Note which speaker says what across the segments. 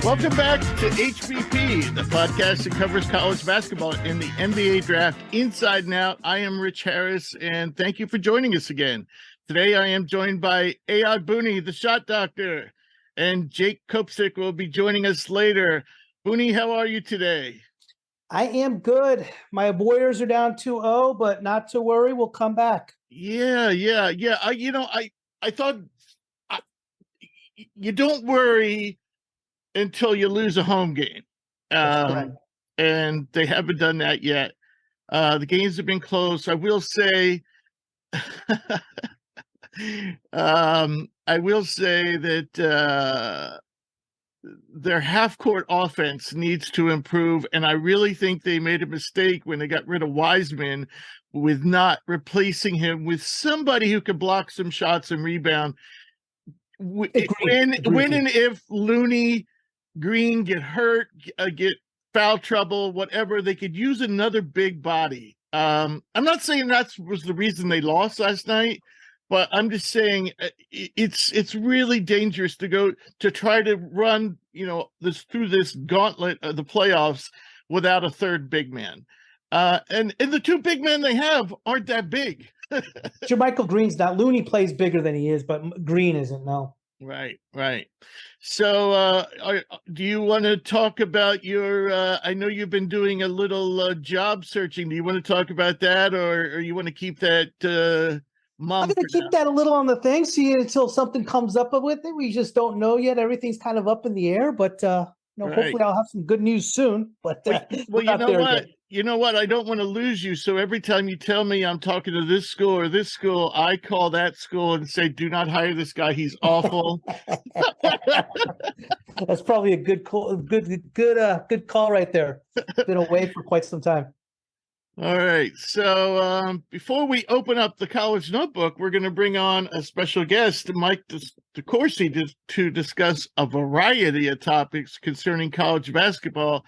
Speaker 1: Welcome back to HPP, the podcast that covers college basketball and the NBA draft inside and out. I am Rich Harris, and thank you for joining us again. Today, I am joined by Ayad Booney, the shot doctor, and Jake Kopsick will be joining us later. Booney, how are you today?
Speaker 2: I am good. My Warriors are down 2-0, but not to worry. We'll come back.
Speaker 1: Yeah. I thought you don't worry until you lose a home game. And they haven't done that yet. The games have been close. I will say, that their half-court offense needs to improve, and I really think they made a mistake when they got rid of Wiseman with not replacing him with somebody who could block some shots and rebound. When and if Looney, Green get hurt, get foul trouble, whatever, they could use another big body. I'm not saying that was the reason they lost last night, but I'm just saying it's really dangerous to try to run, through this gauntlet of the playoffs without a third big man. And the two big men they have aren't that big.
Speaker 2: Jermichael Green's not. Looney plays bigger than he is, but Green isn't, no.
Speaker 1: Right. So do you want to talk about your I know you've been doing a little job searching. Do you want to talk about that, or you want to keep that
Speaker 2: I'm going to keep that a little on the thing, see until something comes up with it. We just don't know yet. Everything's kind of up in the air, but hopefully I'll have some good news soon. But
Speaker 1: well, you know what? I don't want to lose you. So every time you tell me I'm talking to this school or this school, I call that school and say, "Do not hire this guy. He's awful."
Speaker 2: That's probably a good call. Good call right there. Been away for quite some time.
Speaker 1: All right. So before we open up the college notebook, we're going to bring on a special guest, Mike Decourcy, to discuss a variety of topics concerning college basketball.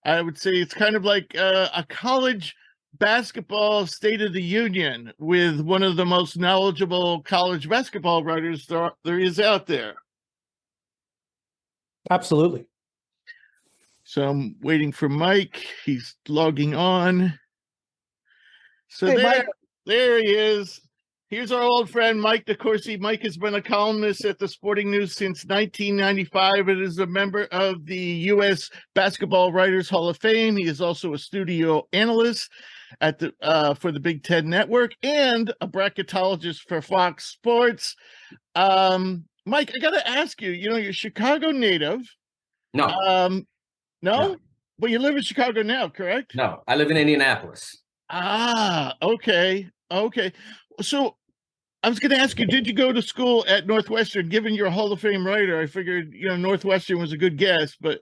Speaker 1: I would say it's kind of like a college basketball state of the union with one of the most knowledgeable college basketball writers there is out there.
Speaker 2: Absolutely.
Speaker 1: So I'm waiting for Mike. He's logging on. So
Speaker 2: hey,
Speaker 1: there he is. Here's our old friend, Mike Decourcy. Mike has been a columnist at the Sporting News since 1995 and is a member of the U.S. Basketball Writers Hall of Fame. He is also a studio analyst at for the Big Ten Network and a bracketologist for Fox Sports. Mike, I got to ask you, you're a Chicago native.
Speaker 3: No.
Speaker 1: No? But you live in Chicago now, correct?
Speaker 3: No, I live in Indianapolis.
Speaker 1: Okay. So I was going to ask you, did you go to school at Northwestern? Given you're a Hall of Fame writer, I figured, Northwestern was a good guess, but.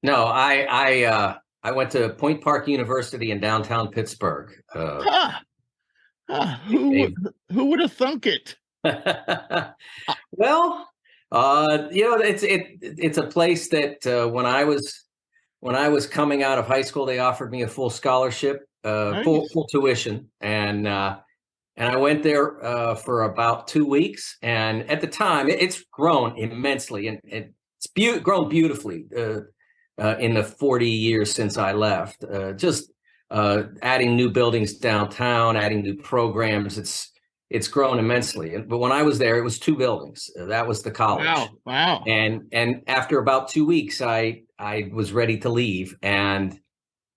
Speaker 3: No, I went to Point Park University in downtown Pittsburgh.
Speaker 1: Who would have thunk it?
Speaker 3: Well, it's a place that when I was coming out of high school, they offered me a full scholarship,
Speaker 1: Nice.
Speaker 3: full tuition, and I went there for about 2 weeks. And at the time, it's grown immensely, and it's grown beautifully in the 40 years since I left. Just adding new buildings downtown, adding new programs. It's grown immensely. But when I was there, it was 2 buildings. That was the college.
Speaker 1: Wow.
Speaker 3: And after about 2 weeks, I was ready to leave. And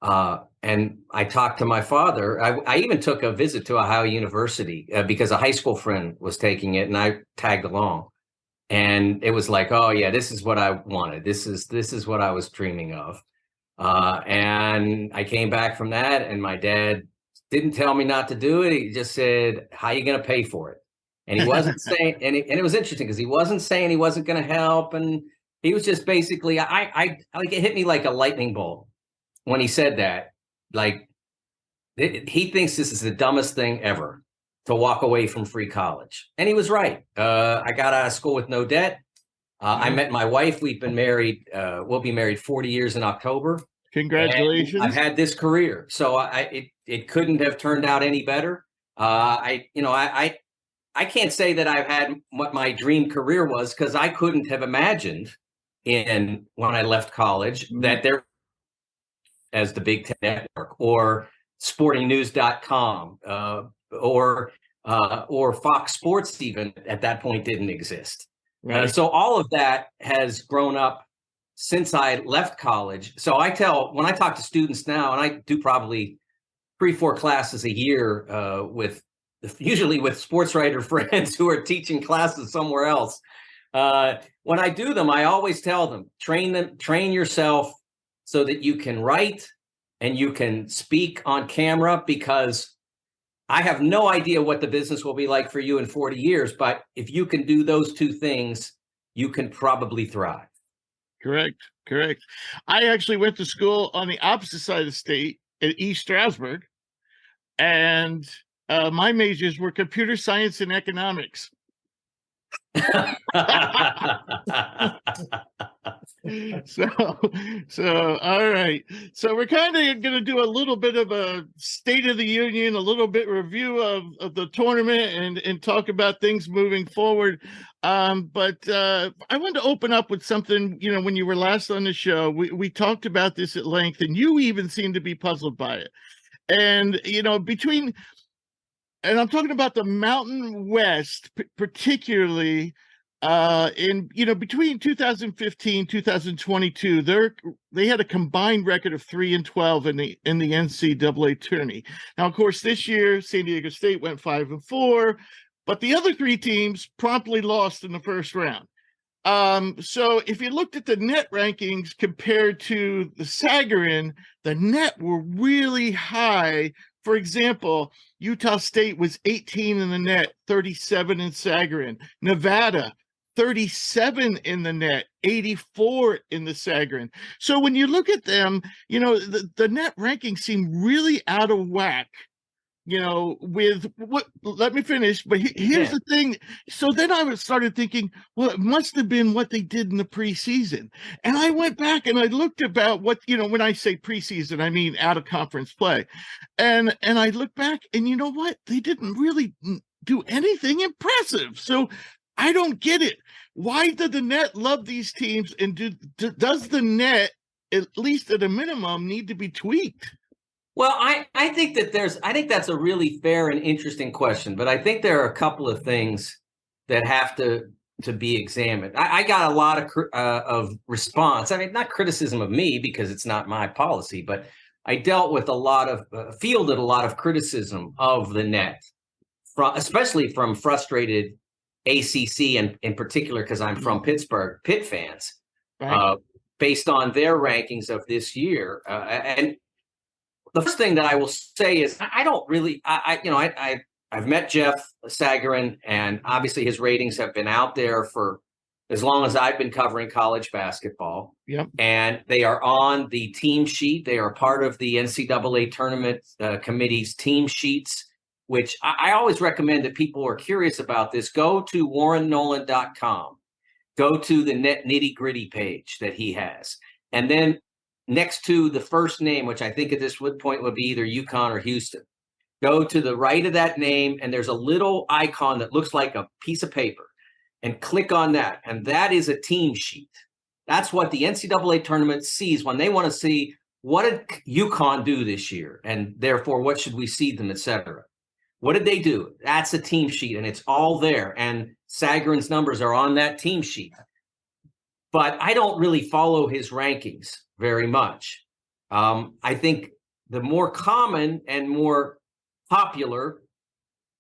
Speaker 3: I talked to my father. I even took a visit to Ohio University because a high school friend was taking it, and I tagged along. And it was like, oh yeah, this is what I wanted. This is what I was dreaming of. And I came back from that, and my dad didn't tell me not to do it. He just said, "How are you going to pay for it?" And he wasn't saying, and it was interesting because he wasn't saying he wasn't going to help, and he was just basically, it hit me like a lightning bolt when he said that. Like, he thinks this is the dumbest thing ever to walk away from free college, and he was right. I got out of school with no debt. I met my wife. We've been married. We'll be married 40 years in October.
Speaker 1: Congratulations.
Speaker 3: I've had this career. So it couldn't have turned out any better. I can't say that I've had what my dream career was, because I couldn't have imagined when I left college, that there as the Big Ten Network or sportingnews.com or Fox Sports even at that point didn't exist.
Speaker 1: Right.
Speaker 3: So all of that has grown up since I left college. So when I talk to students now, and I do probably 3-4 classes a year usually with sports writer friends who are teaching classes somewhere else. When I do them, I always tell them, train yourself so that you can write and you can speak on camera, because I have no idea what the business will be like for you in 40 years. But if you can do those two things, you can probably thrive.
Speaker 1: Correct. I actually went to school on the opposite side of the state at East Stroudsburg, and my majors were computer science and economics. So all right. So we're kind of going to do a little bit of a State of the Union, a little bit review of the tournament, and talk about things moving forward. But I wanted to open up with something. When you were last on the show, we talked about this at length, and you even seemed to be puzzled by it. And and I'm talking about the Mountain West, particularly between 2015 2022, they had a combined record of 3-12 in the NCAA Tourney. Now, of course, this year San Diego State went 5-4, but the other three teams promptly lost in the first round. So if you looked at the net rankings compared to the Sagarin, the net were really high. For example, Utah State was 18 in the net, 37 in Sagarin. Nevada, 37 in the net, 84 in the Sagarin. So when you look at them, the net rankings seem really out of whack. With what, let me finish, but here's the thing. So then I started thinking, well, it must have been what they did in the preseason. And I went back and I looked about what, when I say preseason, I mean out of conference play. And I looked back, and you know what? They didn't really do anything impressive. So I don't get it. Why did the net love these teams? And does the net, at least at a minimum, need to be tweaked?
Speaker 3: Well, I think that's a really fair and interesting question, but I think there are a couple of things that have to be examined. I got a lot of response. I mean, not criticism of me, because it's not my policy, but I dealt with fielded a lot of criticism of the net, especially from frustrated ACC, and in particular, because I'm from Pittsburgh, Pitt fans, right, based on their rankings of this year. And the first thing that I will say is I don't really, I've met Jeff Sagarin, and obviously his ratings have been out there for as long as I've been covering college basketball.
Speaker 1: Yep.
Speaker 3: And they are on the team sheet. They are part of the NCAA tournament committee's team sheets, which I always recommend that people who are curious about this, go to warrennolan.com, go to the net nitty-gritty page that he has. And then next to the first name, which I think at this point would be either UConn or Houston, go to the right of that name, and there's a little icon that looks like a piece of paper, and click on that. And that is a team sheet. That's what the NCAA tournament sees when they want to see, what did UConn do this year? And therefore, what should we seed them, et cetera? What did they do? That's a team sheet, and it's all there. And Sagarin's numbers are on that team sheet. But I don't really follow his rankings very much. I think the more common and more popular,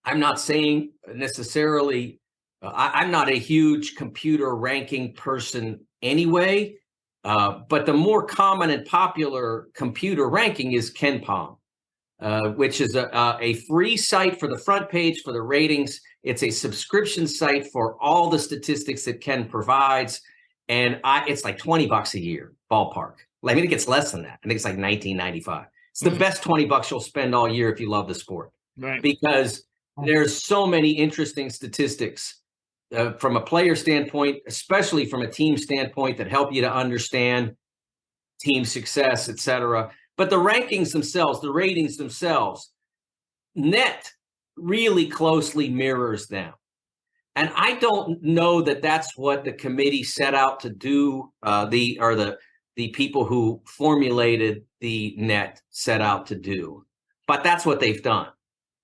Speaker 3: I'm not saying necessarily, I'm not a huge computer ranking person anyway, but the more common and popular computer ranking is KenPom, which is a free site for the front page for the ratings. It's a subscription site for all the statistics that Ken provides. And it's like $20 a year, ballpark. I mean, it gets less than that. I think it's like $19.95. It's the best $20 you'll spend all year if you love the sport,
Speaker 1: right?
Speaker 3: Because there's so many interesting statistics from a player standpoint, especially from a team standpoint, that help you to understand team success, et cetera. But the rankings themselves, the ratings themselves, net really closely mirrors them. And I don't know that that's what the committee set out to do. The people who formulated the net set out to do, but that's what they've done.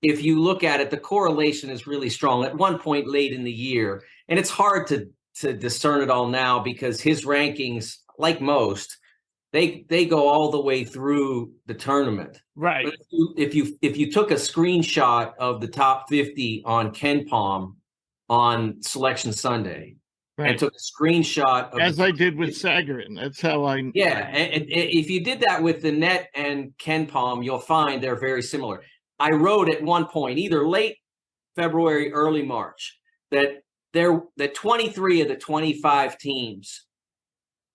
Speaker 3: If you look at it, the correlation is really strong at one point late in the year, and it's hard to discern it all now because his rankings, like most, they go all the way through the tournament.
Speaker 1: Right.
Speaker 3: But if you took a screenshot of the top 50 on KenPom on Selection Sunday,
Speaker 1: Right.
Speaker 3: and took a screenshot of
Speaker 1: as I did with Sagarin. That's how I.
Speaker 3: Yeah, and if you did that with the net and KenPom, you'll find they're very similar. I wrote at one point, either late February, early March, that 23 of the 25 teams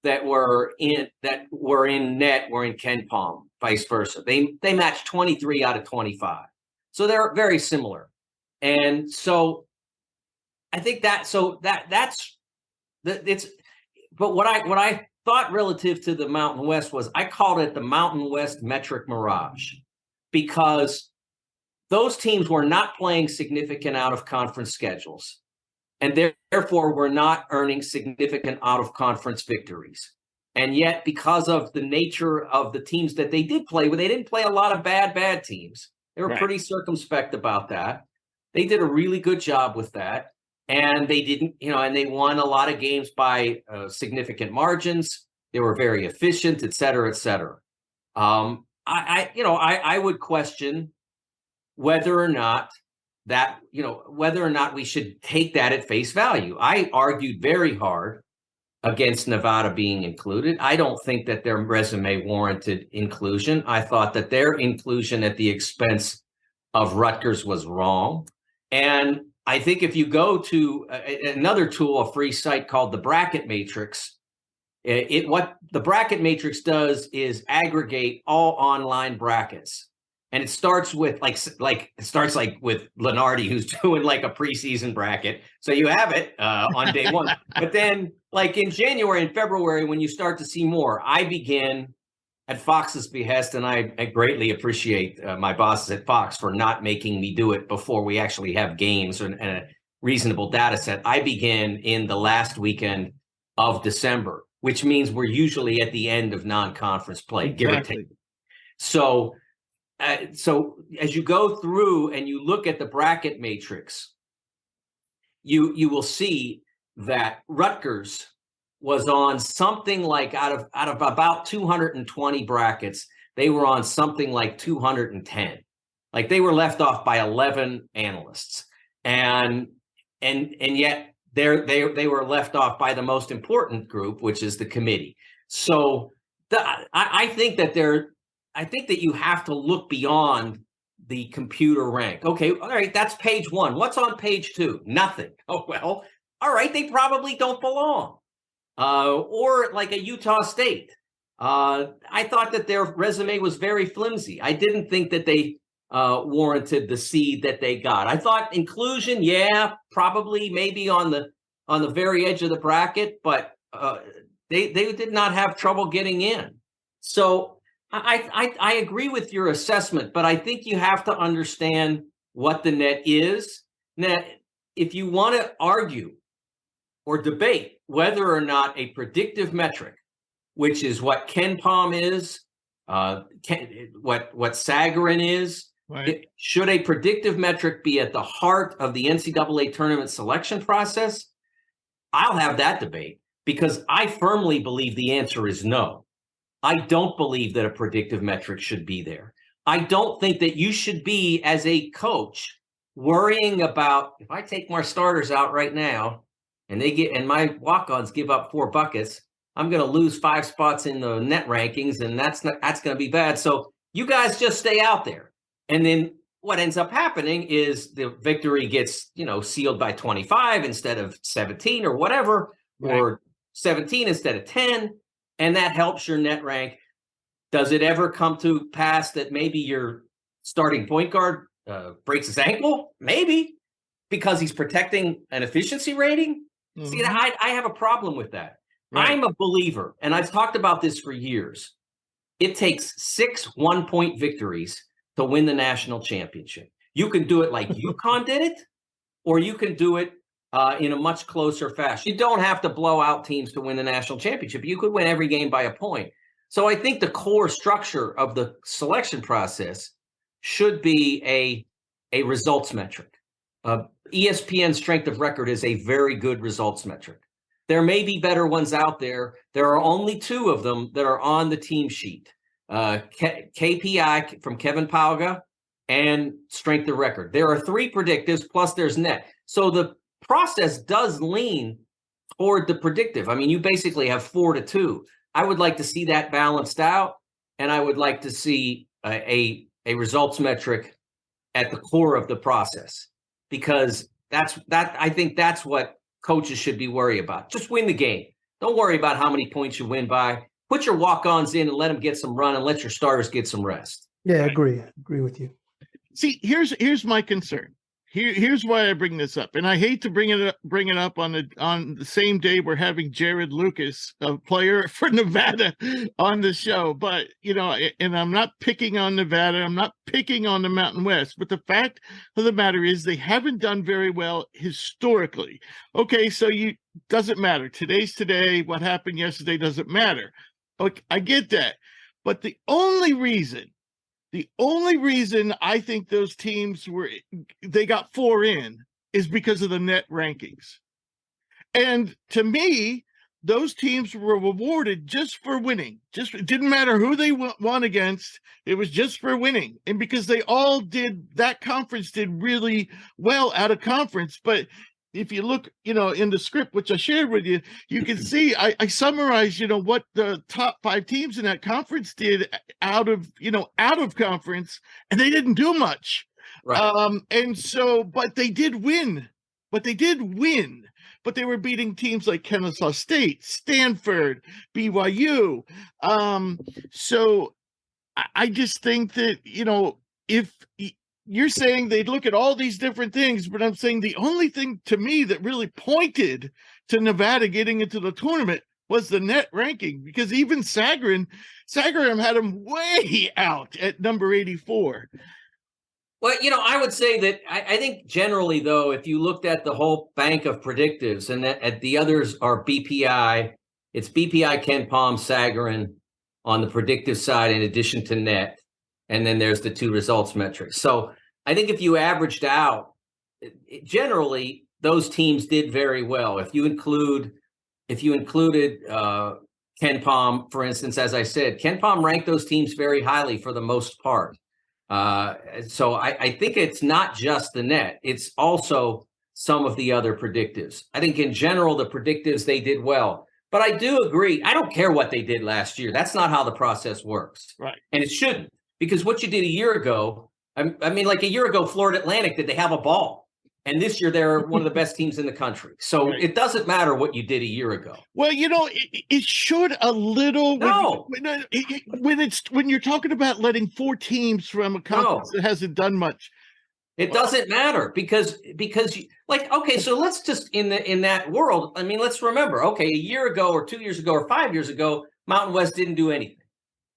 Speaker 3: that were in net were in KenPom, vice versa. They matched 23 out of 25, so they're very similar. And so I think that's. But what I thought relative to the Mountain West was I called it the Mountain West metric mirage, because those teams were not playing significant out-of-conference schedules, and therefore were not earning significant out-of-conference victories. And yet, because of the nature of the teams that they did play with, they didn't play a lot of bad teams. They were pretty circumspect about that. They did a really good job with that. And they didn't, and they won a lot of games by significant margins. They were very efficient, et cetera, et cetera. I would question whether or not we should take that at face value. I argued very hard against Nevada being included. I don't think that their resume warranted inclusion. I thought that their inclusion at the expense of Rutgers was wrong. And I think if you go to another tool, a free site called the Bracket Matrix, what the Bracket Matrix does is aggregate all online brackets, and it starts with with Lenardi, who's doing like a preseason bracket, so you have it on day one. But then, like in January and February, when you start to see more, I begin at Fox's behest, and I greatly appreciate my bosses at Fox for not making me do it before we actually have games and a reasonable data set. I begin in the last weekend of December, which means we're usually at the end of non-conference play, give or take. So as you go through and you look at the bracket matrix, you will see that Rutgers was on something like out of about 220 brackets, they were on something like 210. Like they were left off by 11 analysts, and yet they were left off by the most important group, which is the committee. So I think that you have to look beyond the computer rank. Okay, all right, that's page one. What's on page two? Nothing. Oh well, all right, they probably don't belong. Or like a Utah State. I thought that their resume was very flimsy. I didn't think that they warranted the seed that they got. I thought inclusion, probably maybe on the very edge of the bracket, but they did not have trouble getting in. So I agree with your assessment, but I think you have to understand what the net is. Now, if you want to argue or debate whether or not a predictive metric, which is what KenPom is, what Sagarin is, should a predictive metric be at the heart of the NCAA tournament selection process? I'll have that debate, because I firmly believe the answer is no. I don't believe that a predictive metric should be there. I don't think that you should be, as a coach, worrying about, if I take my starters out right now, and my walk-ons give up 4 buckets, I'm going to lose 5 spots in the net rankings, and that's going to be bad. So you guys just stay out there. And then what ends up happening is the victory gets, sealed by 25 instead of 17 or whatever, or 17 instead of 10, and that helps your net rank. Does it ever come to pass that maybe your starting point guard breaks his ankle? Maybe, because he's protecting an efficiency rating. Mm-hmm. See, I have a problem with that. Right. I'm a believer, and I've talked about this for years. It takes 6 one-point victories to win the national championship. You can do it like UConn did it, or you can do it in a much closer fashion. You don't have to blow out teams to win the national championship. You could win every game by a point. So I think the core structure of the selection process should be a results metric. ESPN strength of record is a very good results metric. There may be better ones out there. There are only 2 of them that are on the team sheet. KPI from Kevin Pauga and strength of record. There are 3 predictives, plus there's net. So the process does lean toward the predictive. I mean, you basically have 4-2. I would like to see that balanced out, and I would like to see a results metric at the core of the process, because I think that's what coaches should be worried about. Just win the game. Don't worry about how many points you win by. Put your walk-ons in and let them get some run, and let your starters get some rest.
Speaker 2: Yeah, I agree with you.
Speaker 1: See, here's my concern. Here's why I bring this up, and I hate to bring it up on the same day we're having Jarod Lucas, a player for Nevada, on the show. But and I'm not picking on Nevada, I'm not picking on the Mountain West, but the fact of the matter is they haven't done very well historically. Okay, so doesn't matter. Today's today. What happened yesterday doesn't matter. Okay, I get that, but the only reason I think those teams they got 4 in is because of the net rankings. And to me, those teams were rewarded just for winning. It didn't matter who they won against. It was just for winning. And because that conference did really well out of conference. But if you look, in the script, which I shared with you, you can see I summarized, what the top 5 teams in that conference did out of conference, and they didn't do much.
Speaker 3: Right.
Speaker 1: And so, but they did win. But they were beating teams like Kennesaw State, Stanford, BYU. So I just think that, if you're saying they'd look at all these different things, but I'm saying the only thing to me that really pointed to Nevada getting into the tournament was the net ranking, because even Sagarin had them way out at number 84.
Speaker 3: Well, I would say that I think generally, though, if you looked at the whole bank of predictives, and that the others are BPI, it's BPI, Ken Palm, Sagarin on the predictive side, in addition to net. And then there's the 2 results metrics. So I think if you averaged out, generally those teams did very well. If you included Ken Palm, for instance, as I said, Ken Palm ranked those teams very highly for the most part. So I think it's not just the net; it's also some of the other predictives. I think in general the predictives, they did well. But I do agree. I don't care what they did last year. That's not how the process works.
Speaker 1: Right. And
Speaker 3: it shouldn't. Because what you did a year ago, I mean, like a year ago, Florida Atlantic, did they have a ball? And this year, they're one of the best teams in the country. So It doesn't matter what you did a year ago.
Speaker 1: Well, it should a little.
Speaker 3: No.
Speaker 1: When you're talking about letting 4 teams from a conference that hasn't done much.
Speaker 3: It doesn't matter because okay, so let's just in that world. I mean, let's remember, okay, a year ago or 2 years ago or 5 years ago, Mountain West didn't do anything.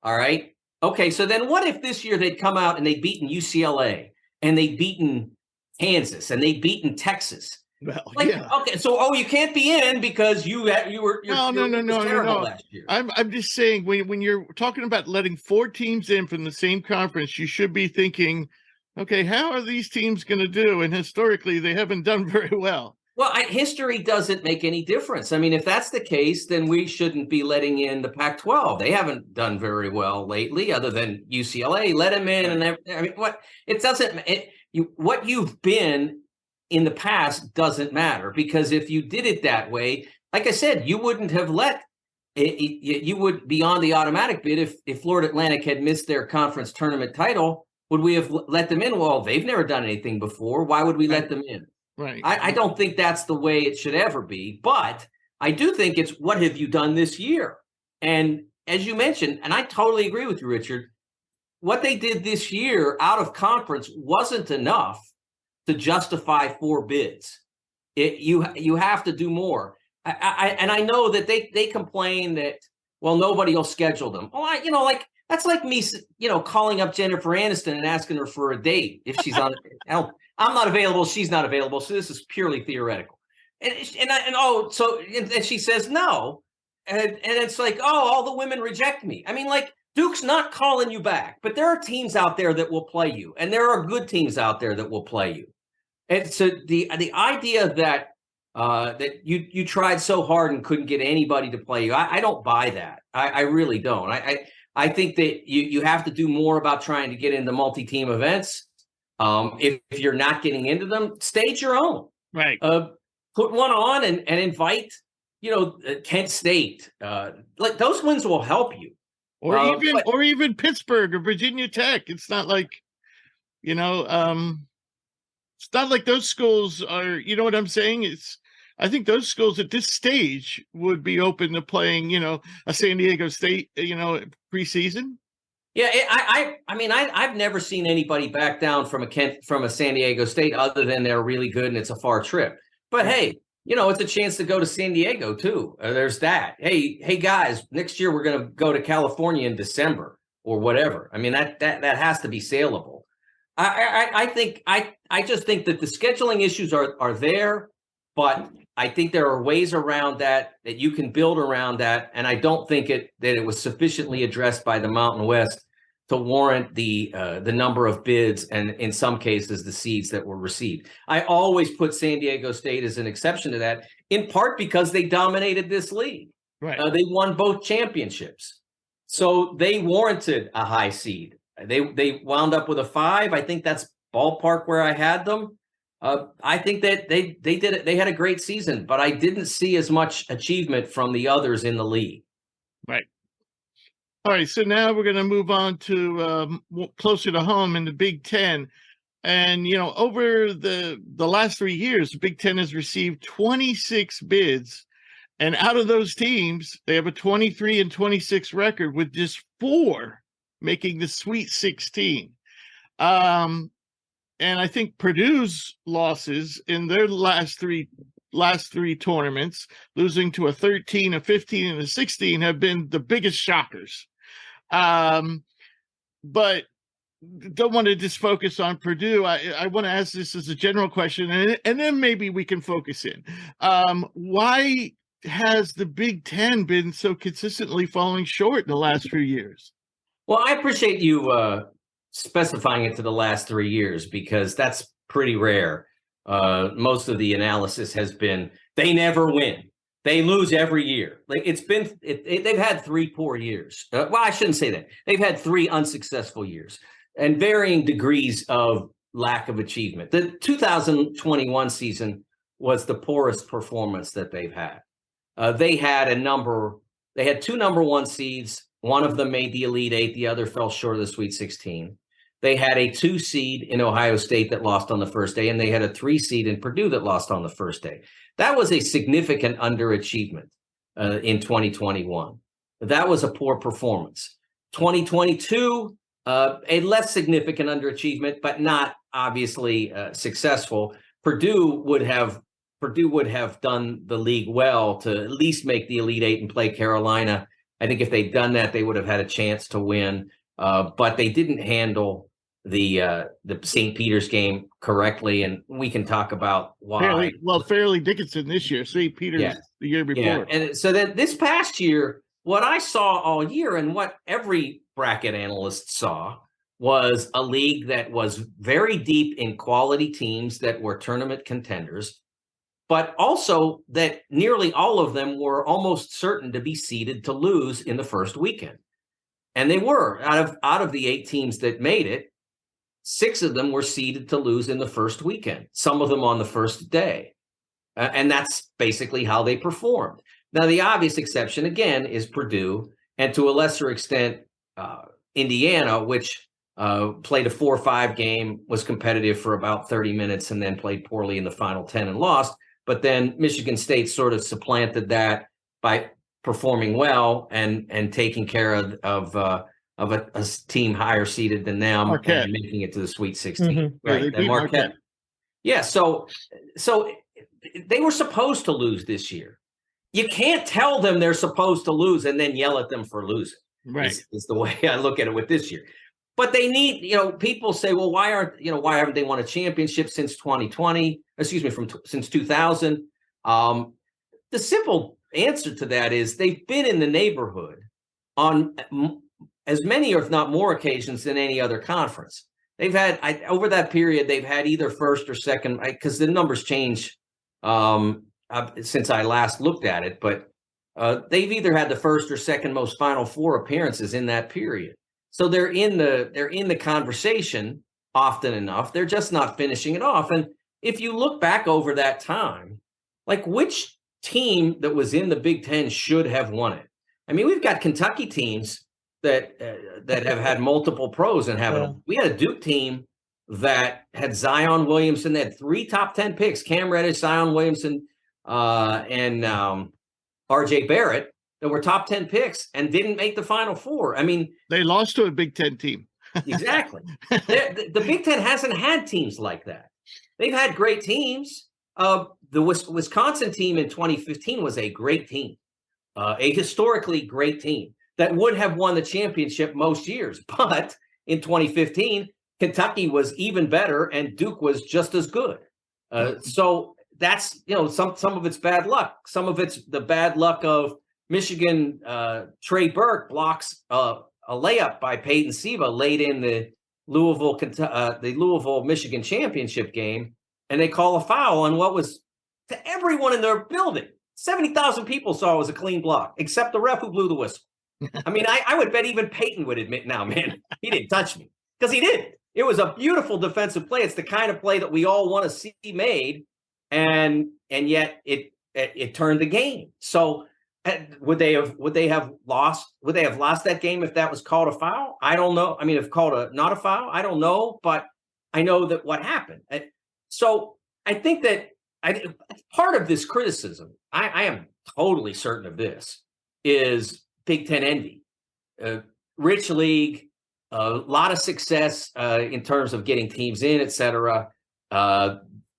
Speaker 3: All right. Okay, so then what if this year they'd come out and they'd beaten UCLA and they'd beaten Kansas and they'd beaten Texas?
Speaker 1: Well,
Speaker 3: Okay, so you can't be in because you were terrible last year.
Speaker 1: I'm just saying when you're talking about letting 4 teams in from the same conference, you should be thinking, okay, how are these teams going to do? And historically, they haven't done very well.
Speaker 3: Well, history doesn't make any difference. I mean, if that's the case, then we shouldn't be letting in the Pac-12. They haven't done very well lately, other than UCLA. Let them in, and I mean, what you've been in the past doesn't matter, because if you did it that way, like I said, you wouldn't have let it. You would be on the automatic bid if Florida Atlantic had missed their conference tournament title. Would we have let them in? Well, they've never done anything before. Why would we let them in?
Speaker 1: Right.
Speaker 3: I don't think that's the way it should ever be, but I do think it's what have you done this year? And as you mentioned, and I totally agree with you, Richard, what they did this year out of conference wasn't enough to justify 4 bids. You have to do more. And I know that they complain that, well, nobody will schedule them. Well, that's like me, calling up Jennifer Aniston and asking her for a date if she's on. I'm not available. She's not available. So this is purely theoretical. and she says no, and it's like, oh, all the women reject me. I mean, like, Duke's not calling you back, but there are teams out there that will play you, and there are good teams out there that will play you. And so the idea that that you tried so hard and couldn't get anybody to play you, I don't buy that. I really don't. I think that you have to do more about trying to get into multi-team events. If you're not getting into them, stage your own.
Speaker 1: Right.
Speaker 3: Put one on and invite, Kent State. Like, those wins will help you.
Speaker 1: Or even Pittsburgh or Virginia Tech. It's not like, it's not like those schools are, you know what I'm saying? I think those schools at this stage would be open to playing, a San Diego State, preseason.
Speaker 3: Yeah, I've never seen anybody back down from a San Diego State other than they're really good and it's a far trip. But hey, it's a chance to go to San Diego too. There's that. Hey guys, next year we're going to go to California in December or whatever. I mean, that has to be saleable. I just think that the scheduling issues are there, but I think there are ways around that you can build around that, and I don't think that it was sufficiently addressed by the Mountain West to warrant the number of bids and, in some cases, the seeds that were received. I always put San Diego State as an exception to that, in part because they dominated this league.
Speaker 1: Right.
Speaker 3: They won both championships, so they warranted a high seed. They wound up with a 5. I think that's ballpark where I had them. I think that they did it. They had a great season, but I didn't see as much achievement from the others in the league.
Speaker 1: Right. All right. So now we're going to move on to closer to home in the Big Ten. And, over the last 3 years, the Big Ten has received 26 bids. And out of those teams, they have a 23-26 record with just 4 making the Sweet 16. And I think Purdue's losses in their last three tournaments, losing to a 13, a 15, and a 16, have been the biggest shockers. But don't want to just focus on Purdue. I want to ask this as a general question, and then maybe we can focus in. Why has the Big Ten been so consistently falling short in the last few years?
Speaker 3: Well, I appreciate you specifying it to the last 3 years, because that's pretty rare. Most of the analysis has been they never win. They lose every year. Like, they've had 3 poor years. Well, I shouldn't say that. They've had 3 unsuccessful years and varying degrees of lack of achievement. The 2021 season was the poorest performance that they've had. They had 2 number 1 seeds. One of them made the Elite 8. The other fell short of the Sweet 16. They had a 2 seed in Ohio State that lost on the first day, and they had a 3 seed in Purdue that lost on the first day. That was a significant underachievement in 2021. That was a poor performance. 2022, a less significant underachievement, but not obviously successful. Purdue would have done the league well to at least make the Elite 8 and play Carolina. I think if they'd done that, they would have had a chance to win. But they didn't handle the St. Peter's game correctly, and we can talk about why.
Speaker 1: Fairleigh Dickinson this year, St. Peter's the year before.
Speaker 3: Yeah. And so then this past year, what I saw all year and what every bracket analyst saw was a league that was very deep in quality teams that were tournament contenders, but also that nearly all of them were almost certain to be seeded to lose in the first weekend. And they were. Out of the 8 teams that made it, 6 of them were seeded to lose in the first weekend, some of them on the first day. And that's basically how they performed. Now, the obvious exception, again, is Purdue, and to a lesser extent, Indiana, which played a 4-5 game, was competitive for about 30 minutes, and then played poorly in the final 10 and lost. But then Michigan State sort of supplanted that by performing well and taking care of a team higher seeded than them, Marquette, and making it to the Sweet 16.
Speaker 1: Mm-hmm.
Speaker 3: Right, and Marquette. Yeah, so they were supposed to lose this year. You can't tell them they're supposed to lose and then yell at them for losing.
Speaker 1: Right,
Speaker 3: is the way I look at it with this year. But they need, people say, well, why haven't they won a championship since 2020? Since 2000? The simple answer to that is they've been in the neighborhood on as many, if not more, occasions than any other conference. They've had over that period, they've had either first or second, because the numbers change since I last looked at it, but they've either had the first or second most Final Four appearances in that period. So they're in the conversation often enough. They're just not finishing it off. And if you look back over that time, like which team that was in the Big Ten should have won it? I mean, we've got Kentucky teams that have had multiple pros and haven't. Yeah. We had a Duke team that had Zion Williamson. They had 3 top 10 picks: Cam Reddish, Zion Williamson, and R.J. Barrett, that were top 10 picks and didn't make the Final Four. I mean,
Speaker 1: they lost to a Big Ten team.
Speaker 3: Exactly. The Big Ten hasn't had teams like that. They've had great teams. The Wisconsin team in 2015 was a great team, a historically great team that would have won the championship most years. But in 2015, Kentucky was even better and Duke was just as good. So that's, some of it's bad luck. Some of it's the bad luck of Michigan. Trey Burke blocks a layup by Peyton Siva late in the Louisville Michigan championship game, and they call a foul on what was, to everyone in their building, 70,000 people saw it was a clean block, except the ref who blew the whistle. I mean, I would bet even Peyton would admit now, man, he didn't touch me, because he didn't. It was a beautiful defensive play. It's the kind of play that we all want to see made, and yet it turned the game. So would they have lost that game if that was called a foul? I don't know. I mean, if called not a foul, I don't know, but I know that what happened. So I think that part of this criticism, I am totally certain of this, is Big Ten envy. Rich league, a lot of success in terms of getting teams in, et cetera.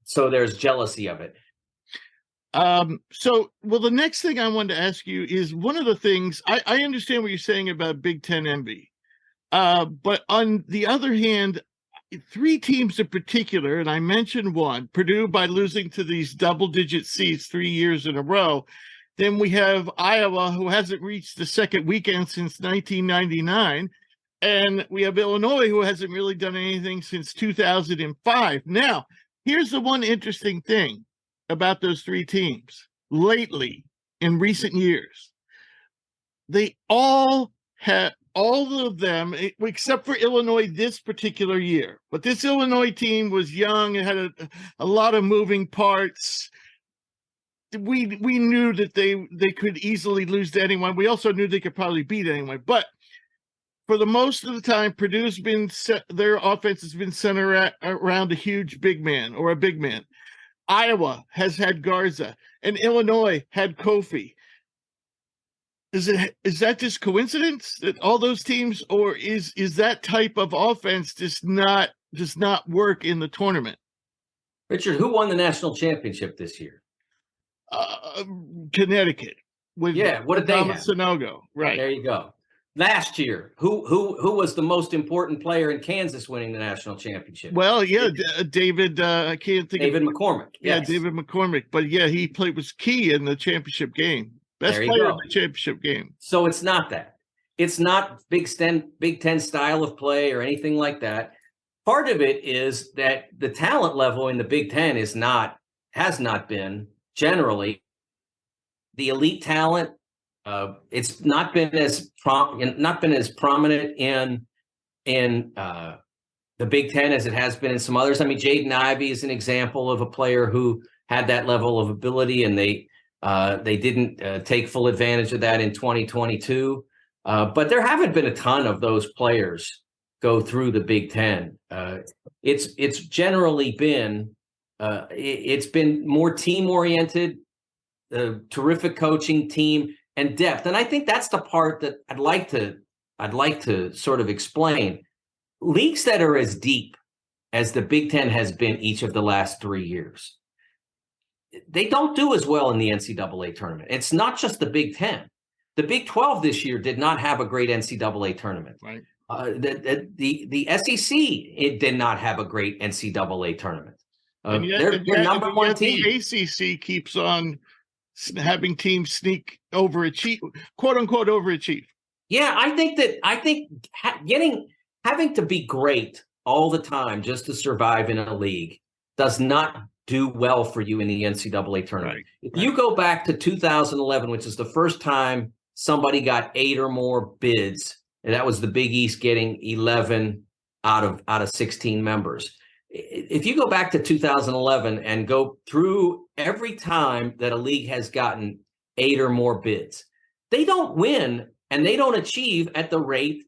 Speaker 3: So there's jealousy of it.
Speaker 1: The next thing I wanted to ask you is one of the things I understand what you're saying about Big Ten envy. But on the other hand, 3 teams in particular, and I mentioned one, Purdue, by losing to these double-digit seeds 3 years in a row. Then we have Iowa, who hasn't reached the second weekend since 1999. And we have Illinois, who hasn't really done anything since 2005. Now, here's the one interesting thing about those 3 teams lately in recent years. They all of them, except for Illinois this particular year. But this Illinois team was young and had a lot of moving parts. We knew that they could easily lose to anyone. We also knew they could probably beat anyone. But for the most of the time, Purdue's been their offense has been centered around a huge big man or a big man. Iowa has had Garza, and Illinois had Kofi. Is that just coincidence that all those teams, or is that type of offense just not work in the tournament?
Speaker 3: Richard, who won the national championship this year?
Speaker 1: Connecticut. What did they have? Sonogo, right?
Speaker 3: There you go. Last year, who was the most important player in Kansas winning the national championship?
Speaker 1: Well, yeah, David. I can't think.
Speaker 3: David McCormick.
Speaker 1: Yes. Yeah, David McCormick. But yeah, he was key in the championship game. Best player in the championship game.
Speaker 3: So it's not that. It's not Big Ten style of play or anything like that. Part of it is that the talent level in the Big Ten has not been generally the elite talent. It's not been as prominent in the Big Ten as it has been in some others. I mean, Jaden Ivey is an example of a player who had that level of ability, and they didn't take full advantage of that in 2022. But there haven't been a ton of those players go through the Big Ten. It's generally been it's been more team oriented, terrific coaching, team, and depth. And I think that's the part that I'd like to sort of explain. Leagues that are as deep as the Big Ten has been each of the last 3 years, they don't do as well in the NCAA tournament. It's not just the Big Ten. The Big 12 this year did not have a great NCAA tournament.
Speaker 1: Right.
Speaker 3: The SEC, it did not have a great NCAA tournament. They're number one team.
Speaker 1: The ACC keeps on having teams sneak overachieve, quote unquote overachieve.
Speaker 3: Yeah, I think having to be great all the time just to survive in a league does not do well for you in the NCAA tournament.
Speaker 1: Right,
Speaker 3: if you go back to 2011, which is the first time somebody got 8 or more bids, and that was the Big East getting 11 out of 16 members. If you go back to 2011 and go through every time that a league has gotten 8 or more bids, they don't win and they don't achieve at the rate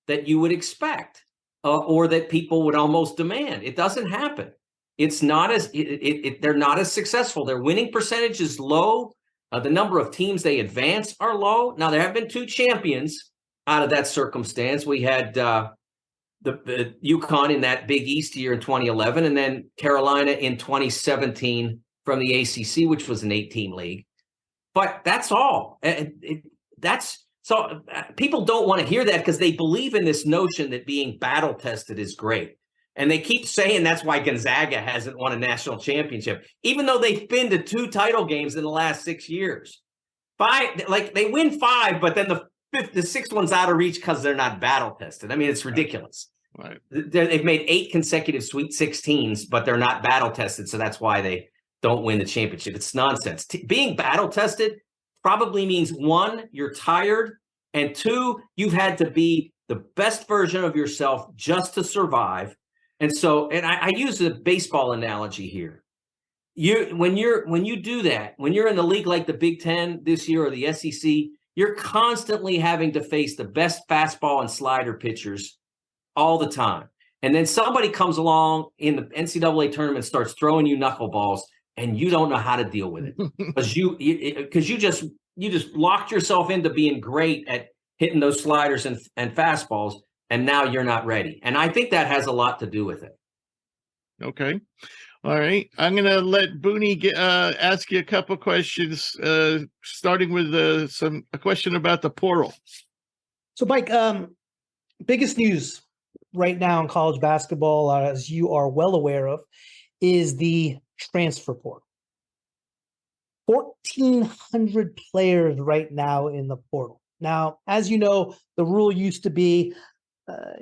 Speaker 3: that you would expect or that people would almost demand. It doesn't happen. It's not as they're not as successful. Their winning percentage is low. The number of teams they advance are low. Now, there have been 2 champions out of that circumstance. We had the UConn in that Big East year in 2011, and then Carolina in 2017 from the ACC, which was an 8-team league. But that's all. So people don't want to hear that because they believe in this notion that being battle tested is great. And they keep saying that's why Gonzaga hasn't won a national championship, even though they've been to 2 title games in the last 6 years. They win 5, but then the 6th one's out of reach because they're not battle tested. I mean, it's ridiculous.
Speaker 1: Right.
Speaker 3: They've made 8 consecutive Sweet 16s, but they're not battle tested. So that's why they don't win the championship. It's nonsense. Being battle tested probably means 1, you're tired, and 2, you've had to be the best version of yourself just to survive. And so, and I use a baseball analogy here. When you do that, when you're in the league like the Big Ten this year or the SEC, you're constantly having to face the best fastball and slider pitchers all the time. And then somebody comes along in the NCAA tournament and starts throwing you knuckleballs, and you don't know how to deal with it because you just locked yourself into being great at hitting those sliders and fastballs, and now you're not ready. And I think that has a lot to do with it.
Speaker 1: Okay. All right. I'm going to let Booney ask you a couple questions, starting with a question about the portal.
Speaker 2: So, Mike, biggest news right now in college basketball, as you are well aware of, is the transfer portal. 1,400 players right now in the portal. Now, as you know, the rule used to be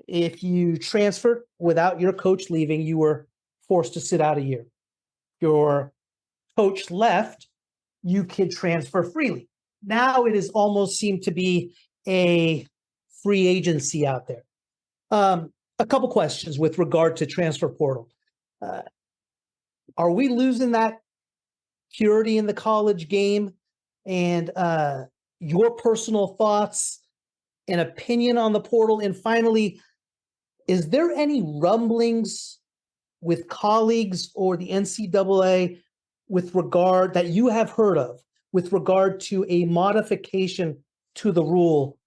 Speaker 2: if you transferred without your coach leaving, you were forced to sit out a year. Your coach left, you could transfer freely. Now it is almost seemed to be a free agency out there. A couple questions with regard to transfer portal. Are we losing that purity in the college game? And your personal thoughts and opinion on the portal? And finally, is there any rumblings with colleagues or the NCAA with regard that you have heard of with regard to a modification to the rule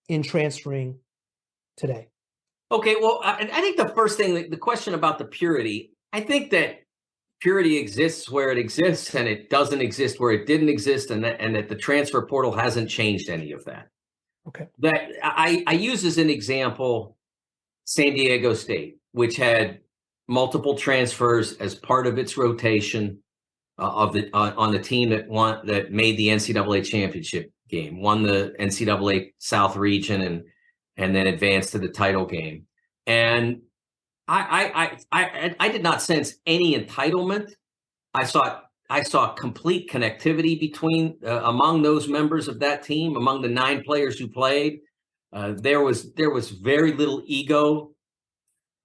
Speaker 2: in transferring today?
Speaker 3: Okay, well, I think the first thing, the question about the purity, I think that purity exists where it exists and it doesn't exist where it didn't exist, and that the transfer portal hasn't changed any of that.
Speaker 2: Okay.
Speaker 3: That I use as an example San Diego State, which had multiple transfers as part of its rotation on the team that made the NCAA championship game, won the NCAA South region, and then advanced to the title game. And I did not sense any entitlement. I saw complete connectivity between among those members of that team, among the 9 players who played. There was very little ego.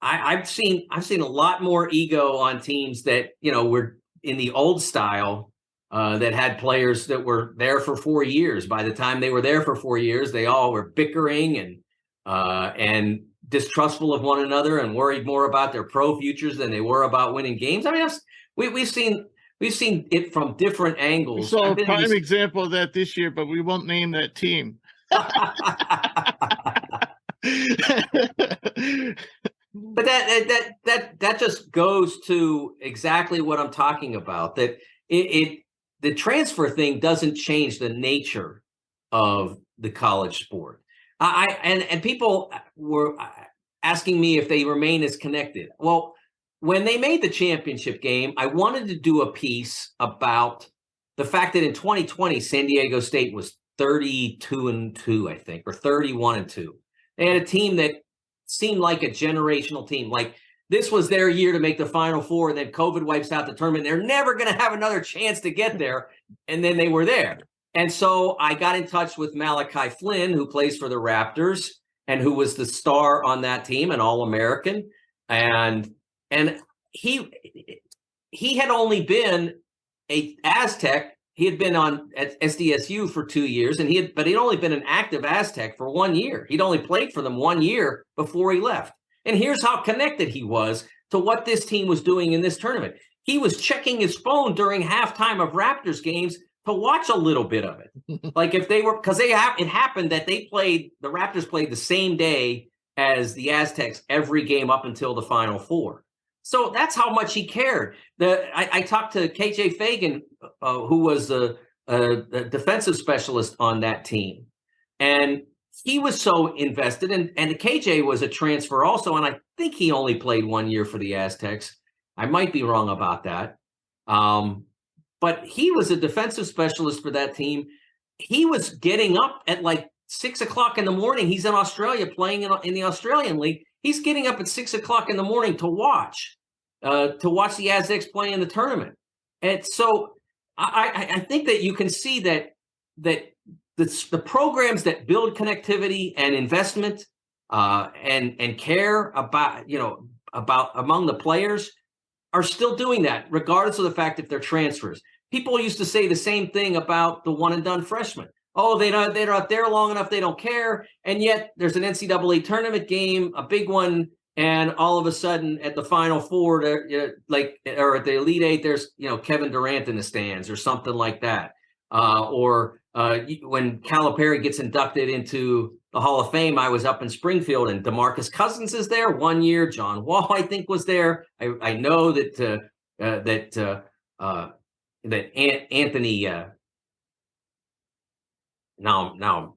Speaker 3: I've seen a lot more ego on teams that were in the old style that had players that were there for 4 years. By the time they were there for 4 years, they all were bickering and distrustful of one another and worried more about their pro futures than they were about winning games. I mean, we've seen it from different angles.
Speaker 1: We saw a prime example of that this year, but we won't name that team.
Speaker 3: But that just goes to exactly what I'm talking about. That the transfer thing doesn't change the nature of the college sport. And people were asking me if they remain as connected. Well, when they made the championship game, I wanted to do a piece about the fact that in 2020, San Diego State was 32-2, I think, or 31-2. They had a team that seemed like a generational team. Like, this was their year to make the Final Four, and then COVID wipes out the tournament. They're never going to have another chance to get there. And then they were there. And so I got in touch with Malachi Flynn, who plays for the Raptors and who was the star on that team, an All-American. And he had only been a Aztec. He had been at SDSU for 2 years, but he'd only been an active Aztec for 1 year. He'd only played for them 1 year before he left. And here's how connected he was to what this team was doing in this tournament. He was checking his phone during halftime of Raptors games to watch a little bit of it. Like, if they were, because it happened that the Raptors played the same day as the Aztecs every game up until the Final Four. So that's how much he cared. I talked to KJ Fagan, who was a defensive specialist on that team. And he was so invested. And KJ was a transfer also. And I think he only played 1 year for the Aztecs. I might be wrong about that. But he was a defensive specialist for that team. He was getting up at like 6 o'clock in the morning. He's in Australia playing in the Australian League. He's getting up at 6 o'clock in the morning to watch the Aztecs play in the tournament. And so I think that you can see that the programs that build connectivity and investment and care about among the players are still doing that, regardless of the fact if they're transfers. People used to say the same thing about the one and done freshmen. Oh, they're not there long enough, they don't care. And yet there's an NCAA tournament game, a big one, and all of a sudden at the Final Four, or at the Elite Eight, there's Kevin Durant in the stands or something like that. Or when Calipari gets inducted into the Hall of Fame, I was up in Springfield and DeMarcus Cousins is there 1 year. John Wall, I think, was there. I know that Anthony. Now I'm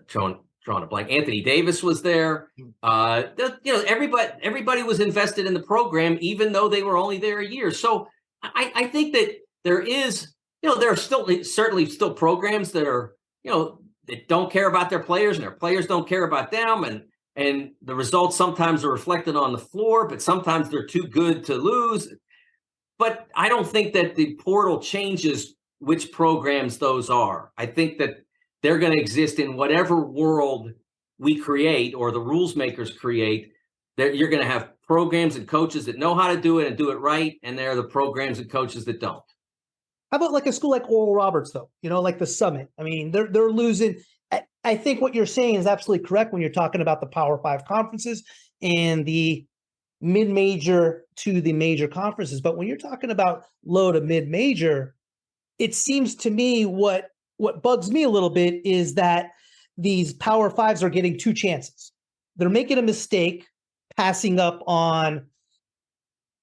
Speaker 3: drawing a blank. Anthony Davis was there. Everybody was invested in the program, even though they were only there a year. So I think that there is. There are certainly still programs that are, that don't care about their players and their players don't care about them. And the results sometimes are reflected on the floor, but sometimes they're too good to lose. But I don't think that the portal changes which programs those are. I think that they're going to exist in whatever world we create or the rules makers create. That you're going to have programs and coaches that know how to do it and do it right. And there are the programs and coaches that don't.
Speaker 2: How about like a school like Oral Roberts, though? Like the Summit. I mean, they're losing. I think what you're saying is absolutely correct when you're talking about the Power Five conferences and the mid-major to the major conferences. But when you're talking about low to mid-major, it seems to me what bugs me a little bit is that these Power Fives are getting two chances. They're making a mistake passing up on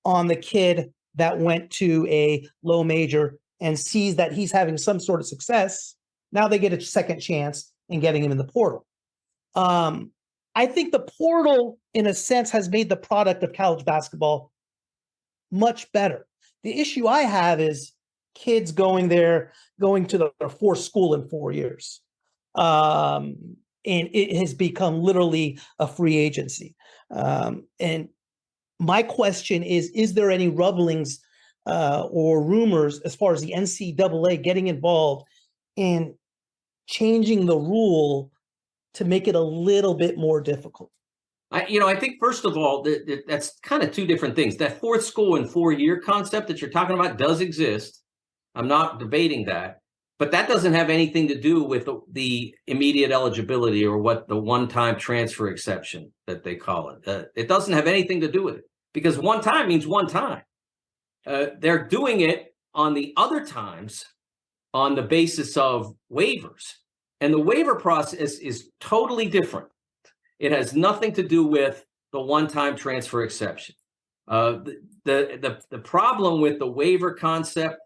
Speaker 2: the kid that went to a low major and sees that he's having some sort of success. Now they get a second chance in getting him in the portal. I think the portal, in a sense, has made the product of college basketball much better. The issue I have is kids going to their fourth school in 4 years. And it has become literally a free agency. And my question is there any rumblings or rumors as far as the NCAA getting involved in changing the rule to make it a little bit more difficult?
Speaker 3: I think, first of all, that's kind of two different things. That fourth school in 4 year concept that you're talking about does exist. I'm not debating that. But that doesn't have anything to do with the immediate eligibility or what the one-time transfer exception that they call it. It doesn't have anything to do with it because one time means one time. They're doing it on the other times on the basis of waivers. And the waiver process is totally different. It has nothing to do with the one-time transfer exception. The problem with the waiver concept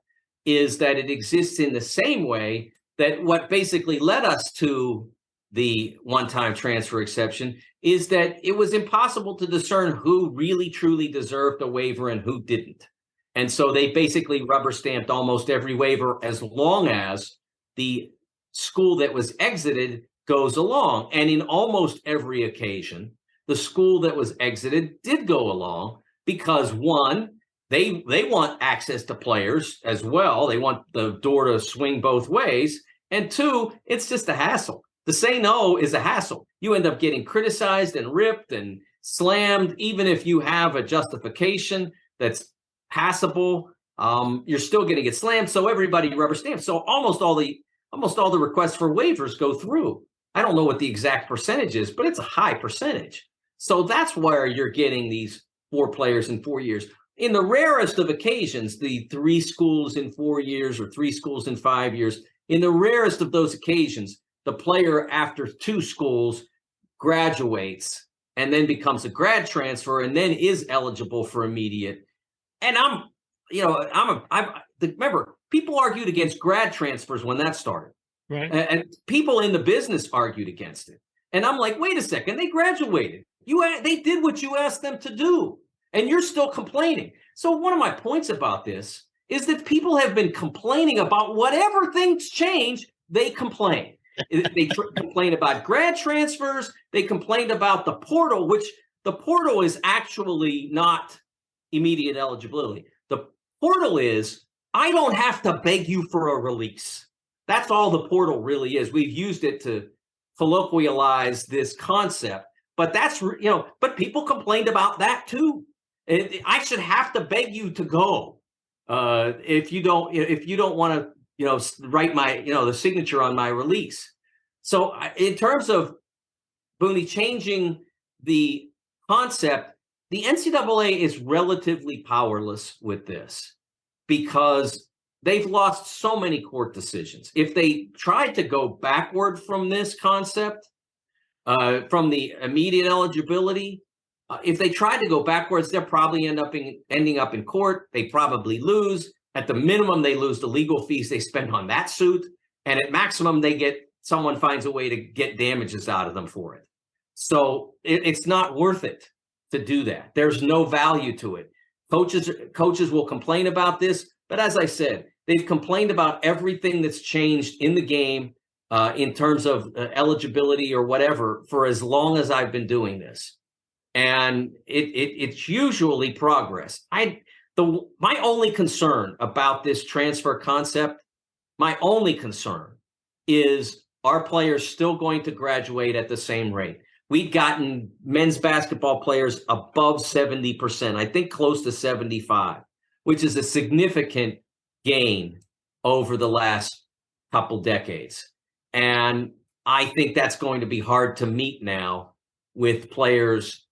Speaker 3: is that it exists in the same way that what basically led us to the one-time transfer exception is that it was impossible to discern who really truly deserved a waiver and who didn't. And so they basically rubber stamped almost every waiver as long as the school that was exited goes along. And in almost every occasion, the school that was exited did go along because, one, they want access to players as well. They want the door to swing both ways. And two, it's just a hassle. To say no is a hassle. You end up getting criticized and ripped and slammed, even if you have a justification that's passable. You're still going to get slammed. So everybody rubber stamps. So almost all the requests for waivers go through. I don't know what the exact percentage is, but it's a high percentage. So that's where you're getting these 4 players in 4 years. In the rarest of occasions, the 3 schools in 4 years or 3 schools in 5 years, in the rarest of those occasions, the player after 2 schools graduates and then becomes a grad transfer and then is eligible for immediate. And remember, people argued against grad transfers when that started.
Speaker 1: Right.
Speaker 3: And people in the business argued against it. And I'm like, wait a second, they graduated. They did what you asked them to do. And you're still complaining. So one of my points about this is that people have been complaining about whatever things change, they complain. They complain about grad transfers. They complained about the portal, which the portal is actually not immediate eligibility. The portal is, I don't have to beg you for a release. That's all the portal really is. We've used it to colloquialize this concept, but but people complained about that too. I should have to beg you to go if you don't want to write my the signature on my release. So in terms of Booney changing the concept, the NCAA is relatively powerless with this because they've lost so many court decisions. If they tried to go backward from this concept, from the immediate eligibility, if they tried to go backwards, they'll probably ending up in court. They probably lose. At the minimum, they lose the legal fees they spend on that suit. And at maximum, someone finds a way to get damages out of them for it. So it's not worth it to do that. There's no value to it. Coaches will complain about this. But as I said, they've complained about everything that's changed in the game in terms of eligibility or whatever for as long as I've been doing this. And it's usually progress. My only concern about this transfer concept, my only concern is, are players still going to graduate at the same rate? We've gotten men's basketball players above 70%, I think close to 75, which is a significant gain over the last couple decades. And I think that's going to be hard to meet now with players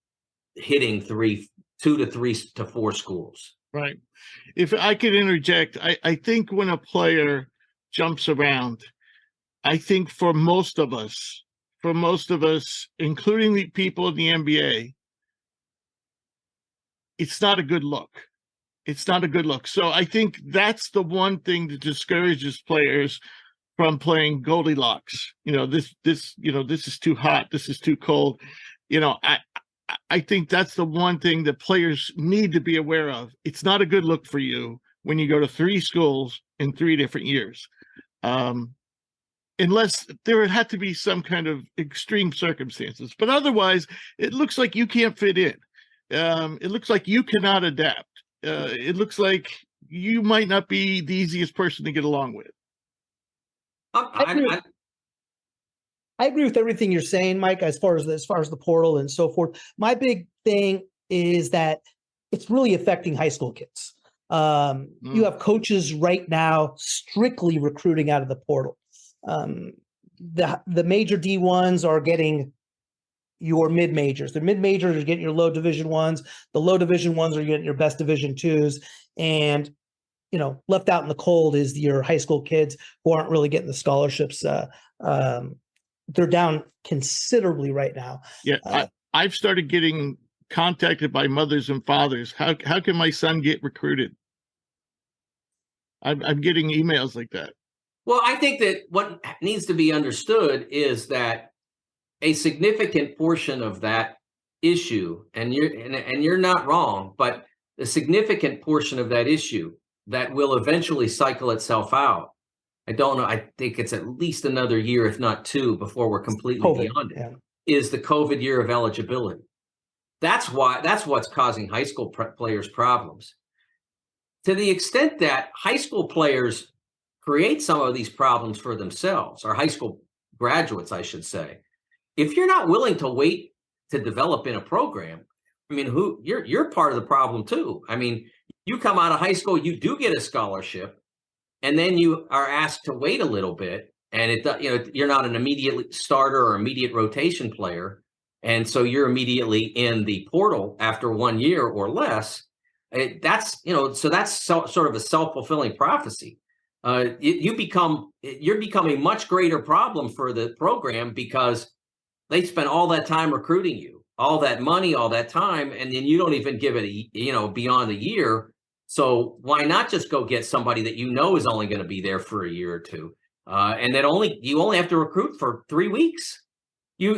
Speaker 3: hitting 2 to 3 to 4 schools. Right.
Speaker 1: If I could interject, I think when a player jumps around, I think for most of us, including the people in the NBA, it's not a good look. It's not a good look. So I think that's the one thing that discourages players from playing Goldilocks. This is too hot. This is too cold. I think that's the one thing that players need to be aware of. It's not a good look for you when you go to 3 schools in 3 different years. Unless there would have to be some kind of extreme circumstances. But otherwise, it looks like you can't fit in. It looks like you cannot adapt. It looks like you might not be the easiest person to get along with.
Speaker 2: I agree with everything you're saying, Mike, as far as the portal and so forth. My big thing is that it's really affecting high school kids. You have coaches right now strictly recruiting out of the portal. The major D1s are getting your mid majors. The mid majors are getting your low division ones. The low division ones are getting your best division twos. And left out in the cold is your high school kids who aren't really getting the scholarships. They're down considerably right now.
Speaker 1: Yeah, I've started getting contacted by mothers and fathers. How can my son get recruited? I'm getting emails like that.
Speaker 3: Well, I think that what needs to be understood is that a significant portion of that issue, and you're not wrong, but a significant portion of that issue that will eventually cycle itself out. I don't know. I think it's at least another year, if not two, before we're completely beyond it. Is the COVID year of eligibility. That's what's causing high school players problems. To the extent that high school players create some of these problems for themselves, or high school graduates, I should say, if you're not willing to wait to develop in a program, I mean, you're part of the problem too. I mean, you come out of high school, you do get a scholarship, and then you are asked to wait a little bit, and you're not an immediate starter or immediate rotation player, and so you're immediately in the portal after 1 year or less. That's sort of a self-fulfilling prophecy. You're becoming a much greater problem for the program because they spent all that time recruiting you, all that money, all that time, and then you don't even give it beyond a year. So why not just go get somebody that you know is only going to be there for a year or two, and that you only have to recruit for 3 weeks. You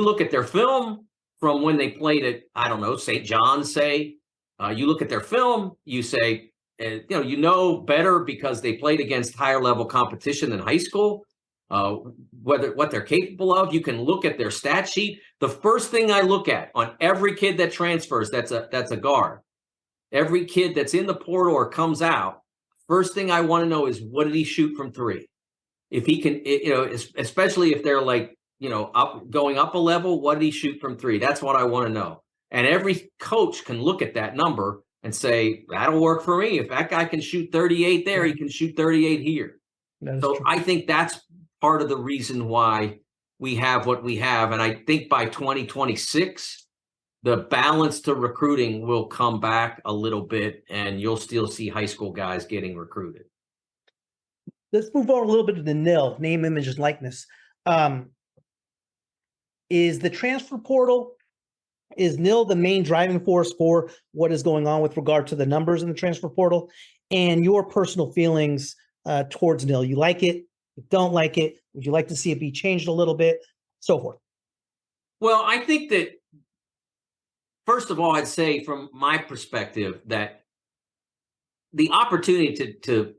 Speaker 3: look at their film from when they played at, I don't know, St. John's, say. You look at their film, you say, better because they played against higher level competition than high school. What they're capable of. You can look at their stat sheet. The first thing I look at on every kid that transfers, that's a guard. Every kid that's in the portal or comes out, first thing I want to know is, what did he shoot from three? If he can, especially if they're going up a level, what did he shoot from three? That's what I want to know. And every coach can look at that number and say, that'll work for me. If that guy can shoot 38 there, he can shoot 38 here. So true. I think that's part of the reason why we have what we have. And I think by 2026, the balance to recruiting will come back a little bit, and you'll still see high school guys getting recruited.
Speaker 2: Let's move on a little bit to the NIL, name, image, and likeness. Is the transfer portal, is NIL the main driving force for what is going on with regard to the numbers in the transfer portal, and your personal feelings towards NIL? You like it? You don't like it? Would you like to see it be changed a little bit? So forth.
Speaker 3: Well, I think that, first of all, I'd say from my perspective that the opportunity to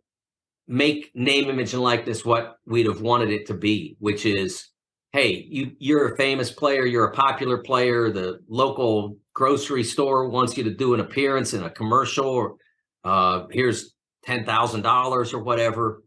Speaker 3: make name, image, and likeness what we'd have wanted it to be, which is, hey, you're a famous player, you're a popular player, the local grocery store wants you to do an appearance in a commercial, or here's $10,000 or whatever.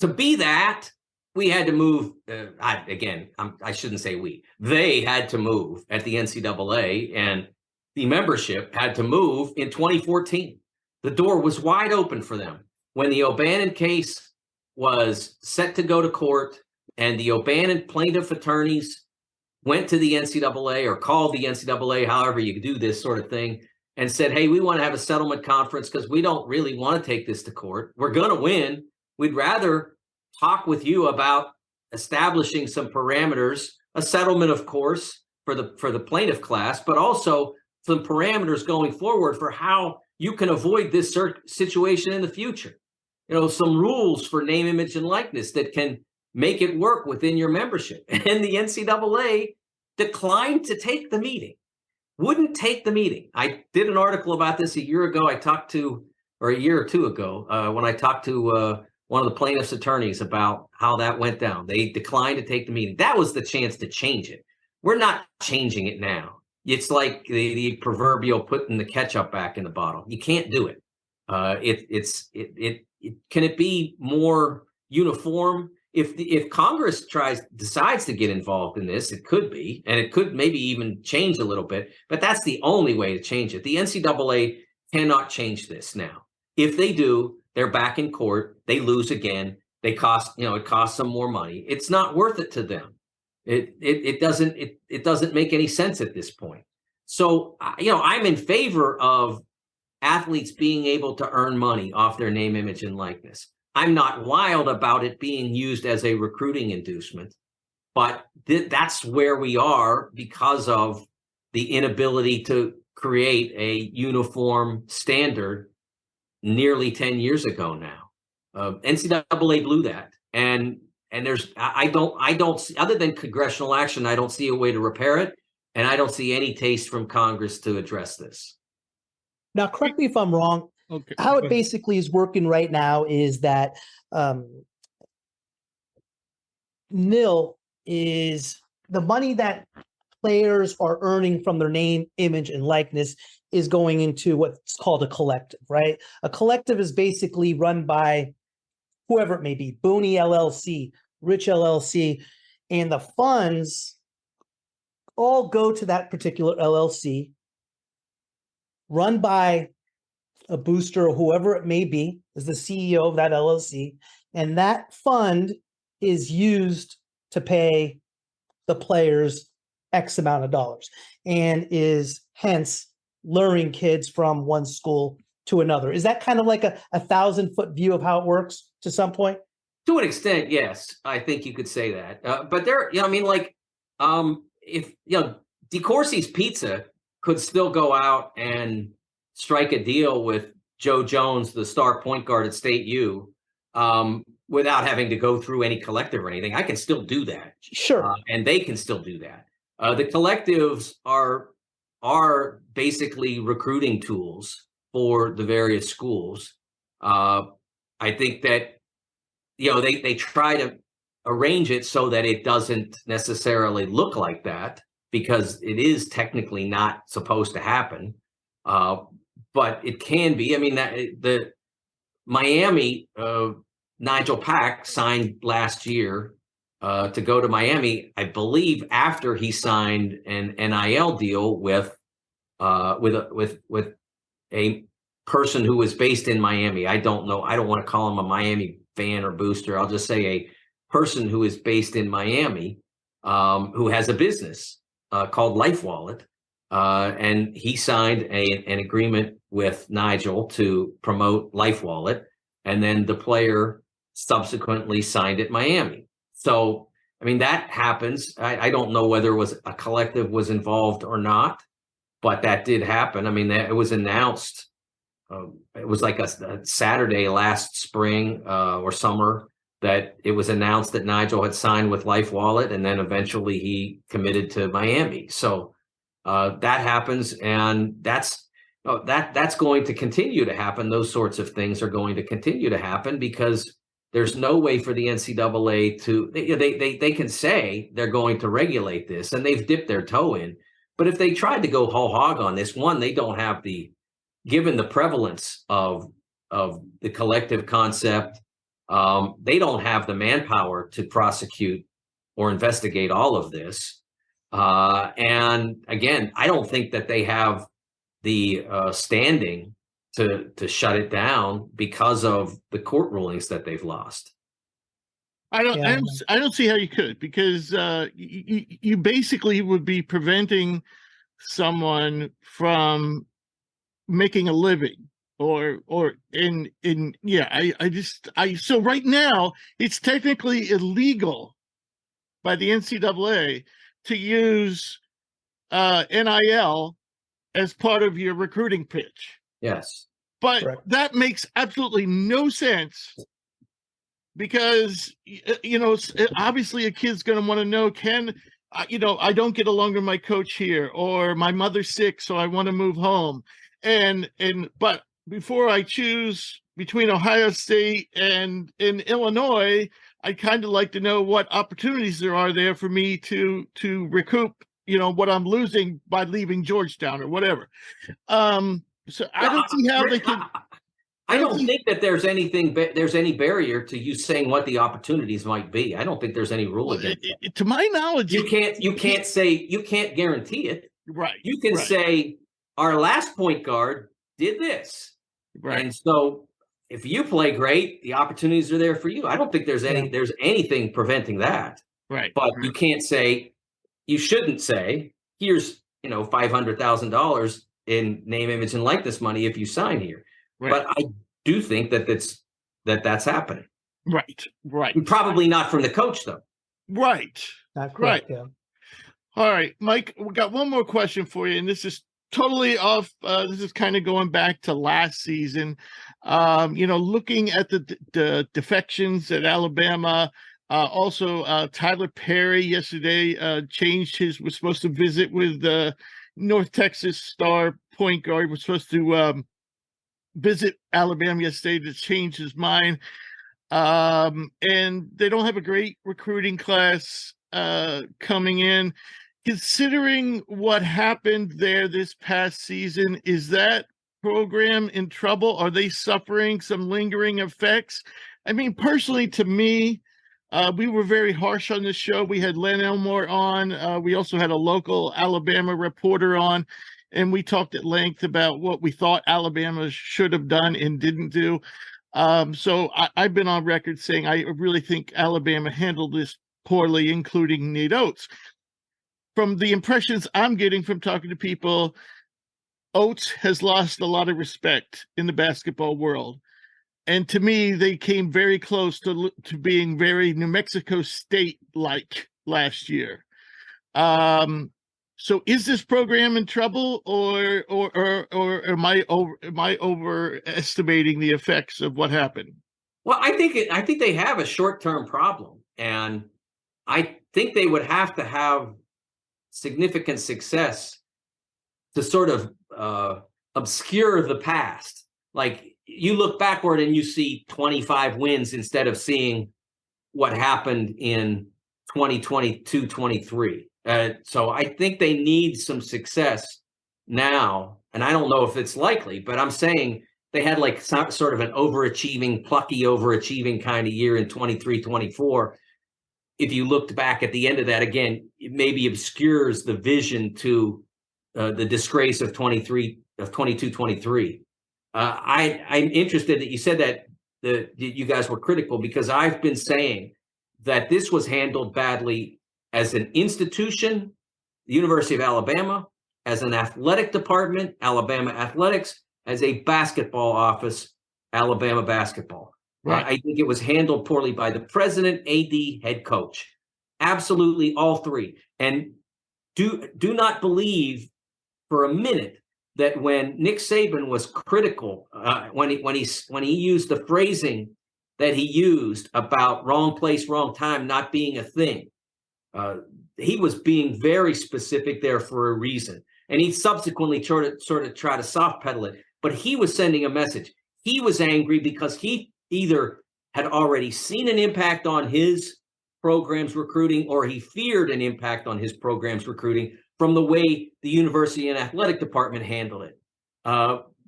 Speaker 3: To be that, we had to move. I shouldn't say we. They had to move at the NCAA, and the membership had to move in 2014. The door was wide open for them. When the O'Bannon case was set to go to court, and the O'Bannon plaintiff attorneys went to the NCAA or called the NCAA, however you do this sort of thing, and said, hey, we want to have a settlement conference because we don't really want to take this to court. We're going to win. We'd rather talk with you about establishing some parameters, a settlement, of course, for the plaintiff class, but also some parameters going forward for how you can avoid this situation in the future. Some rules for name, image, and likeness that can make it work within your membership. And the NCAA declined to take the meeting, wouldn't take the meeting. I did an article about this a year ago. A year or two ago, when I talked to one of the plaintiff's attorneys about how that went down. They declined to take the meeting. That was the chance to change it. We're not changing it now. It's like the proverbial putting the ketchup back in the bottle. You can't do it. Can it be more uniform? If Congress decides to get involved in this, it could be, and it could maybe even change a little bit, but that's the only way to change it. The NCAA cannot change this now. If they do, they're back in court. They lose again. It costs them more money. It's not worth it to them. It doesn't make any sense at this point. So, I'm in favor of athletes being able to earn money off their name, image, and likeness. I'm not wild about it being used as a recruiting inducement, but that's where we are because of the inability to create a uniform standard nearly 10 years ago now. NCAA blew that. And I don't see, other than congressional action, I don't see a way to repair it. And I don't see any taste from Congress to address this.
Speaker 2: Now, correct me if I'm wrong.
Speaker 1: Okay.
Speaker 2: How it basically is working right now is that nil is the money that players are earning from their name, image, and likeness is going into what's called a collective, right? A collective is basically run by whoever it may be, Booney LLC, Rich LLC, and the funds all go to that particular LLC, run by a booster or whoever it may be, is the CEO of that LLC, and that fund is used to pay the players X amount of dollars and is hence luring kids from one school to another. Is that kind of like a 1,000-foot view of how it works to some point?
Speaker 3: To an extent, yes, I think you could say that. But there, I mean, like, if Decourcy's Pizza could still go out and strike a deal with Joe Jones, the star point guard at State U, without having to go through any collective or anything. I can still do that.
Speaker 2: Sure.
Speaker 3: And they can still do that. The collectives are basically recruiting tools for the various schools. I think that, they try to arrange it so that it doesn't necessarily look like that, because it is technically not supposed to happen. But it can be. I mean, the Miami, Nigel Pack signed last year to go to Miami, I believe, after he signed an NIL deal with a person who was based in Miami. I don't know. I don't want to call him a Miami fan or booster. I'll just say a person who is based in Miami, who has a business called Life Wallet. And he signed an agreement with Nigel to promote Life Wallet. And then the player subsequently signed at Miami. So, I mean, that happens. I don't know whether a collective was involved or not, but that did happen. I mean, it was announced. It was like a Saturday last spring or summer that it was announced that Nigel had signed with Life Wallet, and then eventually he committed to Miami. So that happens, and that's going to continue to happen. Those sorts of things are going to continue to happen because there's no way for the NCAA to. They can say they're going to regulate this, and they've dipped their toe in. But if they tried to go whole hog on this, one, they don't have given the prevalence of the collective concept, they don't have the manpower to prosecute or investigate all of this. And again, I don't think that they have the standing to shut it down because of the court rulings that they've lost.
Speaker 1: I don't see how you could, because you basically would be preventing someone from making a living so right now it's technically illegal by the NCAA to use NIL as part of your recruiting pitch.
Speaker 3: Yes.
Speaker 1: But
Speaker 2: Correct.
Speaker 1: That makes absolutely no sense, because obviously a kid's going to want to know, I don't get along with my coach here, or my mother's sick, so I want to move home. But before I choose between Ohio State and Illinois, I'd kind of like to know what opportunities there are there for me to recoup, what I'm losing by leaving Georgetown or whatever. So I don't see how they can.
Speaker 3: I don't think that there's any barrier to you saying what the opportunities might be. I don't think there's any rule against that.
Speaker 1: To my knowledge,
Speaker 3: you can't guarantee it.
Speaker 1: Right.
Speaker 3: You can say our last point guard did this.
Speaker 1: Right.
Speaker 3: And so if you play great, the opportunities are there for you. I don't think there's anything preventing that.
Speaker 1: Right.
Speaker 3: But you shouldn't say, here's, $500,000 in name, image, and likeness money if you sign here. Right. But I do think that's happening.
Speaker 1: Right.
Speaker 3: Probably not from the coach, though.
Speaker 1: Right.
Speaker 2: Not correct, yeah.
Speaker 1: All right, Mike, we got one more question for you, and this is totally off. This is kind of going back to last season. Looking at the defections at Alabama, Also, Tyler Perry yesterday was supposed to visit with North Texas star point guard, was supposed to visit Alabama yesterday to change his mind. And they don't have a great recruiting class coming in. Considering what happened there this past season, is that program in trouble? Are they suffering some lingering effects? I mean, personally, to me, we were very harsh on this show. We had Len Elmore on. We also had a local Alabama reporter on, and we talked at length about what we thought Alabama should have done and didn't do. So I've been on record saying I really think Alabama handled this poorly, including Nate Oates. From the impressions I'm getting from talking to people, Oates has lost a lot of respect in the basketball world. And to me, they came very close to being very New Mexico State-like last year. So is this program in trouble, or am I overestimating the effects of what happened?
Speaker 3: Well, I think they have a short-term problem, and I think they would have to have significant success to sort of obscure the past. Like, you look backward and you see 25 wins instead of seeing what happened in 2022-23. So I think they need some success now, and I don't know if it's likely, but I'm saying they had like sort of an plucky overachieving kind of year in 23-24. If you looked back at the end of that, again, it maybe obscures the vision to the disgrace of 22-23. I'm interested that you said that you guys were critical, because I've been saying that this was handled badly as an institution, the University of Alabama, as an athletic department, Alabama Athletics, as a basketball office, Alabama basketball. Right. I think it was handled poorly by the president, AD, head coach. Absolutely, all three. And do not believe for a minute that when Nick Saban was critical, when he used the phrasing that he used about wrong place, wrong time not being a thing, he was being very specific there for a reason. And he subsequently sort of tried to soft pedal it, but he was sending a message. He was angry because he either had already seen an impact on his program's recruiting, or he feared an impact on his program's recruiting from the way the university and athletic department handled it.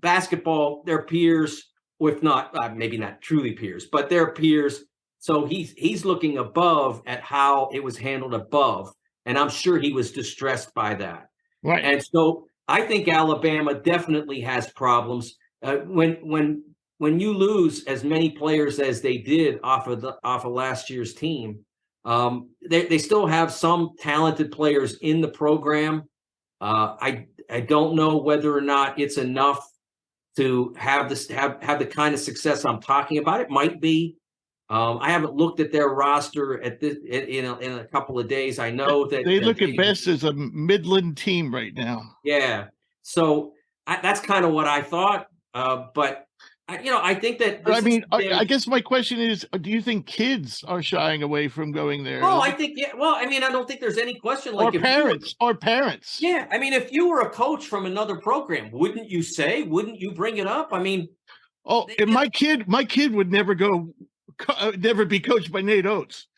Speaker 3: Basketball, their peers, or if not, maybe not truly peers, but their peers. So he's looking above at how it was handled above, and I'm sure he was distressed by that.
Speaker 1: Right.
Speaker 3: And so I think Alabama definitely has problems. When you lose as many players as they did off of last year's team, they still have some talented players in the program. I don't know whether or not it's enough to have the kind of success I'm talking about. It might be. I haven't looked at their roster in a couple of days. I know that
Speaker 1: they look at best as a Midland team right now.
Speaker 3: Yeah, so that's kind of what I thought. But I think that.
Speaker 1: I guess my question is: do you think kids are shying away from going there?
Speaker 3: Oh, I think Well, I don't think there's any question. Like,
Speaker 1: parents.
Speaker 3: Yeah, if you were a coach from another program, wouldn't you bring it up?
Speaker 1: And my kid would never be coached by Nate Oates.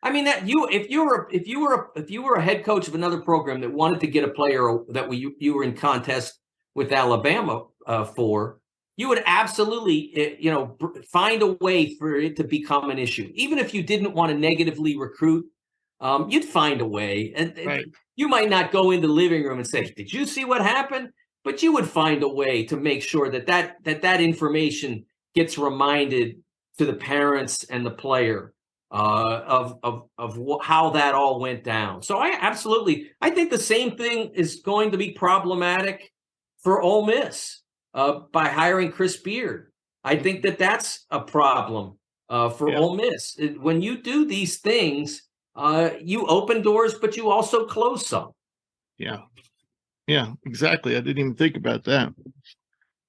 Speaker 3: If you were a head coach of another program that wanted to get a player that you were in contest with Alabama for, you would absolutely find a way for it to become an issue. Even if you didn't want to negatively recruit, you'd find a way. And
Speaker 1: right.
Speaker 3: You might not go into the living room and say, "Did you see what happened?" But you would find a way to make sure that information gets reminded to the parents and the player of how that all went down. So I think the same thing is going to be problematic for Ole Miss by hiring Chris Beard. I think that's a problem for Ole Miss. When you do these things, you open doors, but you also close some.
Speaker 1: Yeah, exactly. I didn't even think about that.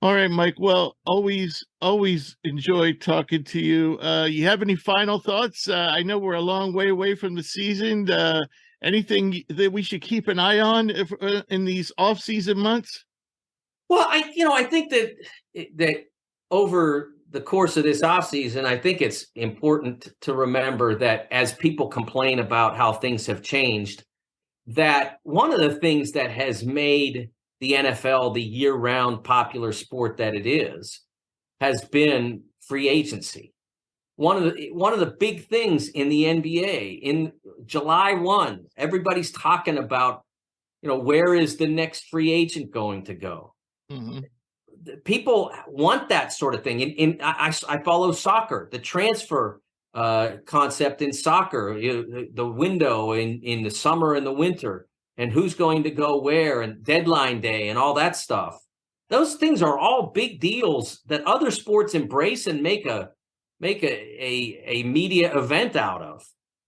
Speaker 1: All right, Mike. Well, always enjoy talking to you. You have any final thoughts? I know we're a long way away from the season. Anything that we should keep an eye on in these off-season months?
Speaker 3: Well, I think that over the course of this offseason, I think it's important to remember that as people complain about how things have changed, that one of the things that has made the NFL the year-round popular sport that it is has been free agency. One of the big things in the NBA in July 1, everybody's talking about, where is the next free agent going to go?
Speaker 1: Mm-hmm.
Speaker 3: People want that sort of thing. I follow soccer, the transfer concept in soccer, the window in the summer and the winter, and who's going to go where, and deadline day and all that stuff. Those things are all big deals that other sports embrace and make a media event out of.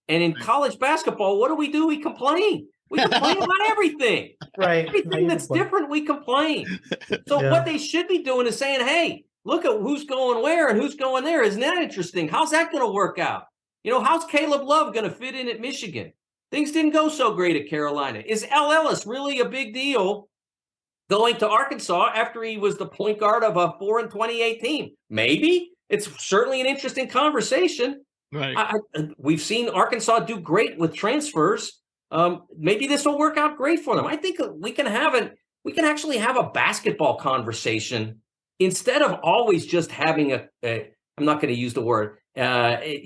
Speaker 3: And in college basketball, what do? We complain. We complain about everything.
Speaker 2: Right.
Speaker 3: Everything that's different, we complain. So what they should be doing is saying, hey, look at who's going where and who's going there. Isn't that interesting? How's that going to work out? How's Caleb Love going to fit in at Michigan? Things didn't go so great at Carolina. Is L. Ellis really a big deal going to Arkansas after he was the point guard of a 4-28 team? Maybe. It's certainly an interesting conversation.
Speaker 1: Right.
Speaker 3: We've seen Arkansas do great with transfers. Maybe this will work out great for them. I think we can actually have a basketball conversation instead of always just having I'm not going to use the word, instead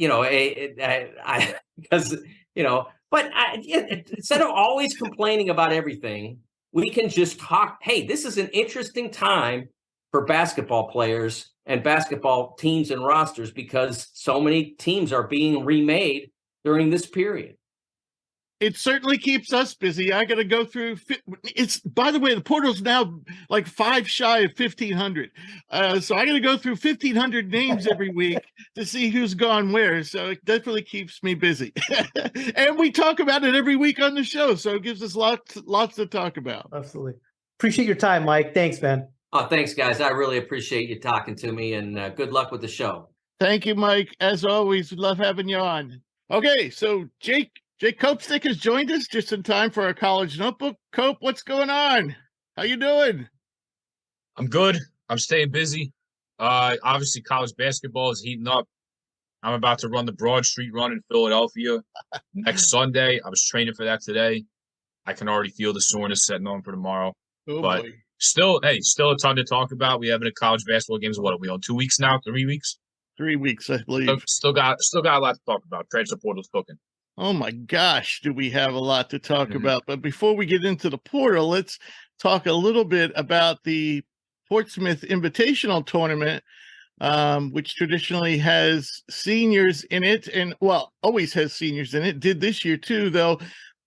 Speaker 3: of always complaining about everything, we can just talk. Hey, this is an interesting time for basketball players and basketball teams and rosters because so many teams are being remade during this period.
Speaker 1: It certainly keeps us busy. I got to go through. By the way, the portal's now like 5 shy of 1,500. So I got to go through 1,500 names every week to see who's gone where. So it definitely keeps me busy. And we talk about it every week on the show. So it gives us lots to talk about.
Speaker 2: Absolutely. Appreciate your time, Mike. Thanks, man.
Speaker 3: Oh, thanks, guys. I really appreciate you talking to me, and good luck with the show.
Speaker 1: Thank you, Mike. As always, we love having you on. Okay, so Jake Copestick has joined us just in time for our college notebook. Cope, what's going on? How you doing?
Speaker 4: I'm good. I'm staying busy. Obviously, college basketball is heating up. I'm about to run the Broad Street Run in Philadelphia next Sunday. I was training for that today. I can already feel the soreness setting on for tomorrow.
Speaker 1: Oh,
Speaker 4: but
Speaker 1: boy.
Speaker 4: Still a ton to talk about. We have a college basketball games. What are we on? 2 weeks now? 3 weeks?
Speaker 1: 3 weeks, I believe.
Speaker 4: Still got a lot to talk about. Transfer portal's cooking.
Speaker 1: Oh my gosh, do we have a lot to talk about. But before we get into the portal, let's talk a little bit about the Portsmouth Invitational Tournament, which traditionally has seniors in it and, always has seniors in it. Did this year too, though.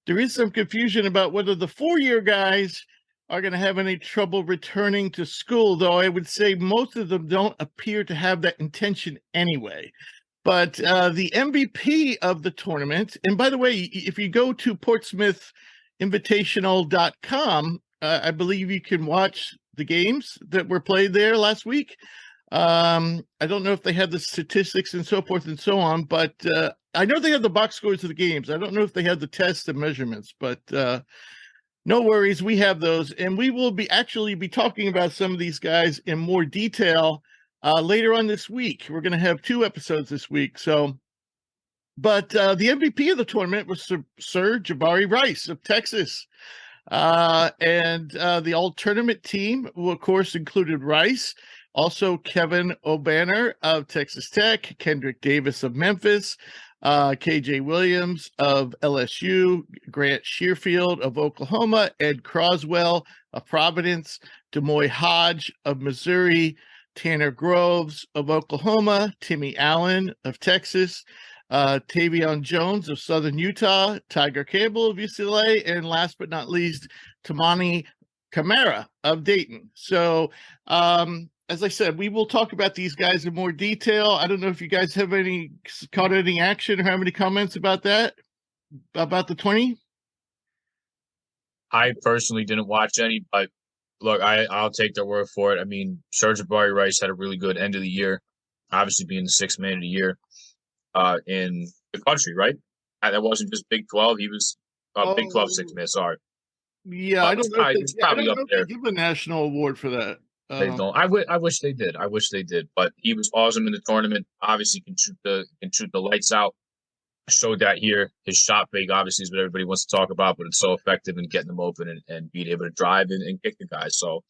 Speaker 1: There is some confusion about whether the 4-year guys are going to have any trouble returning to school, though I would say most of them don't appear to have that intention anyway. But the MVP of the tournament, and by the way, if you go to portsmouthinvitational.com, I believe you can watch the games that were played there last week. I don't know if they had the statistics and so forth and so on, but I know they had the box scores of the games. I don't know if they had the tests and measurements, but no worries. We have those, and we will be talking about some of these guys in more detail later on this week. We're going to have 2 episodes this week. But the MVP of the tournament was Sir Jabari Rice of Texas. And the all-tournament team, of course, included Rice, also Kevin O'Banner of Texas Tech, Kendrick Davis of Memphis, KJ Williams of LSU, Grant Shearfield of Oklahoma, Ed Croswell of Providence, Demoy Hodge of Missouri, Tanner Groves of Oklahoma, Timmy Allen of Texas, Tavion Jones of Southern Utah, Tiger Campbell of UCLA, and last but not least, Tamani Camara of Dayton. So, as I said, we will talk about these guys in more detail. I don't know if you guys have caught any action or have any comments about that, about the 20?
Speaker 4: I personally didn't watch any, but look, I'll take their word for it. I mean, Serge Rice had a really good end of the year, obviously being the sixth man of the year in the country, right? That wasn't just Big 12. He was Big 12 sixth man. Sorry.
Speaker 1: Yeah, I don't know.
Speaker 4: It's probably up
Speaker 1: If
Speaker 4: there.
Speaker 1: they give a national award for that.
Speaker 4: They don't. I wish they did. I wish they did. But he was awesome in the tournament. Obviously, can shoot the lights out. Showed that here. His shot fake obviously is what everybody wants to talk about, but it's so effective in getting them open and being able to drive and kick the guys. So,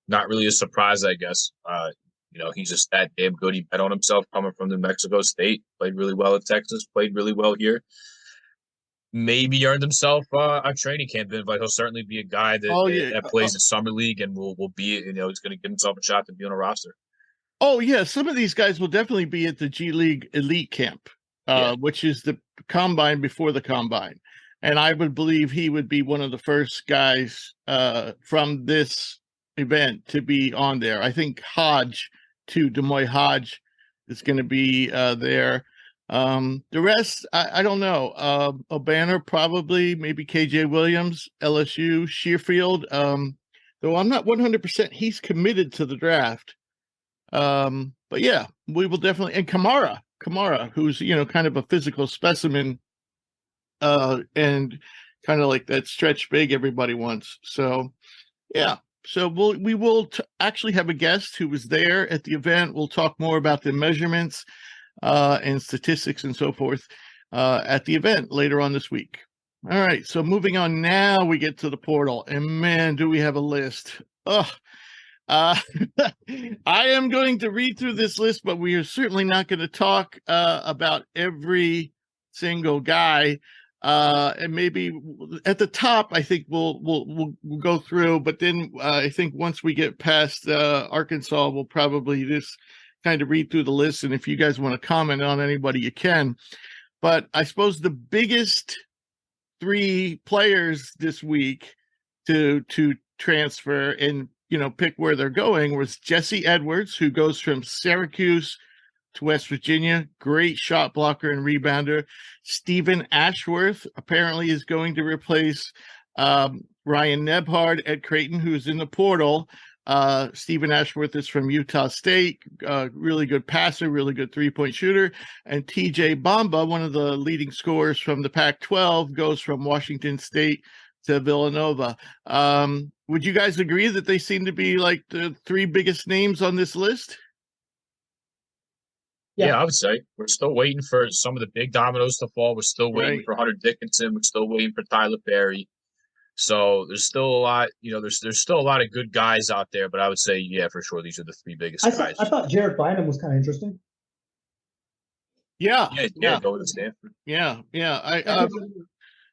Speaker 4: not really a surprise, I guess. He's just that damn good. He bet on himself coming from New Mexico State. Played really well at Texas. Played really well here. Maybe earned himself a training camp invite. He'll certainly be a guy that plays in summer league and will be. He's going to give himself a shot to be on a roster.
Speaker 1: Oh yeah, some of these guys will definitely be at the G League Elite Camp, which is the combine before the combine, and I would believe he would be one of the first guys from this event to be on there. I think Demoy Hodge is going to be there. The rest, I don't know. O'Banner probably, maybe KJ Williams, LSU, Shearfield. Though I'm not 100%, he's committed to the draft. But yeah, we will definitely, and Kamara, who's, kind of a physical specimen, and kind of like that stretch big everybody wants. So yeah. So we will actually have a guest who was there at the event. We'll talk more about the measurements and statistics and so forth at the event later on this week. All right, so moving on now, we get to the portal, and man, do we have a list. I am going to read through this list, but we are certainly not going to talk about every single guy. And maybe at the top, I think we'll go through, but then I think once we get past Arkansas, we'll probably just kind of read through the list. And if you guys want to comment on anybody, you can. But I suppose the biggest three players this week to transfer and pick where they're going was Jesse Edwards, who goes from Syracuse to West Virginia. Great shot blocker and rebounder. Stephen Ashworth apparently is going to replace Ryan Nebhard at Creighton, who's in the portal. Stephen Ashworth is from Utah State, really good passer, really good three-point shooter. And TJ Bamba, one of the leading scorers from the Pac-12, goes from Washington State to Villanova. Would you guys agree that they seem to be like the three biggest names on this list?
Speaker 4: Yeah, I would say we're still waiting for some of the big dominoes to fall. We're still waiting for Hunter Dickinson. We're still waiting for Tyler Perry. So there's still a lot, there's still a lot of good guys out there, but I would say, yeah, for sure, these are the three biggest guys.
Speaker 2: I thought Jared Bynum was kind of interesting.
Speaker 4: Yeah. Go with Stanford.
Speaker 1: Yeah.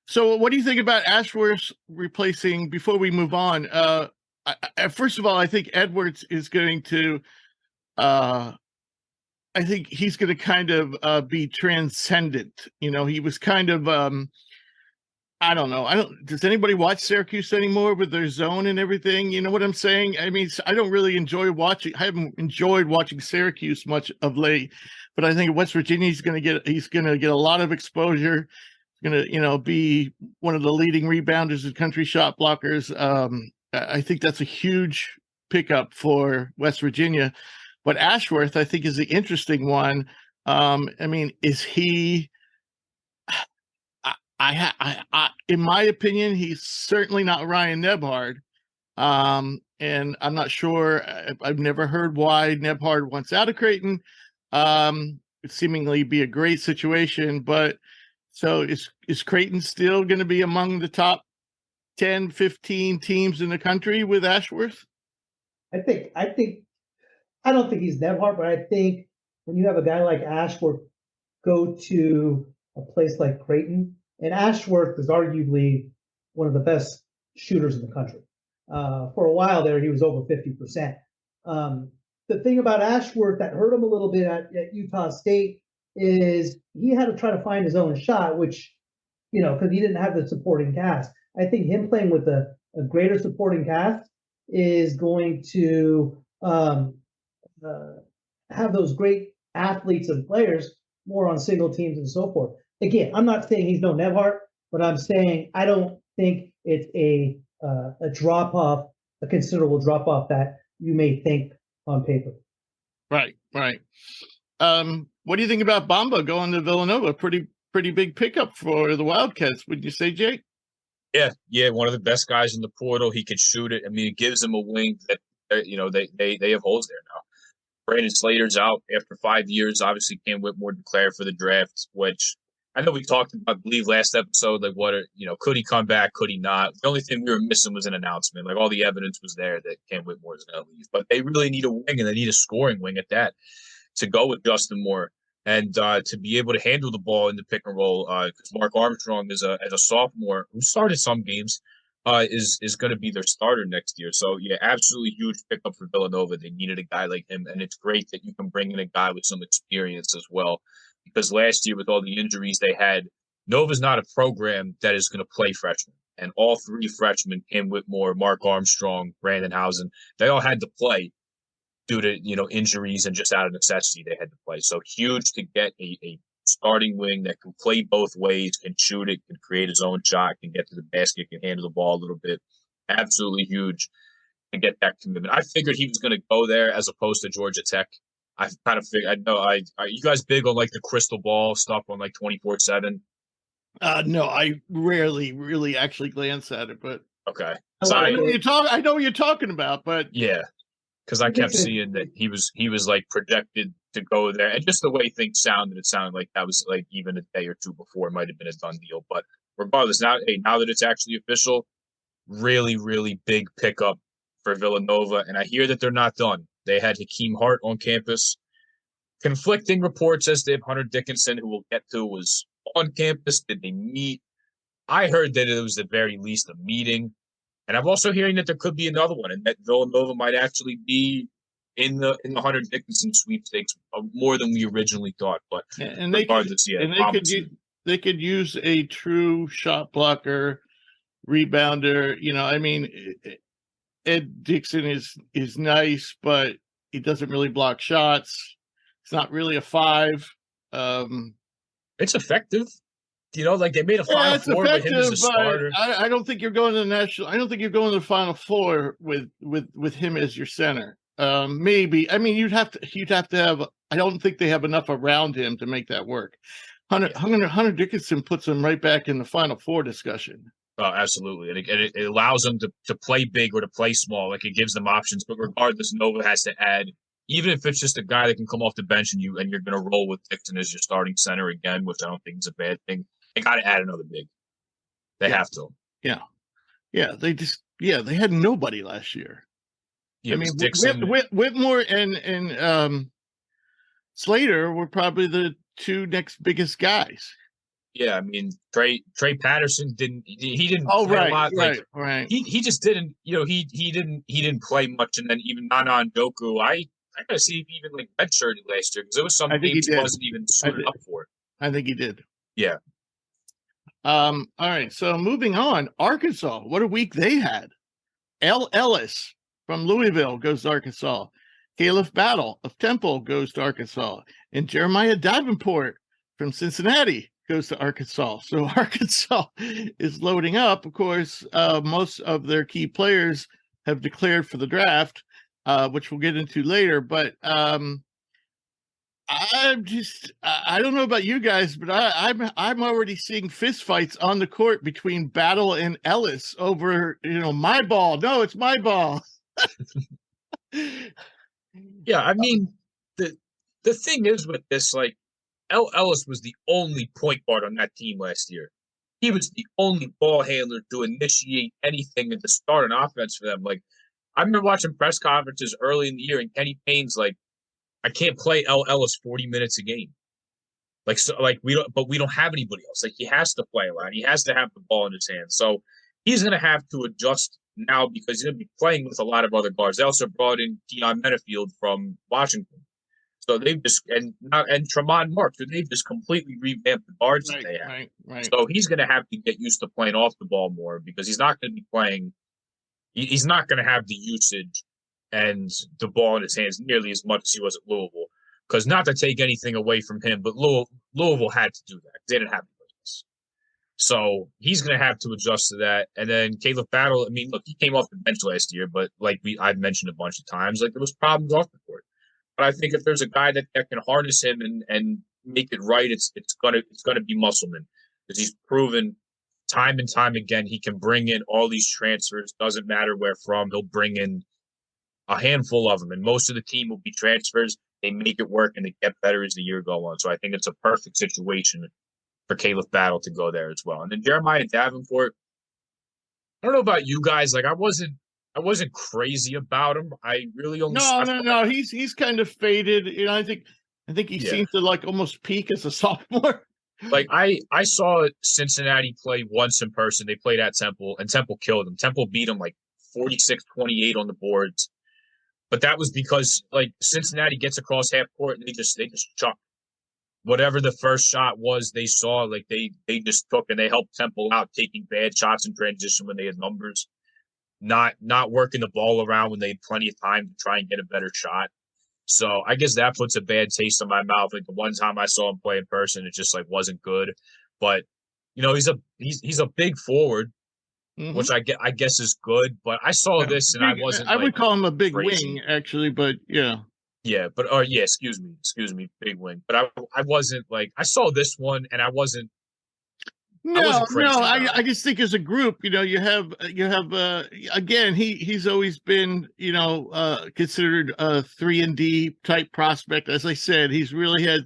Speaker 1: So what do you think about Ashworth replacing, before we move on? First of all, I think Edwards is going to, I think he's going to kind of be transcendent. He was kind of, I don't know. Does anybody watch Syracuse anymore with their zone and everything? You know what I'm saying? I mean, I don't really enjoy watching. I haven't enjoyed watching Syracuse much of late, but I think West Virginia, he's going to get a lot of exposure. He's going to, be one of the leading rebounders and country shot blockers. I think that's a huge pickup for West Virginia. But Ashworth, I think, is the interesting one. I mean, is he? In my opinion, he's certainly not Ryan Nebhard. And I'm not sure. I've never heard why Nebhard wants out of Creighton. It seemingly be a great situation, but so is Creighton still going to be among the top 10, 15 teams in the country with Ashworth?
Speaker 2: I don't think he's Nebhard, but I think when you have a guy like Ashworth go to a place like Creighton, and Ashworth is arguably one of the best shooters in the country. For a while there, he was over 50%. The thing about Ashworth that hurt him a little bit at Utah State is he had to try to find his own shot, which, because he didn't have the supporting cast. I think him playing with a greater supporting cast is going to have those great athletes and players more on single teams and so forth. Again, I'm not saying he's no Nebhard, but I'm saying I don't think it's a drop off a considerable drop off that you may think on paper.
Speaker 1: Right. What do you think about Bamba going to Villanova? Pretty big pickup for the Wildcats, would you say, Jake?
Speaker 4: Yeah, one of the best guys in the portal. He can shoot it. I mean, it gives them a wing that they have holes there now. Brandon Slater's out after 5 years. Obviously, Cam Whitmore declared for the draft, which I know we talked about, I believe, last episode. Like, could he come back? Could he not? The only thing we were missing was an announcement. Like, all the evidence was there that Cam Whitmore is going to leave. But they really need a wing, and they need a scoring wing at that to go with Justin Moore and to be able to handle the ball in the pick and roll. Because Mark Armstrong, as a sophomore who started some games, is going to be their starter next year. So, yeah, absolutely huge pickup for Villanova. They needed a guy like him, and it's great that you can bring in a guy with some experience as well. Because last year, with all the injuries they had, Nova's not a program that is going to play freshmen. And all three freshmen, Cam Whitmore, Mark Armstrong, Brandon Housen, they all had to play due to, injuries and just out of necessity they had to play. So huge to get a starting wing that can play both ways, can shoot it, can create his own shot, can get to the basket, can handle the ball a little bit. Absolutely huge to get that commitment. I figured he was going to go there as opposed to Georgia Tech. I kind of figured. Are you guys big on like the crystal ball stuff on like 24/7?
Speaker 1: No, I rarely really actually glance at it, but
Speaker 4: Okay.
Speaker 1: I know what you're talking about, but
Speaker 4: yeah, because I kept seeing that he was like projected to go there, and just the way things sounded, it sounded like that was like even a day or two before it might have been a done deal. But regardless, now that it's actually official, really, really big pickup for Villanova, and I hear that they're not done. They had Hakeem Hart on campus. Conflicting reports as to if Hunter Dickinson, who we'll get to, was on campus. Did they meet? I heard that it was at very least a meeting. And I'm also hearing that there could be another one, and that Villanova might actually be in the Hunter Dickinson sweepstakes more than we originally thought. But
Speaker 1: they could use a true shot blocker, rebounder. I mean, Ed Dixon is nice, but he doesn't really block shots. It's not really a 5.
Speaker 4: It's effective. Like they made a Final Four with him as a starter.
Speaker 1: I don't think you're going to the national. I don't think you're going to the Final Four with him as your center. Maybe. I mean, you'd have to have. I don't think they have enough around him to make that work. Hunter Dickinson puts him right back in the Final Four discussion.
Speaker 4: Oh, absolutely, and it allows them to play big or to play small. Like, it gives them options. But regardless, Nova has to add, even if it's just a guy that can come off the bench and you're going to roll with Dixon as your starting center again, which I don't think is a bad thing. They got to add another big. They have to.
Speaker 1: Yeah. They had nobody last year.
Speaker 4: Yeah,
Speaker 1: I mean,
Speaker 4: Dixon,
Speaker 1: Whitmore and Slater were probably the two next biggest guys.
Speaker 4: Yeah, I mean, Trey Patterson didn't. He didn't.
Speaker 1: Oh,
Speaker 4: play
Speaker 1: right,
Speaker 4: a lot.
Speaker 1: right.
Speaker 4: He just didn't. He didn't play much. And then even Nana Njoku, I gotta see if he even like redshirted last year, because there was some games he wasn't even suited up for.
Speaker 1: I think he did.
Speaker 4: Yeah.
Speaker 1: All right. So moving on, Arkansas. What a week they had. L. Ellis from Louisville goes to Arkansas. Caleb Battle of Temple goes to Arkansas, and Jeremiah Davenport from Cincinnati goes to Arkansas. So Arkansas is loading up. Of course, most of their key players have declared for the draft, which we'll get into later. But I don't know about you guys, but I'm already seeing fistfights on the court between Battle and Ellis over, my ball. No, it's my ball.
Speaker 4: Yeah, I mean, the thing is with this, like, Ellis was the only point guard on that team last year. He was the only ball handler to initiate anything and to start an offense for them. Like, I remember watching press conferences early in the year, and Kenny Payne's like, I can't play Ellis 40 minutes a game. We don't have anybody else. Like, he has to play a lot. He has to have the ball in his hands. So he's going to have to adjust now, because he's going to be playing with a lot of other guards. They also brought in Deion Menifield from Washington. So they've just and Tremont Marks, so they've just completely revamped the guards that they have.
Speaker 1: Right.
Speaker 4: So he's going to have to get used to playing off the ball more, because he's not going to be playing. He's not going to have the usage and the ball in his hands nearly as much as he was at Louisville. Because, not to take anything away from him, but Louisville had to do that. They didn't have anybody else. So he's going to have to adjust to that. And then Caleb Battle, I mean, look, he came off the bench last year, but like I've mentioned a bunch of times, like there was problems off the court. But I think if there's a guy that can harness him and make it right, it's gonna be Musselman, because he's proven time and time again he can bring in all these transfers. Doesn't matter where from, he'll bring in a handful of them, and most of the team will be transfers. They make it work and they get better as the year go on. So I think it's a perfect situation for Caleb Battle to go there as well. And then Jeremiah Davenport, I don't know about you guys, like I wasn't crazy about him. I really only
Speaker 1: no. He's kind of faded. You know, I think he seems to like almost peak as a sophomore.
Speaker 4: Like I saw Cincinnati play once in person. They played at Temple, and Temple killed them. Temple beat them like 46-28 on the boards. But that was because like Cincinnati gets across half court and they just chuck whatever the first shot was they saw. Like they just took and they helped Temple out, taking bad shots in transition when they had numbers. Not working the ball around when they had plenty of time to try and get a better shot. So I guess that puts a bad taste in my mouth. Like the one time I saw him play in person, it just like wasn't good. But you know, he's a big forward, which I guess is good. But I saw this and I wasn't.
Speaker 1: I would call him a big
Speaker 4: crazy
Speaker 1: wing, actually. But yeah.
Speaker 4: Yeah, but excuse me, big wing. But I wasn't like I saw this one and I wasn't.
Speaker 1: I just think as a group, you know, you have again, he's always been, you know, considered a 3-and-D type prospect. As I said, he's really had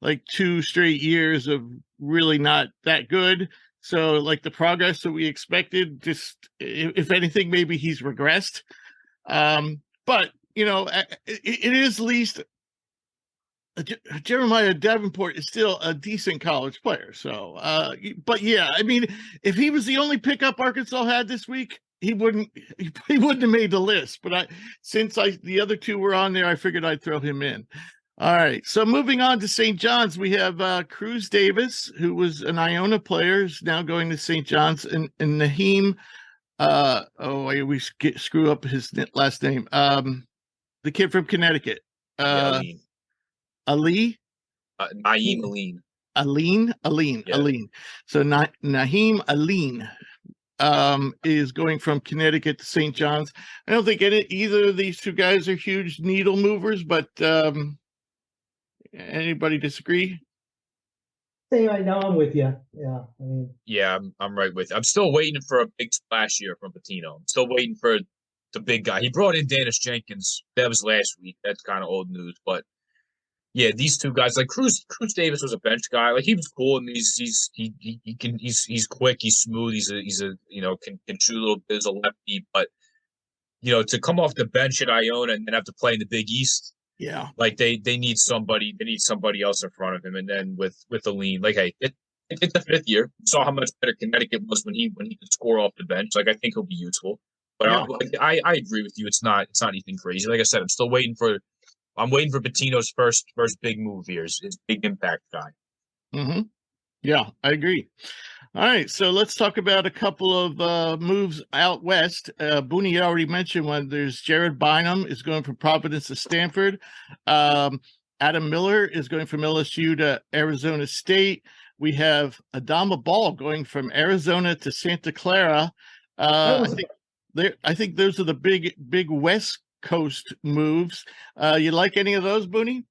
Speaker 1: like 2 straight years of really not that good. So like the progress that we expected, just if anything, maybe he's regressed. But you know, it is at least Jeremiah Davenport is still a decent college player. So, but yeah, I mean, if he was the only pickup Arkansas had this week, he wouldn't have made the list. But since the other 2 were on there, I figured I'd throw him in. All right. So moving on to St. John's, we have Cruz Davis, who was an Iona player, is now going to St. John's, and Naheem. We screw up his last name. The kid from Connecticut. Ali?
Speaker 4: Naeem Aline.
Speaker 1: Aline. So Naheem Aline is going from Connecticut to St. John's. I don't think either of these 2 guys are huge needle movers, but anybody disagree?
Speaker 2: I know I'm with you. Yeah, I mean,
Speaker 4: yeah, I'm right with you. I'm still waiting for a big splash here from Pitino. I'm still waiting for the big guy. He brought in Dennis Jenkins. That was last week. That's kind of old news, but yeah, these 2 guys, like Cruz Davis was a bench guy. Like he was cool, and he's quick, he's smooth, he's a you know, can shoot a little bit as a lefty, but you know, to come off the bench at Iona and then have to play in the Big East,
Speaker 1: yeah,
Speaker 4: like they need somebody else in front of him. And then with the lean, like hey, it's the 5th year. You saw how much better Connecticut was when he could score off the bench. Like I think he'll be useful. But yeah. I agree with you. It's not anything crazy. Like I said, I'm waiting for Pitino's first big move here. His big impact guy.
Speaker 1: Mm-hmm. Yeah, I agree. All right, so let's talk about a couple of moves out west. Booney already mentioned one. There's Jared Bynum is going from Providence to Stanford. Adam Miller is going from LSU to Arizona State. We have Adama Ball going from Arizona to Santa Clara. I think those are the big West Coast moves. You like any of those, Booney?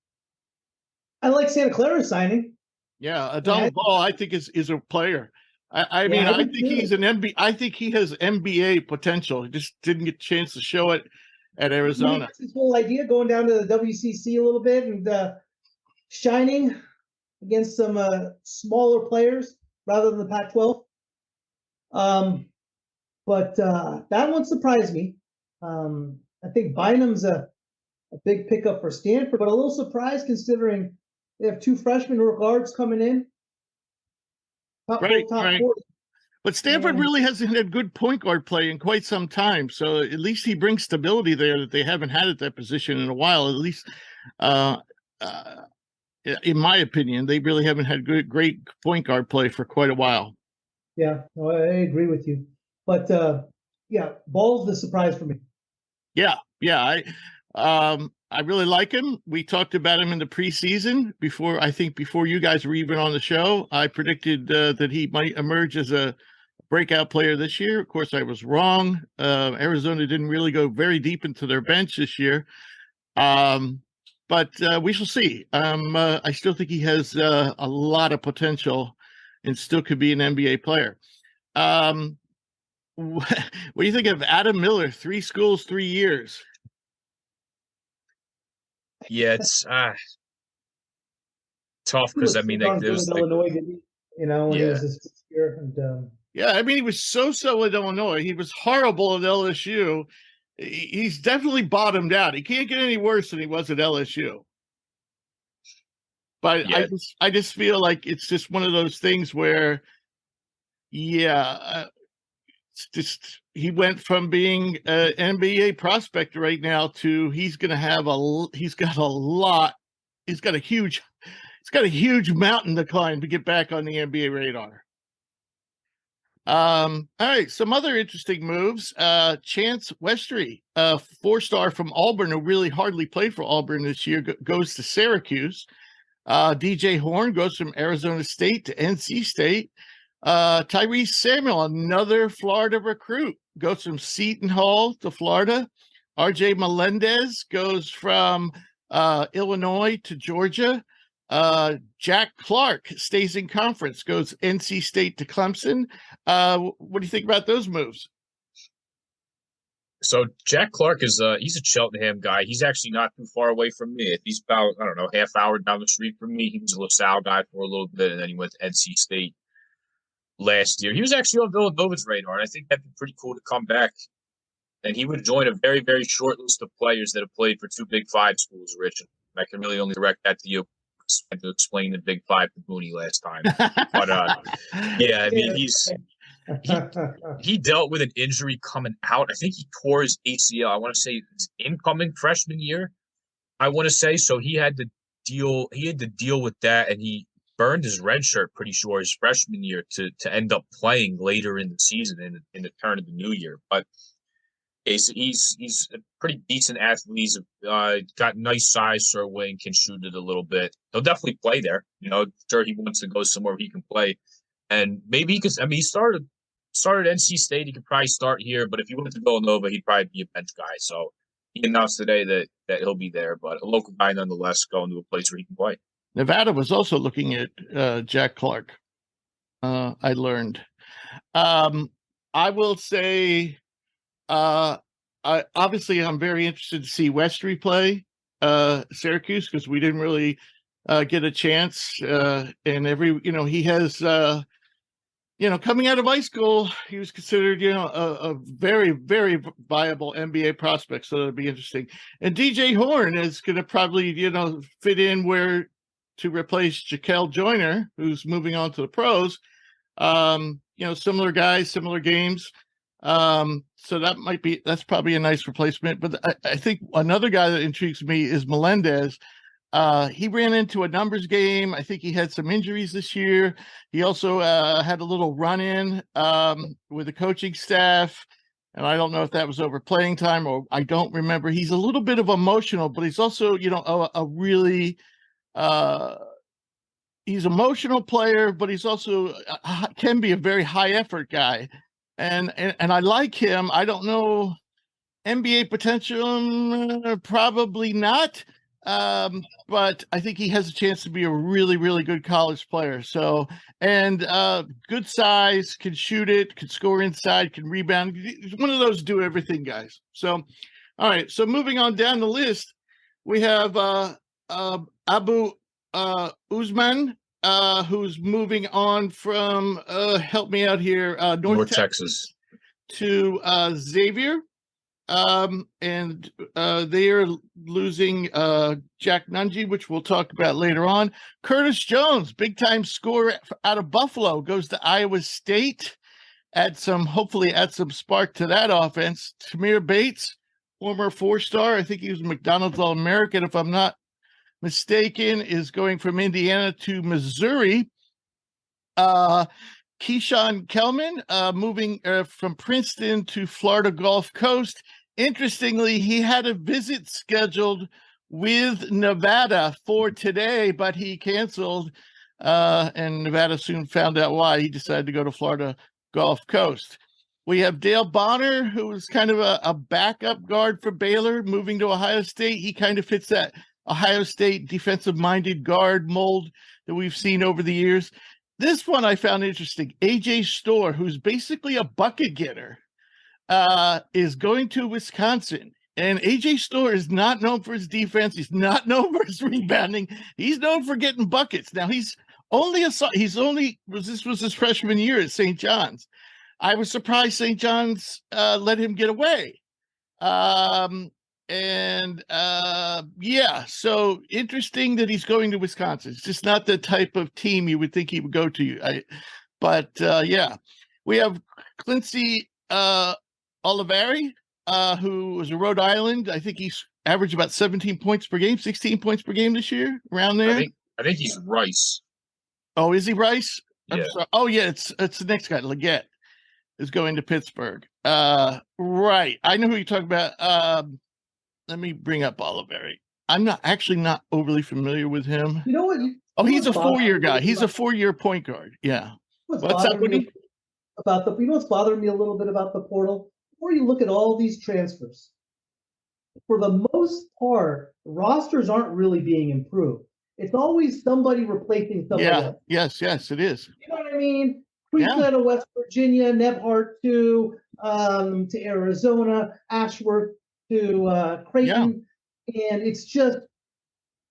Speaker 2: I like Santa Clara signing.
Speaker 1: Yeah, Adama Ball, I think is a player. I think he's an MBA. I think he has NBA potential. He just didn't get a chance to show it at Arizona.
Speaker 2: His whole idea going down to the WCC a little bit and shining against some smaller players rather than the Pac-12. But that one surprised me. I think Bynum's a big pickup for Stanford, but a little surprised considering they have 2 freshmen or guards coming in.
Speaker 1: Right. But Stanford really hasn't had good point guard play in quite some time. So at least he brings stability there that they haven't had at that position in a while. At least, in my opinion, they really haven't had great point guard play for quite a while.
Speaker 2: Yeah, no, I agree with you. But Ball's the surprise for me.
Speaker 1: Yeah. I really like him. We talked about him in the preseason before you guys were even on the show. I predicted that he might emerge as a breakout player this year. Of course, I was wrong. Arizona didn't really go very deep into their bench this year. But we shall see. I still think he has a lot of potential and still could be an NBA player. What do you think of Adam Miller? 3 schools, 3 years.
Speaker 4: Yeah, it's tough because I mean, like, there's
Speaker 2: Illinois, didn't he? You know, when he was his first year, and
Speaker 1: yeah, I mean, he was so at Illinois. He was horrible at LSU. He's definitely bottomed out. He can't get any worse than he was at LSU. But
Speaker 4: yeah.
Speaker 1: I just feel like it's just one of those things where, it's just he went from being an NBA prospect right now to he's got a huge mountain to climb to get back on the NBA radar. All right, some other interesting moves. Chance Westry, 4-star from Auburn, who really hardly played for Auburn this year, goes to Syracuse. DJ Horn goes from Arizona State to NC State. Tyrese Samuel, another Florida recruit, goes from Seton Hall to Florida. RJ Melendez goes from Illinois to Georgia. Jack Clark stays in conference, goes NC State to Clemson. What do you think about those moves?
Speaker 4: So Jack Clark is he's a Cheltenham guy. He's actually not too far away from me. He's about, I don't know, half hour down the street from me. He was a LaSalle guy for a little bit, and then he went to NC State last year. He was actually on Villanova's radar, and I think that'd be pretty cool to come back. And he would join a very, very short list of players that have played for 2 Big 5 schools, Rich. I can really only direct that to you to explain the Big 5 to Mooney last time. But yeah, I mean, he dealt with an injury coming out. I think he tore his ACL. I want to say his incoming freshman year. I want to say so. He had to deal with that, and he burned his red shirt pretty sure his freshman year to end up playing later in the season in the turn of the new year. But he's a pretty decent athlete. He's got nice size for a wing, can shoot it a little bit. He'll definitely play there. You know, sure, he wants to go somewhere where he can play, and maybe he could. I mean, he started NC State. He could probably start here, but if he went to Villanova, he'd probably be a bench guy. So he announced today that he'll be there, but a local guy nonetheless, going to a place where he can play.
Speaker 1: Nevada was also looking at Jack Clark. I learned. I will say, I'm very interested to see Westry play Syracuse, because we didn't really get a chance. And he has, coming out of high school, he was considered, a very, very viable NBA prospect. So that'll be interesting. And DJ Horn is going to probably, fit in to replace Jaquel Joyner, who's moving on to the pros. Similar guys, similar games. So that's probably a nice replacement. But I think another guy that intrigues me is Melendez. He ran into a numbers game. I think he had some injuries this year. He also had a little run-in with the coaching staff. And I don't know if that was over playing time, or I don't remember. He's a little bit of emotional, but he's also, a really he's an emotional player, but he's also can be a very high effort guy. And I like him. I don't know, NBA potential, probably not. But I think he has a chance to be a really, really good college player. So, and good size, can shoot it, can score inside, can rebound. He's one of those do everything guys. So, all right. So moving on down the list, we have Abu Usman, who's moving on from help me out here, North Texas to Xavier. And they are losing Jack Nungy, which we'll talk about later on. Curtis Jones, big time scorer out of Buffalo, goes to Iowa State. Hopefully add some spark to that offense. Tamir Bates, former 4-star, I think he was McDonald's All-American, if I'm not mistaken, is going from Indiana to Missouri. Keyshawn Kelman, moving from Princeton to Florida Gulf Coast. Interestingly, he had a visit scheduled with Nevada for today, but he canceled, and Nevada soon found out why. He decided to go to Florida Gulf Coast. We have Dale Bonner, who was kind of a backup guard for Baylor, moving to Ohio State. He kind of fits that Ohio State defensive-minded guard mold that we've seen over the years. This one I found interesting. AJ Storr, who's basically a bucket getter, is going to Wisconsin. And AJ Storr is not known for his defense. He's not known for his rebounding. He's known for getting buckets. Now this was his freshman year at St. John's. I was surprised St. John's let him get away. So interesting that he's going to Wisconsin. It's just not the type of team you would think he would go to. We have Quincy Oliveri, who was a Rhode Island. I think he's averaged about 17 points per game, 16 points per game this year, around there.
Speaker 4: I think he's Rice.
Speaker 1: Oh, is he Rice?
Speaker 4: Yeah.
Speaker 1: Oh, yeah, it's the next guy, Leggett, is going to Pittsburgh. Right. I know who you're talking about. Let me bring up Oliveri. I'm not overly familiar with him.
Speaker 2: You know what?
Speaker 1: He's a 4-year guy. He's a 4-year point guard. Yeah. What's up with you?
Speaker 2: You know what's bothering me a little bit about the portal? Before you look at all these transfers, for the most part, rosters aren't really being improved. It's always somebody replacing somebody else.
Speaker 1: Yes, it is.
Speaker 2: You know what I mean? Priestland to West Virginia, Nebhart to Arizona, Ashworth to Creighton. Yeah. And it's just,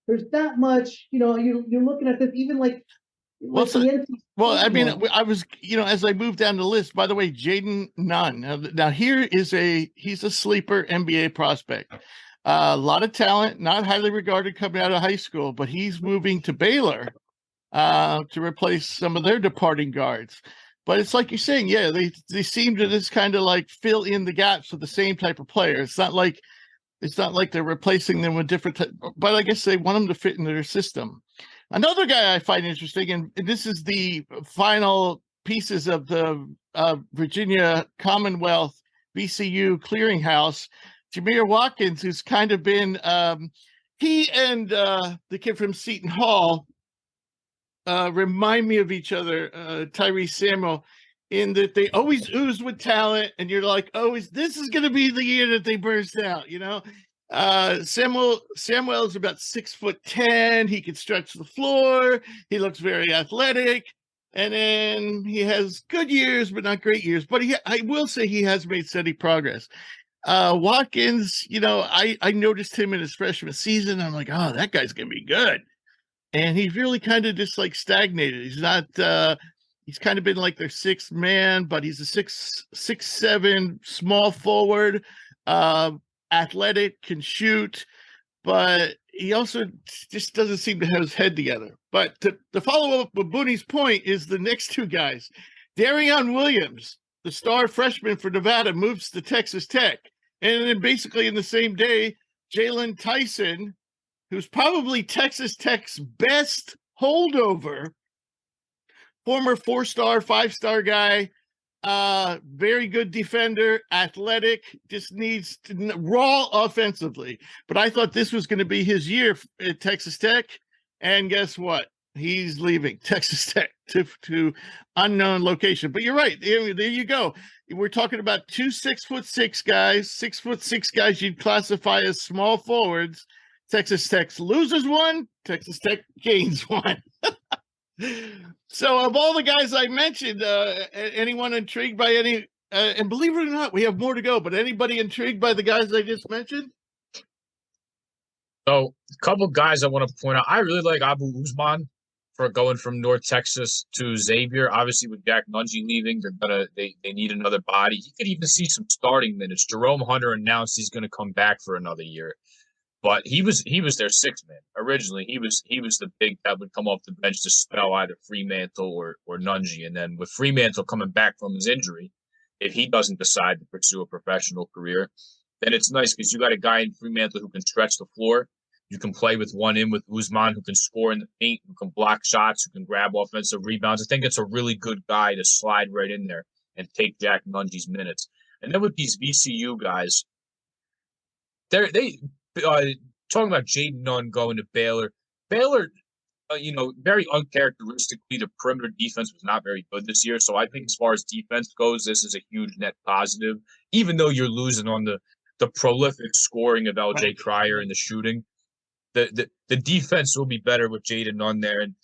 Speaker 2: there's that much, you're looking at this, even I was, as I moved down the list, by the way, Jaden Nunn. Now he's a sleeper NBA prospect. A lot of talent, not highly regarded coming out of high school, but he's moving to Baylor to replace some of their departing guards. But it's like you're saying, they seem to just kind of like fill in the gaps with the same type of player. It's not like they're replacing them with different but I guess they want them to fit into their system. Another guy I find interesting, and this is the final pieces of the Virginia Commonwealth VCU clearinghouse, Jameer Watkins, who's kind of been he and the kid from Seton Hall remind me of each other, Tyrese Samuel, in that they always ooze with talent, and you're like, this is going to be the year that they burst out, Samuel is about 6'10". He can stretch the floor. He looks very athletic, and then he has good years, but not great years. But I will say he has made steady progress. Watkins, I noticed him in his freshman season. I'm like, oh, that guy's gonna be good, and he's really kind of just like stagnated. He's not. He's kind of been like their sixth man, but he's a 6'7" small forward. Athletic, can shoot, but he also just doesn't seem to have his head together. But to follow up with Booney's point is the next two guys. Darion Williams, the star freshman for Nevada, moves to Texas Tech. And then basically in the same day, Jalen Tyson, who's probably Texas Tech's best holdover, former 4-star, 5-star guy, very good defender, athletic, just needs raw offensively. But I thought this was going to be his year at Texas Tech, and guess what? He's leaving Texas Tech to unknown location. But you're right. There you go. We're talking about two 6'6" guys, 6'6" guys you'd classify as small forwards. Texas Tech loses one, Texas Tech gains one. So of all the guys I mentioned, anyone intrigued by any, and believe it or not, we have more to go, but anybody intrigued by the guys I just mentioned?
Speaker 4: So a couple guys I want to point out. I really like Abu Usman for going from North Texas to Xavier. Obviously with Jack Nungy leaving, they need another body. You could even see some starting minutes. Jerome Hunter announced he's going to come back for another year. But he was their sixth man. Originally, he was the big that would come off the bench to spell either Freemantle or Nungy. And then with Freemantle coming back from his injury, if he doesn't decide to pursue a professional career, then it's nice because you got a guy in Freemantle who can stretch the floor. You can play with one in with Usman, who can score in the paint, who can block shots, who can grab offensive rebounds. I think it's a really good guy to slide right in there and take Jack Nungy's minutes. And then with these VCU guys, talking about Jaden Nunn going to Baylor. Baylor, very uncharacteristically, the perimeter defense was not very good this year. So I think as far as defense goes, this is a huge net positive, even though you're losing on the prolific scoring of LJ Cryer and the shooting. The defense will be better with Jaden Nunn there. And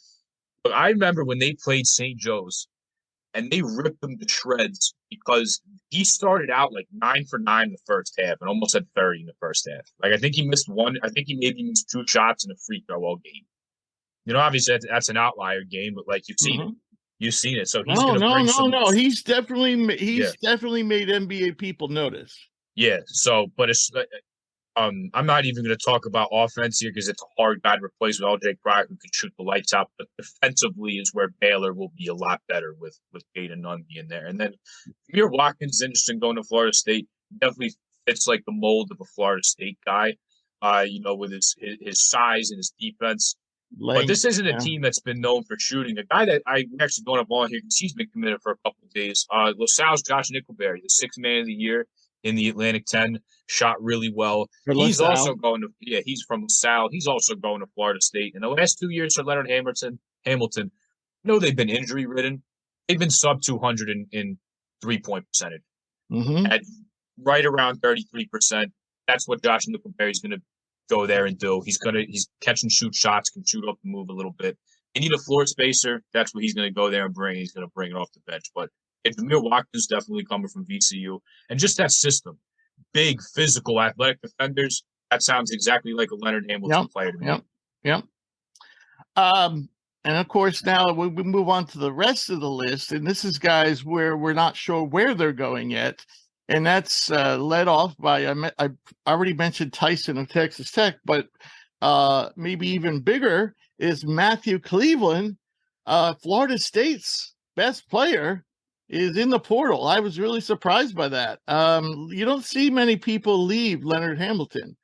Speaker 4: but I remember when they played St. Joe's and they ripped them to shreds because he started out like 9 for 9 in the first half and almost had 30 in the first half. Like I think he missed one. I think he maybe missed 2 shots in a free throw all game. Obviously that's an outlier game, but like you've seen it. You've seen it. So he's going to bring some.
Speaker 1: No. He's definitely made NBA people notice.
Speaker 4: Yeah. So, but it's I'm not even going to talk about offense here because it's a hard guy to replace with LJ Cryer who can shoot the lights out. But defensively is where Baylor will be a lot better with Jaden Nunn being there. And then Amir Watkins is interesting going to Florida State. Definitely fits like the mold of a Florida State guy. With his size and his defense. But this isn't a team that's been known for shooting. A guy that I'm actually going up on here because he's been committed for a couple of days. LaSalle's Josh Nickelberry, the 6th man of the year in the Atlantic 10, shot really well. He's also going to he's from LaSalle. He's also going to Florida State. In the last 2 years for Leonard Hamilton, they've been injury ridden. They've been sub 200 in 3-point percentage. At right around 33%. That's what Josh Nickelberry's going to go there and do. He's catch and shoot shots, can shoot up and move a little bit. They need a floor spacer. That's what he's going to go there and bring. He's going to bring it off the bench. But it's Amir Watkins definitely coming from VCU. And just that system, big, physical, athletic defenders, that sounds exactly like a Leonard Hamilton player to me.
Speaker 1: Yep. And of course, now we move on to the rest of the list. And this is guys where we're not sure where they're going yet. And that's led off by, I already mentioned Tyson of Texas Tech, but maybe even bigger is Matthew Cleveland, Florida State's best player, is in the portal. I was really surprised by that. You don't see many people leave Leonard Hamilton.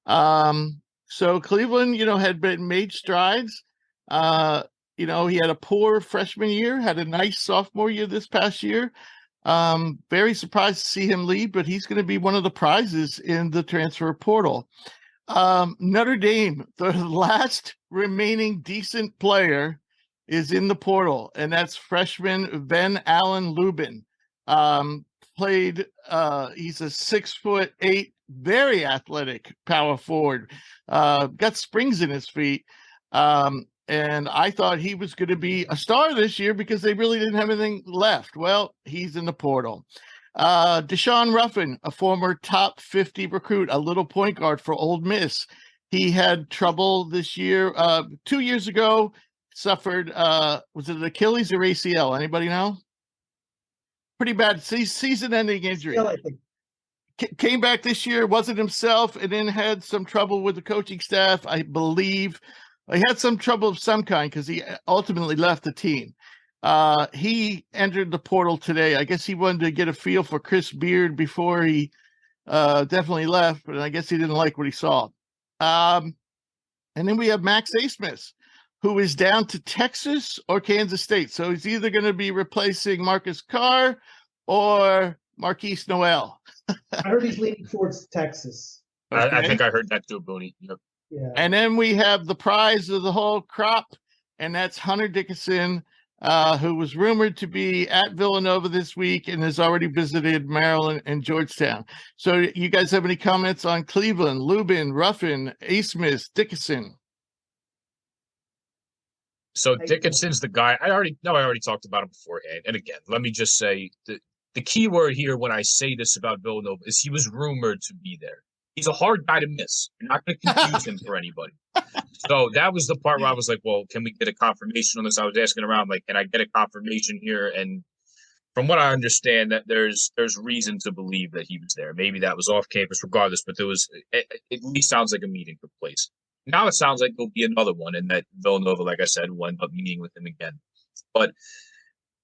Speaker 1: So Cleveland, had been made strides. He had a poor freshman year, had a nice sophomore year this past year. Very surprised to see him leave, but he's going to be one of the prizes in the transfer portal. Notre Dame, the last remaining decent player, is in the portal, and that's freshman Ben Allen Lubin. Played, he's a 6'8", very athletic power forward. Got springs in his feet. And I thought he was going to be a star this year because they really didn't have anything left. Well, he's in the portal. Deshaun Ruffin, a former top 50 recruit, a little point guard for Ole Miss. He had trouble this year. 2 years ago, suffered, was it Achilles or ACL? Anybody know? Pretty bad season-ending injury. Came back this year, wasn't himself, and then had some trouble with the coaching staff, I believe. He had some trouble of some kind because he ultimately left the team. He entered the portal today. I guess he wanted to get a feel for Chris Beard before he definitely left, but I guess he didn't like what he saw. And then we have Max Asmith, who is down to Texas or Kansas State. So he's either going to be replacing Marcus Carr or Marquise Noel.
Speaker 2: I heard he's leaning towards Texas.
Speaker 4: Okay. I think I heard that too, Booney. Yep.
Speaker 2: Yeah.
Speaker 1: And then we have the prize of the whole crop, and that's Hunter Dickinson, who was rumored to be at Villanova this week and has already visited Maryland and Georgetown. So you guys have any comments on Cleveland, Lubin, Ruffin, Asmith, Dickinson?
Speaker 4: So Dickinson's the guy. I already talked about him beforehand. And again, let me just say the key word here when I say this about Villanova is he was rumored to be there. He's a hard guy to miss. You're not going to confuse him for anybody. So that was the part where I was like, well, can we get a confirmation on this? I was asking around, like, can I get a confirmation here? And from what I understand, that there's reason to believe that he was there. Maybe that was off campus regardless, but there was, it at least sounds like a meeting took place. Now it sounds like there'll be another one, and that Villanova, like I said, will end up meeting with him again. But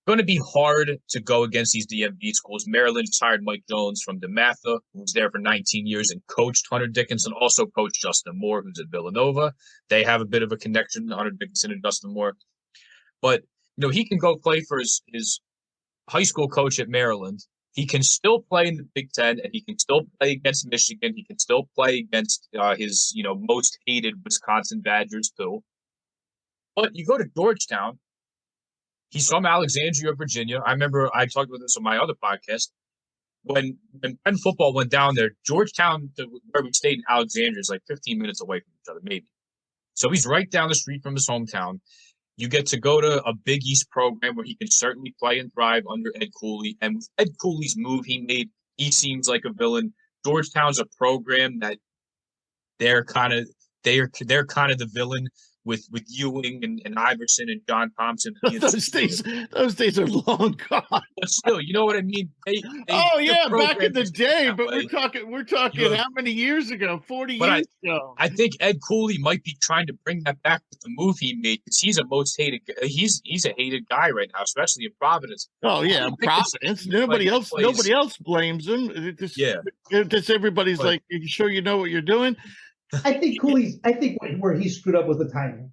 Speaker 4: going to be hard to go against these DMV schools. Maryland just hired Mike Jones from DeMatha, who was there for 19 years and coached Hunter Dickinson, also coached Justin Moore, who's at Villanova. They have a bit of a connection, Hunter Dickinson and Justin Moore. But, he can go play for his high school coach at Maryland. he can still play in the Big Ten, and he can still play against Michigan. He can still play against his, most hated Wisconsin Badgers too. But you go to Georgetown. He's from Alexandria, Virginia. I remember I talked about this on my other podcast. When Penn football went down there, Georgetown, where we stayed in Alexandria, is like 15 minutes away from each other, maybe. So he's right down the street from his hometown. You get to go to a Big East program where he can certainly play and thrive under Ed Cooley. And with Ed Cooley's move he made, he seems like a villain. Georgetown's a program that they're kind of the villain with Ewing and Iverson and John Thompson.
Speaker 1: Those days are long gone.
Speaker 4: But still, you know what I mean?
Speaker 1: Back in the day, but we're talking how many years ago? 40 years ago.
Speaker 4: I think Ed Cooley might be trying to bring that back with the move he made, because he's a hated guy right now, especially in Providence.
Speaker 1: Oh yeah, Providence. Nobody else blames him. Just everybody's like, "Are you sure you know what you're doing?"
Speaker 2: I think where he screwed up was the timing.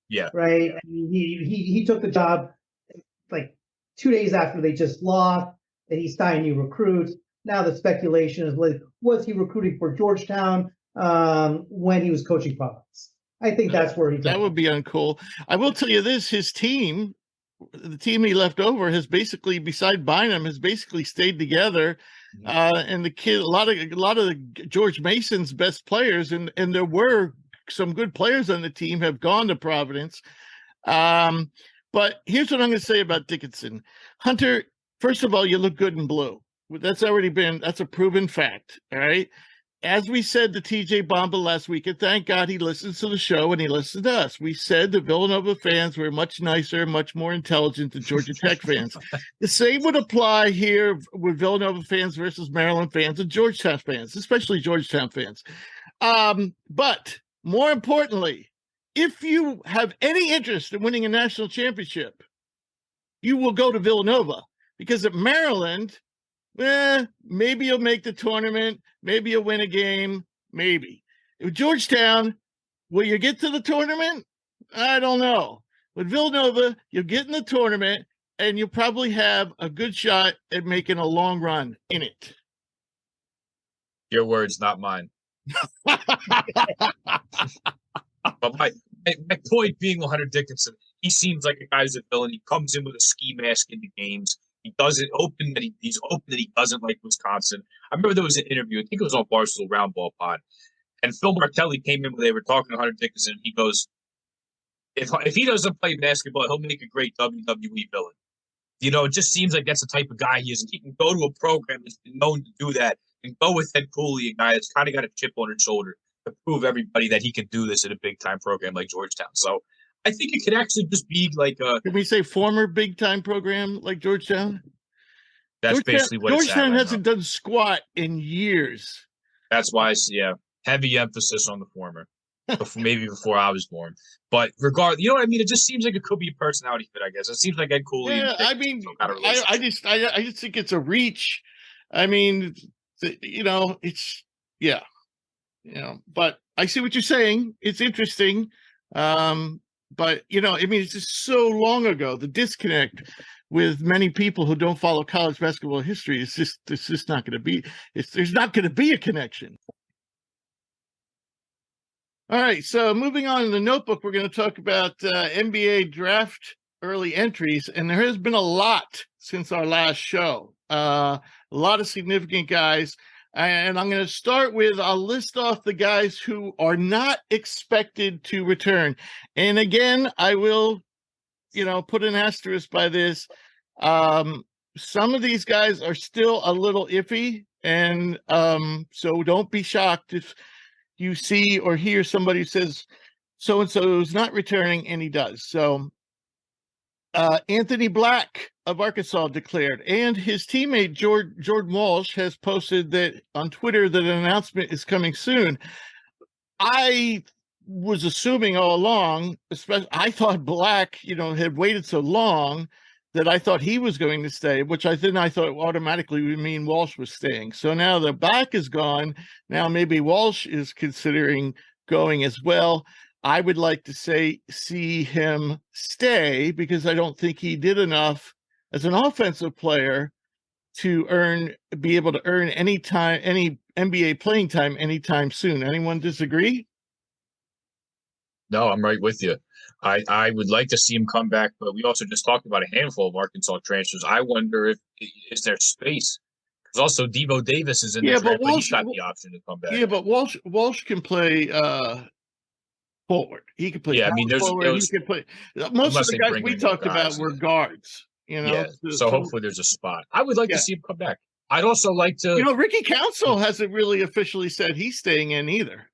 Speaker 4: Yeah.
Speaker 2: Right. I mean, he took the job like 2 days after they just lost, and he signed new recruits. Now the speculation is like, was he recruiting for Georgetown when he was coaching Providence? I think that's where that
Speaker 1: would be uncool. I will tell you this: his team, the team he left over, has basically, beside Bynum, has basically stayed together. And the kid, a lot of George Mason's best players, and there were some good players on the team, have gone to Providence. But here's what I'm going to say about Dickinson. Hunter, first of all, you look good in blue. That's a proven fact. All right. As we said to TJ Bomba last week, and thank God he listens to the show and he listens to us. We said the Villanova fans were much nicer, much more intelligent than Georgia Tech fans. The same would apply here with Villanova fans versus Maryland fans and Georgetown fans, especially Georgetown fans. But more importantly, if you have any interest in winning a national championship, you will go to Villanova, because at Maryland, maybe you'll make the tournament. Maybe you'll win a game. Maybe. With Georgetown, will you get to the tournament? I don't know. With Villanova, you'll get in the tournament, and you'll probably have a good shot at making a long run in it.
Speaker 4: Your words, not mine. But my point being, Hunter Dickinson, he seems like a guy who's a villain. He comes in with a ski mask into games. He doesn't open that he's open that he doesn't like Wisconsin. I remember there was an interview, I think it was on Barstool Roundball Pod, and Phil Martelli came in when they were talking to Hunter Dickinson. He goes, if he doesn't play basketball, he'll make a great WWE villain. It just seems like that's the type of guy he is. And he can go to a program that's been known to do that and go with Ed Cooley, a guy that's kind of got a chip on his shoulder, to prove everybody that he can do this at a big-time program like Georgetown. So I think it could actually just be like a... Can
Speaker 1: we say former big-time program like Georgetown?
Speaker 4: That's basically what
Speaker 1: Georgetown hasn't done squat in years.
Speaker 4: That's why, heavy emphasis on the former. Maybe before I was born. But regardless, you know what I mean? It just seems like it could be a personality fit, I guess. It seems like Ed Cooley.
Speaker 1: Yeah, I mean, I just think it's a reach. I mean, it's, but I see what you're saying. It's interesting. But, it's just so long ago, the disconnect with many people who don't follow college basketball history is just not going to be, there's not going to be a connection. All right, so moving on in the notebook, we're going to talk about NBA draft early entries, and there has been a lot since our last show. A lot of significant guys, and I'm going to start with, I'll list off the guys who are not expected to return. And again, I will, put an asterisk by this. Some of these guys are still a little iffy, and so don't be shocked if you see or hear somebody who says so-and-so is not returning, and he does. So Anthony Black of Arkansas declared, and his teammate Jordan Walsh has posted that on Twitter that an announcement is coming soon. I was assuming all along, especially I thought Black, had waited so long that I thought he was going to stay, which I thought automatically would mean Walsh was staying. So now that Black is gone, now maybe Walsh is considering going as well. I would like to see him stay, because I don't think he did enough as an offensive player to be able to earn any NBA playing time anytime soon. Anyone disagree?
Speaker 4: No, I'm right with you. I would like to see him come back, but we also just talked about a handful of Arkansas transfers. I wonder if is there space? Because also Devo Davis is in the draft, but he's got the option to come back.
Speaker 1: Yeah, but Walsh can play forward. He can play.
Speaker 4: Yeah, I mean,
Speaker 1: forward. He can play. Most of the guys we talked about were guards.
Speaker 4: Yeah, so hopefully there's a spot. I would like to see him come back. I'd also like to.
Speaker 1: Ricky Council hasn't really officially said he's staying in either.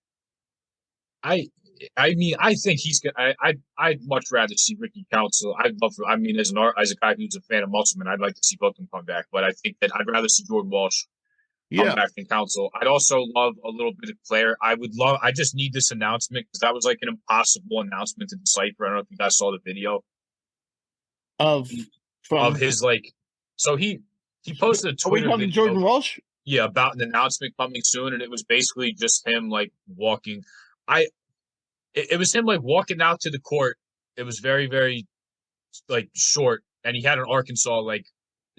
Speaker 4: I mean, I think he's gonna. I'd much rather see Ricky Council. I'd love. I mean, as a guy who's a fan of Musselman, I'd like to see both of them come back. But I think that I'd rather see Jordan Walsh come back than Council. I'd also love a little bit of Claire. I just need this announcement because that was like an impossible announcement to decipher. I don't know if you guys saw the video
Speaker 1: of
Speaker 4: his like. So he posted a Twitter
Speaker 1: video. Are we talking Jordan Walsh?
Speaker 4: Yeah, about an announcement coming soon, and it was basically just him like walking. It was him like walking out to the court. It was very, very like short, and he had an Arkansas like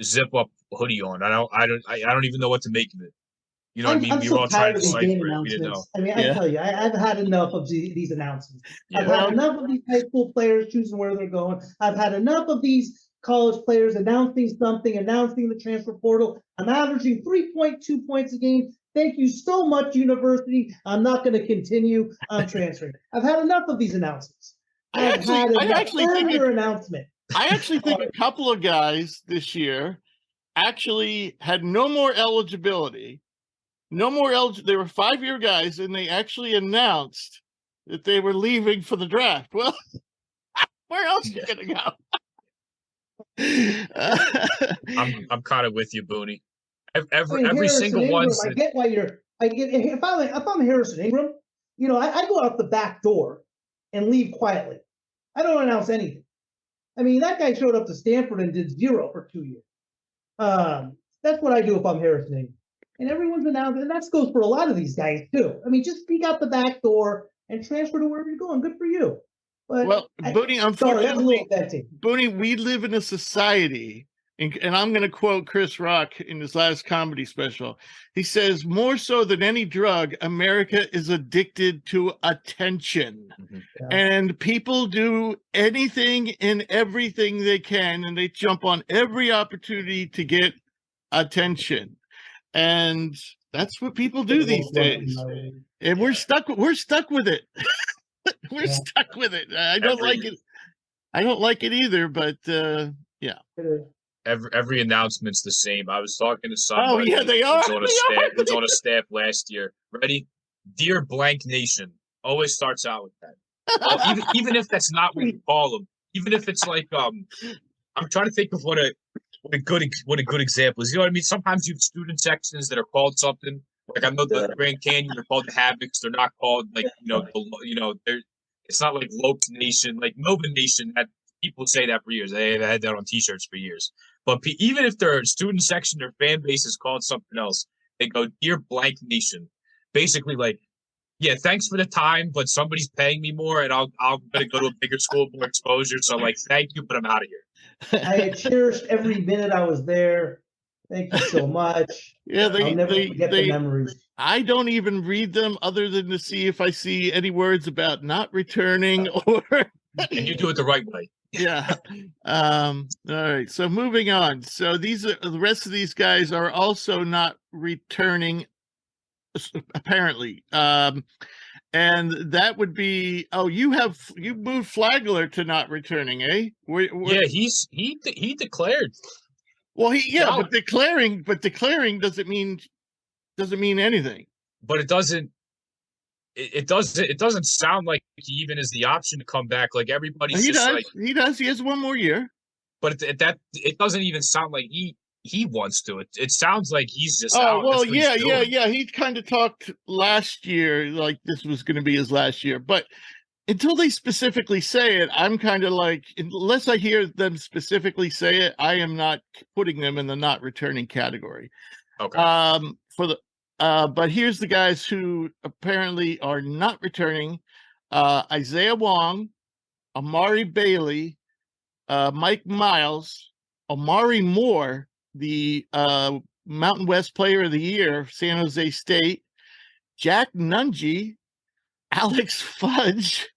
Speaker 4: zip up hoodie on. I don't even know what to make of it. You know what I mean? We were all trying to decipher it. We didn't know.
Speaker 2: I mean, I tell you, I've had enough of these announcements. I've had enough of these high school players choosing where they're going. I've had enough of these college players announcing something, announcing the transfer portal. I'm averaging 3.2 points a game. Thank you so much, university. I'm not going to continue. I'm transferring. I've had enough of these announcements. I actually think
Speaker 1: a couple of guys this year actually had no more eligibility. They were 5-year guys, and they actually announced that they were leaving for the draft. Well, where else are you going to
Speaker 4: go? I'm kind of with you, Booney. Every single one.
Speaker 2: I get why you're. If I'm Harrison Ingram, I go out the back door and leave quietly. I don't announce anything. I mean, that guy showed up to Stanford and did 0 for 2 years. That's what I do if I'm Harrison Ingram. And everyone's announcing, and that goes for a lot of these guys too. I mean, just peek out the back door and transfer to wherever you're going. Good for you. But
Speaker 1: Booney, unfortunately, Booney, we live in a society. And I'm going to quote Chris Rock in his last comedy special. He says, more so than any drug, America is addicted to attention. Mm-hmm. Yeah. And people do anything and everything they can, and they jump on every opportunity to get attention. And that's what people do these days. And we're stuck with it. We're stuck with it. I don't like it. I don't like it either, but yeah.
Speaker 4: Every announcement's the same. I was talking to somebody.
Speaker 1: Oh yeah, they are.
Speaker 4: Who's on a staff last year. Ready? Dear blank nation. Always starts out with that. even if that's not what you call them. Even if it's like I'm trying to think of what a good example is. You know what I mean? Sometimes you have student sections that are called something. Like I know the Grand Canyon, they're called the Havocs. They're not called like they're. It's not like Lopes Nation, like Nova Nation. That people say that for years. They've had that on T-shirts for years. But even if their student section, their fan base is called something else, they go, "Dear blank nation," basically like, "Yeah, thanks for the time, but somebody's paying me more, and I'm gonna go to a bigger school, more exposure. So like, thank you, but I'm out of here."
Speaker 2: I had cherished every minute I was there. Thank you so much.
Speaker 1: Yeah,
Speaker 2: I'll never forget the memories.
Speaker 1: I don't even read them other than to see if I see any words about not returning or.
Speaker 4: And you do it the right way.
Speaker 1: Yeah. All right. So moving on. So the rest of these guys are also not returning, apparently. And that would be you moved Flagler to not returning, eh?
Speaker 4: Yeah, he declared.
Speaker 1: Well, but declaring doesn't mean anything.
Speaker 4: But it doesn't. It doesn't sound like he even has the option to come back. Like everybody's
Speaker 1: he does. He has one more year.
Speaker 4: But it doesn't even sound like he wants to. It sounds like he's just. Oh
Speaker 1: well, yeah. He kind of talked last year like this was going to be his last year, but until they specifically say it, I'm kind of like, unless I hear them specifically say it, I am not putting them in the not returning category.
Speaker 4: Okay.
Speaker 1: But here's the guys who apparently are not returning: Isaiah Wong, Amari Bailey, Mike Miles, Amari Moore, the Mountain West Player of the Year, San Jose State, Jack Nungy, Alex Fudge,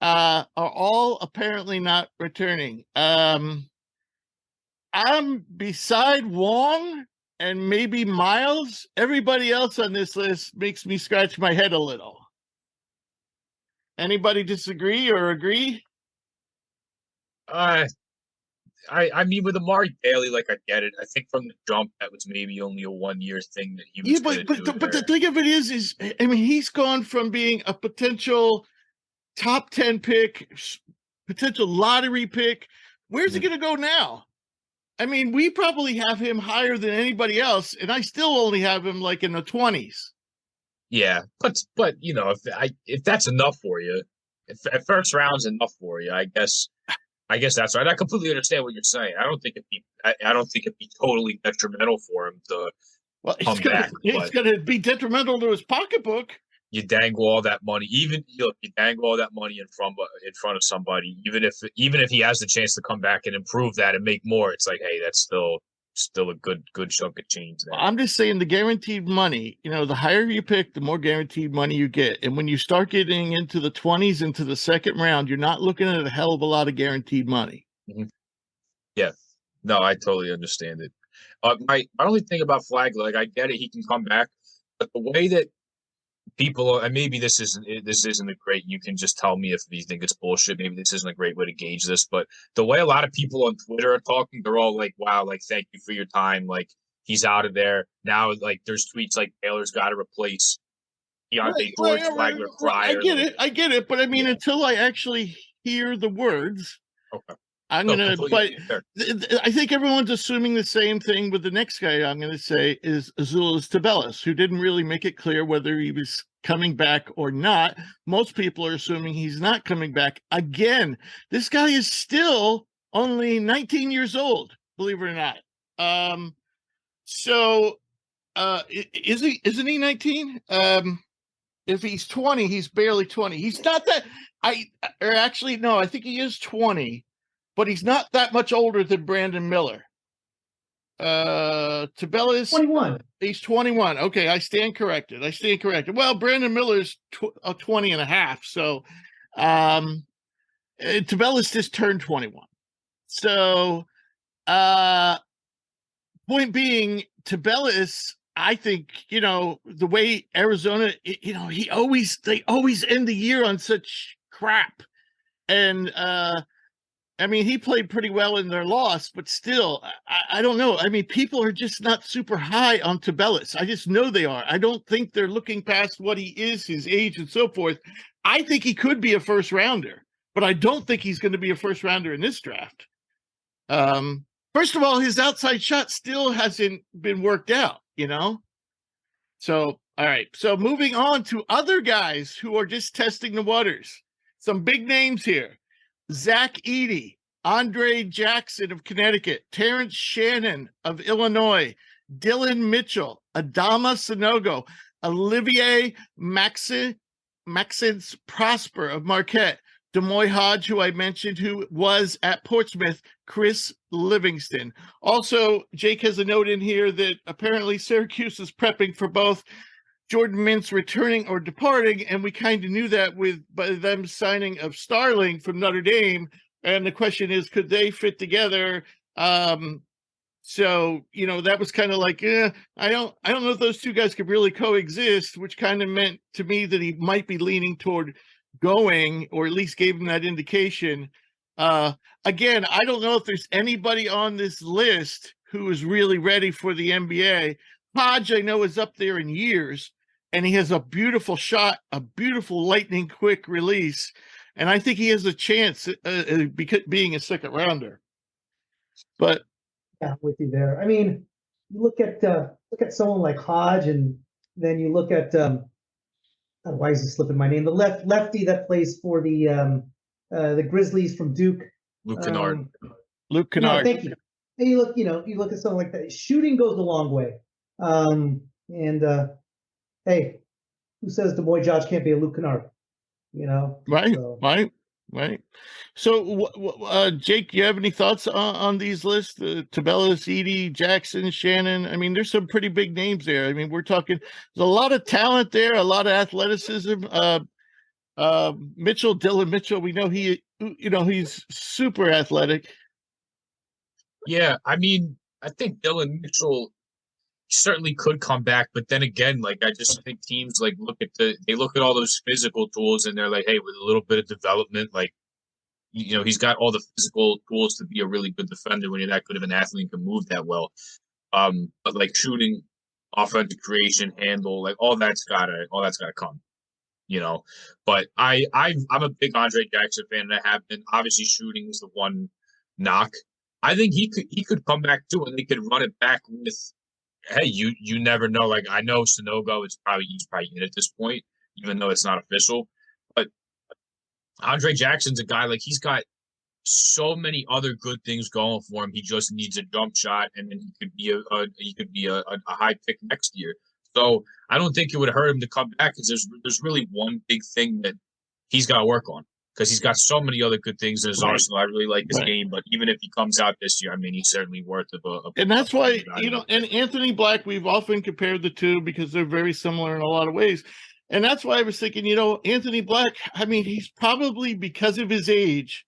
Speaker 1: are all apparently not returning. I'm beside Wong and maybe Miles. Everybody else on this list makes me scratch my head a little. Anybody disagree or agree?
Speaker 4: I mean, with Amari Bailey, like, I get it. I think from the jump that was maybe only a 1-year thing that he was going to do.
Speaker 1: But the thing of it is, I mean, he's gone from being a potential top 10 pick, potential lottery pick. Where's he going to go now? I mean, we probably have him higher than anybody else, and I still only have him like in the 20s.
Speaker 4: Yeah, but you know, if that's enough for you, if first round's enough for you, I guess that's right. I completely understand what you're saying. I don't think it'd be totally detrimental for him to come back.
Speaker 1: It's going to be detrimental to his pocketbook.
Speaker 4: You dangle all that money, you dangle all that money in front of somebody, even if he has the chance to come back and improve that and make more. It's like, hey, that's still a good chunk of change there.
Speaker 1: I'm just saying the guaranteed money, you know, the higher you pick, the more guaranteed money you get. And when you start getting into the 20s, into the second round, you're not looking at a hell of a lot of guaranteed money.
Speaker 4: Mm-hmm. Yeah, no, I totally understand it. My only thing about Flagler, like, I get it, he can come back, but the way that people, and maybe this isn't a great, you can just tell me if you think it's bullshit, maybe this isn't a great way to gauge this, but the way a lot of people on Twitter are talking, they're all like, wow, like, thank you for your time, like, he's out of there now. Like, there's tweets like Taylor's got to replace Deontay George, Flagler prior.
Speaker 1: I get it, but I mean, until I actually hear the words,
Speaker 4: okay,
Speaker 1: I'm gonna. But I think everyone's assuming the same thing with the next guy. I'm gonna say is Azuolas Tubelis, who didn't really make it clear whether he was coming back or not. Most people are assuming he's not coming back. Again, this guy is still only 19 years old, believe it or not. So isn't he 19? If he's 20, he's barely 20. He's not that. No, I think he is 20. But he's not that much older than Brandon Miller. Tubelis,
Speaker 2: 21.
Speaker 1: He's 21. Okay, I stand corrected. Well, Brandon Miller's 20 and a half. So Tubelis just turned 21. So point being, Tubelis, I think, you know, the way Arizona, you know, they always end the year on such crap. And I mean, he played pretty well in their loss, but still, I don't know. I mean, people are just not super high on Tubelis. I just know they are. I don't think they're looking past what he is, his age, and so forth. I think he could be a first rounder, but I don't think he's going to be a first rounder in this draft. First of all, his outside shot still hasn't been worked out, you know? So, all right. So moving on to other guys who are just testing the waters. Some big names here. Zach Edey, Andre Jackson of Connecticut, Terrence Shannon of Illinois, Dylan Mitchell, Adama Sanogo, Olivier Maxence Prosper of Marquette, Demoy Hodge, who I mentioned, who was at Portsmouth, Chris Livingston. Also, Jake has a note in here that apparently Syracuse is prepping for both Jordan Mintz returning or departing, and we kind of knew that by them signing of Starling from Notre Dame. And the question is, could they fit together? So, you know, that was kind of like, I don't know if those two guys could really coexist, which kind of meant to me that he might be leaning toward going, or at least gave him that indication. Again, I don't know if there's anybody on this list who is really ready for the NBA. Hodge, I know, is up there in years, and he has a beautiful shot, a beautiful lightning quick release. And I think he has a chance being a second rounder. But
Speaker 2: yeah, with you there. I mean, you look at someone like Hodge, and then you look at why is he slipping my name? The lefty that plays for the Grizzlies from Duke.
Speaker 4: Luke Kennard.
Speaker 1: Luke Kennard.
Speaker 2: Thank you. And you look at someone like that. Shooting goes a long way. Hey, who says the boy Josh can't be a Luke Kennard? You know,
Speaker 1: right. Right. So, Jake, you have any thoughts on these lists? Tabellus, Edie, Jackson, Shannon. I mean, there's some pretty big names there. I mean, we're talking, there's a lot of talent there, a lot of athleticism. Dylan Mitchell, we know he's super athletic.
Speaker 4: Yeah, I mean, I think Dylan Mitchell certainly could come back, but then again, like I just think teams like look at all those physical tools and they're like, hey, with a little bit of development, like he's got all the physical tools to be a really good defender when you're that good of an athlete and can move that well. But like shooting, offensive creation, handle, like all that's gotta come. But I'm a big Andre Jackson fan, and I have been. Obviously, shooting is the one knock. I think he could come back too, and they could run it back with. Hey, you never know. Like I know Sonogo, he's probably in at this point, even though it's not official. But Andre Jackson's a guy, like he's got so many other good things going for him. He just needs a jump shot, and then he could be a high pick next year. So I don't think it would hurt him to come back because there's really one big thing that he's got to work on because he's got so many other good things in his arsenal. I really like his game, but even if he comes out this year, I mean, he's certainly worth
Speaker 1: and that's why and Anthony Black, we've often compared the two because they're very similar in a lot of ways. And that's why I was thinking, Anthony Black, I mean, he's probably, because of his age,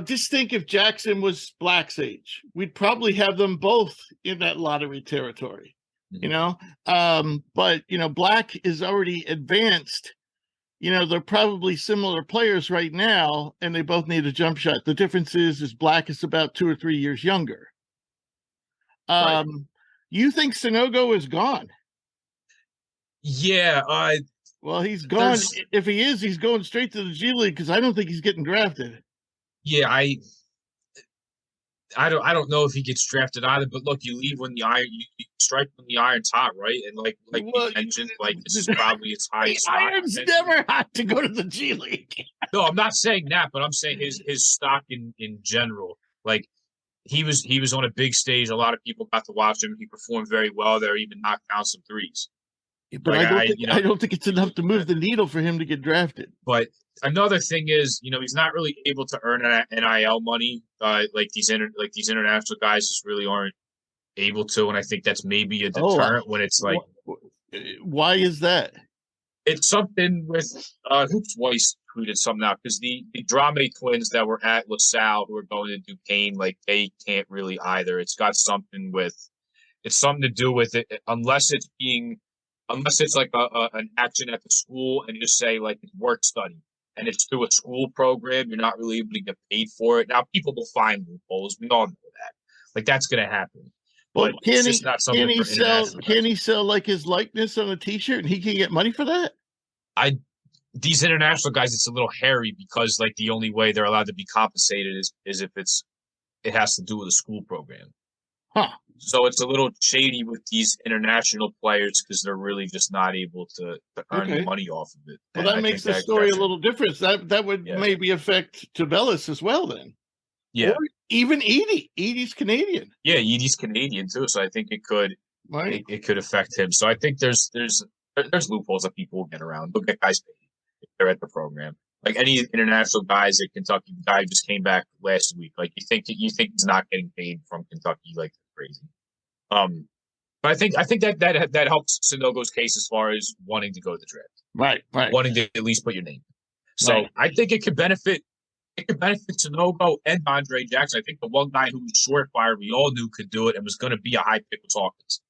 Speaker 1: just think if Jackson was Black's age, we'd probably have them both in that lottery territory, but, Black is already advanced. They're probably similar players right now, and they both need a jump shot. The difference is Black is about 2 or 3 years younger.
Speaker 3: Right.
Speaker 1: You think Sonogo is gone?
Speaker 4: Yeah.
Speaker 1: Well, he's gone. If he is, he's going straight to the G League because I don't think he's getting drafted.
Speaker 4: Yeah, I don't know if he gets drafted either. But look, you leave when you strike when the iron's hot, right? And like you mentioned, like this is probably his highest.
Speaker 1: Iron's never hot to go to the G League.
Speaker 4: No, I'm not saying that, but I'm saying his stock in general. Like he was on a big stage. A lot of people got to watch him. He performed very well there. Even knocked down some threes.
Speaker 1: But like, I don't think it's enough to move the needle for him to get drafted.
Speaker 4: But another thing is, he's not really able to earn NIL money like these international guys just really aren't able to, and I think that's maybe a deterrent when it's like.
Speaker 1: Why is that?
Speaker 4: It's something with Hoops Weiss tweeted something out because the Drame twins that were at LaSalle who are going to Duquesne, like they can't really either. It's something to do with it unless it's like an action at the school and just say like it's work study and it's through a school program, you're not really able to get paid for it. Now people will find loopholes. We all know that. Like that's going to happen. But it's just not something
Speaker 1: can he sell like his likeness on a t-shirt and he can get money for that?
Speaker 4: These international guys, it's a little hairy because like the only way they're allowed to be compensated is if it has to do with a school program.
Speaker 1: Huh.
Speaker 4: So it's a little shady with these international players because they're really just not able to earn money off of it.
Speaker 1: Well, that makes the story a little different. That would maybe affect Tabellus as well then.
Speaker 4: Yeah.
Speaker 1: Or even Edie. Edie's Canadian.
Speaker 4: Yeah, Edie's Canadian too. So I think it could it could affect him. So I think there's loopholes that people will get around. They'll get guys paid if they're at the program. Like any international guys at Kentucky, the guy just came back last week. Like you think he's not getting paid from Kentucky, like crazy. But I think that helps Sonogo's case as far as wanting to go to the draft.
Speaker 1: Right.
Speaker 4: Wanting to at least put your name. So I think it could benefit Sonogo and Andre Jackson. I think the one guy who was surefire we all knew could do it and was going to be a high pick was Hawkins.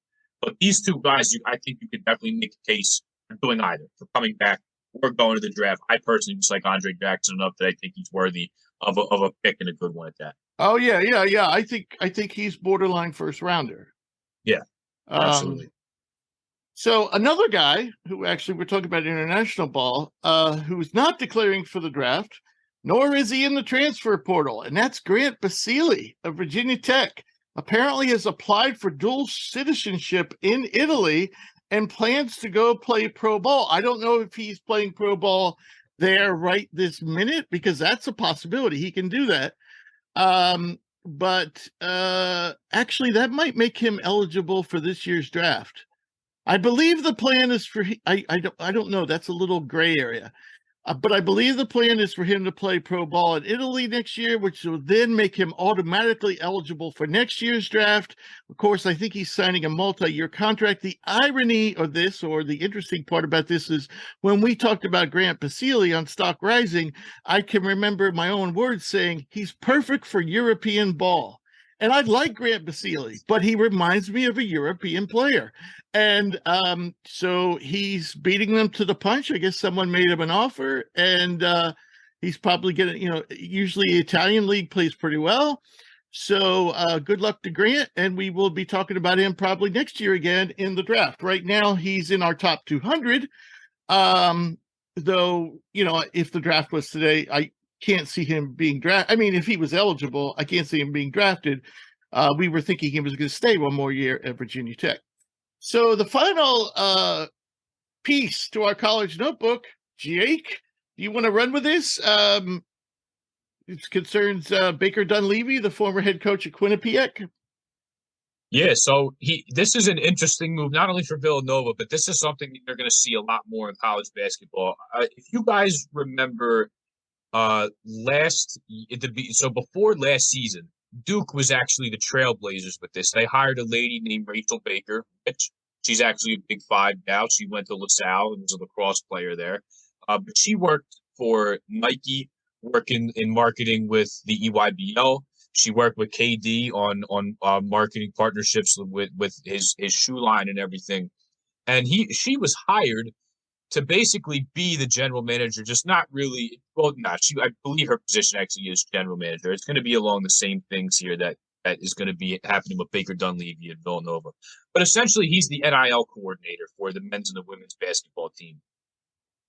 Speaker 4: But these two guys, I think you could definitely make a case for doing either, for coming back or going to the draft. I personally just like Andre Jackson enough that I think he's worthy of a pick and a good one at that.
Speaker 1: Oh yeah. I think he's borderline first rounder.
Speaker 4: Yeah, absolutely.
Speaker 1: So another guy who actually we're talking about international ball, who's not declaring for the draft, nor is he in the transfer portal, and that's Grant Basile of Virginia Tech. Apparently has applied for dual citizenship in Italy and plans to go play pro ball. I don't know if he's playing pro ball there right this minute because that's a possibility. He can do that. But actually that might make him eligible for this year's draft. I believe the plan is for I don't know. That's a little gray area. But I believe the plan is for him to play pro ball in Italy next year, which will then make him automatically eligible for next year's draft. Of course, I think he's signing a multi-year contract. The irony of this, or the interesting part about this, is when we talked about Grant Basile on Stock Rising, I can remember my own words saying he's perfect for European ball. And I like Grant Basile, but he reminds me of a European player. And so he's beating them to the punch. I guess someone made him an offer, and he's probably getting, usually the Italian league plays pretty well. So good luck to Grant, and we will be talking about him probably next year again in the draft. Right now, he's in our top 200. Though, if the draft was today, I can't see him being drafted. I mean, if he was eligible, I can't see him being drafted. We were thinking he was going to stay one more year at Virginia Tech. So the final piece to our college notebook, Jake, do you want to run with this? It concerns Baker Dunleavy, the former head coach at Quinnipiac.
Speaker 4: Yeah, so this is an interesting move, not only for Villanova, but this is something that you're going to see a lot more in college basketball. If you guys remember, before last season, Duke was actually the trailblazers with this. They hired a lady named Rachel Baker, which she's actually a Big Five now. She went to LaSalle and was a lacrosse player there. But she worked for Nike, working in marketing with the EYBL. She worked with KD on marketing partnerships with his shoe line and everything. And she was hired to basically be the general manager, just not really. Well, I believe her position actually is general manager. It's going to be along the same things here that is going to be happening with Baker Dunleavy at Villanova. But essentially, he's the NIL coordinator for the men's and the women's basketball team.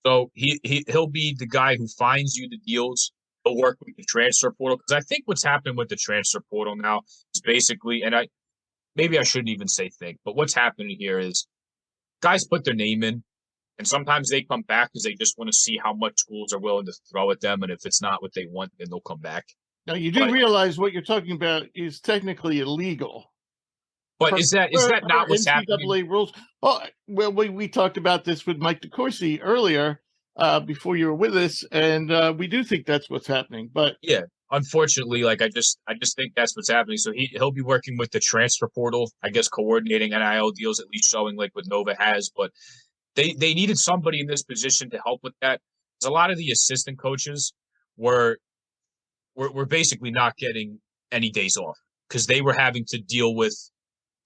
Speaker 4: So he'll be the guy who finds you the deals. He'll work with the transfer portal, because I think what's happened with the transfer portal now is basically, and maybe I shouldn't even say think, but what's happening here is guys put their name in, and sometimes they come back because they just want to see how much schools are willing to throw at them, and if it's not what they want, then they'll come back.
Speaker 1: Now, you do realize what you're talking about is technically illegal.
Speaker 4: But is that not what's happening?
Speaker 1: NCAA rules. Oh, well, we talked about this with Mike Decourcy earlier before you were with us, and we do think that's what's happening. But
Speaker 4: yeah, unfortunately, I just think that's what's happening. So he'll be working with the transfer portal, I guess, coordinating NIL deals, at least showing like what Nova has. But they needed somebody in this position to help with that, because a lot of the assistant coaches were basically not getting any days off because they were having to deal with